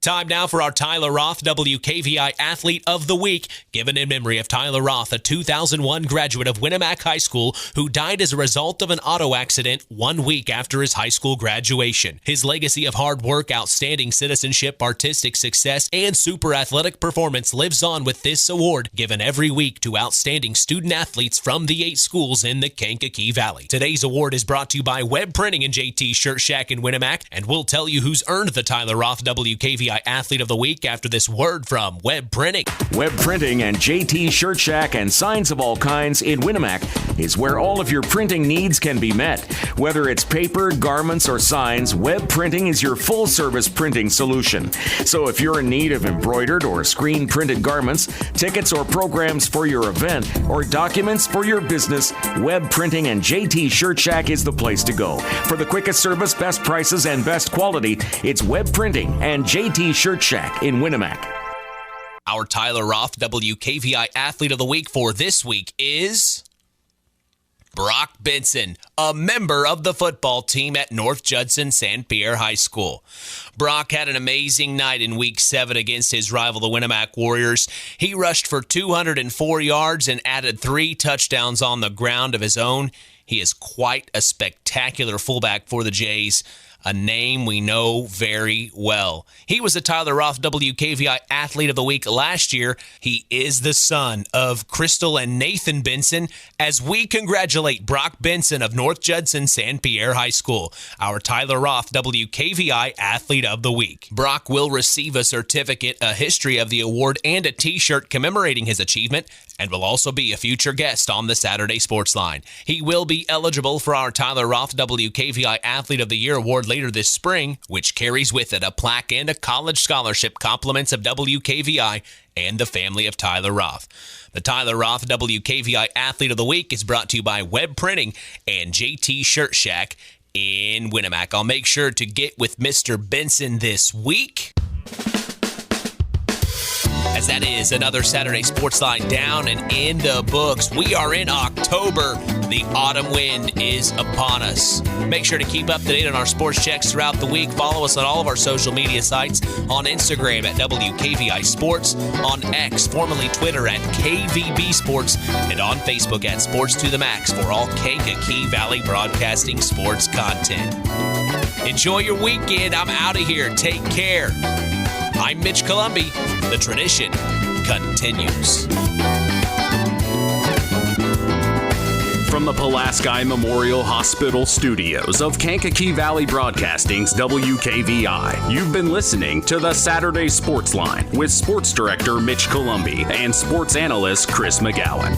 Time now for our Tyler Roth WKVI Athlete of the Week, given in memory of Tyler Roth, a 2001 graduate of Winamac High School who died as a result of an auto accident 1 week after his high school graduation. His legacy of hard work, outstanding citizenship, artistic success, and super athletic performance lives on with this award given every week to outstanding student athletes from the 8 schools in the Kankakee Valley. Today's award is brought to you by Web Printing and JT Shirt Shack in Winamac, and we'll tell you who's earned the Tyler Roth WKVI Athlete of the Week after this word from Web Printing.
Web Printing and JT Shirt Shack and signs of all kinds in Winamac is where all of your printing needs can be met. Whether it's paper, garments, or signs, Web Printing is your full-service printing solution. So if you're in need of embroidered or screen-printed garments, tickets or programs for your event, or documents for your business, Web Printing and JT Shirt Shack is the place to go. For the quickest service, best prices, and best quality, it's Web Printing and JT Shirt Shack in Winamac.
Our Tyler Roth WKVI Athlete of the Week for this week is Brock Benson, a member of the football team at North Judson-San Pierre High School. Brock had an amazing night in Week 7 against his rival, the Winamac Warriors. He rushed for 204 yards and added 3 touchdowns on the ground of his own. He is quite a spectacular fullback for the Jays, a name we know very well. He was the Tyler Roth WKVI Athlete of the Week last year. He is the son of Crystal and Nathan Benson, as we congratulate Brock Benson of North Judson-San Pierre High School, our Tyler Roth WKVI Athlete of the Week. Brock will receive a certificate, a history of the award, and a t-shirt commemorating his achievement, and will also be a future guest on the Saturday Sports Line. He will be eligible for our Tyler Roth WKVI Athlete of the Year award later this spring, which carries with it a plaque and a college scholarship, compliments of WKVI and the family of Tyler Roth. The Tyler Roth WKVI Athlete of the Week is brought to you by Web Printing and JT Shirt Shack in Winamac. I'll make sure to get with Mr. Benson this week, as that is another Saturday Sports Line down and in the books. We are in October. The autumn wind is upon us. Make sure to keep up to date on our sports checks throughout the week. Follow us on all of our social media sites, on Instagram at WKVI Sports, on X, formerly Twitter at KVB Sports, and on Facebook at Sports to the Max for all Kankakee Valley Broadcasting sports content. Enjoy your weekend. I'm out of here. Take care. I'm Mitch Columby. The tradition continues.
From the Pulaski Memorial Hospital studios of Kankakee Valley Broadcasting's WKVI, you've been listening to the Saturday Sports Line with Sports Director Mitch Columby and Sports Analyst Chris McGowan.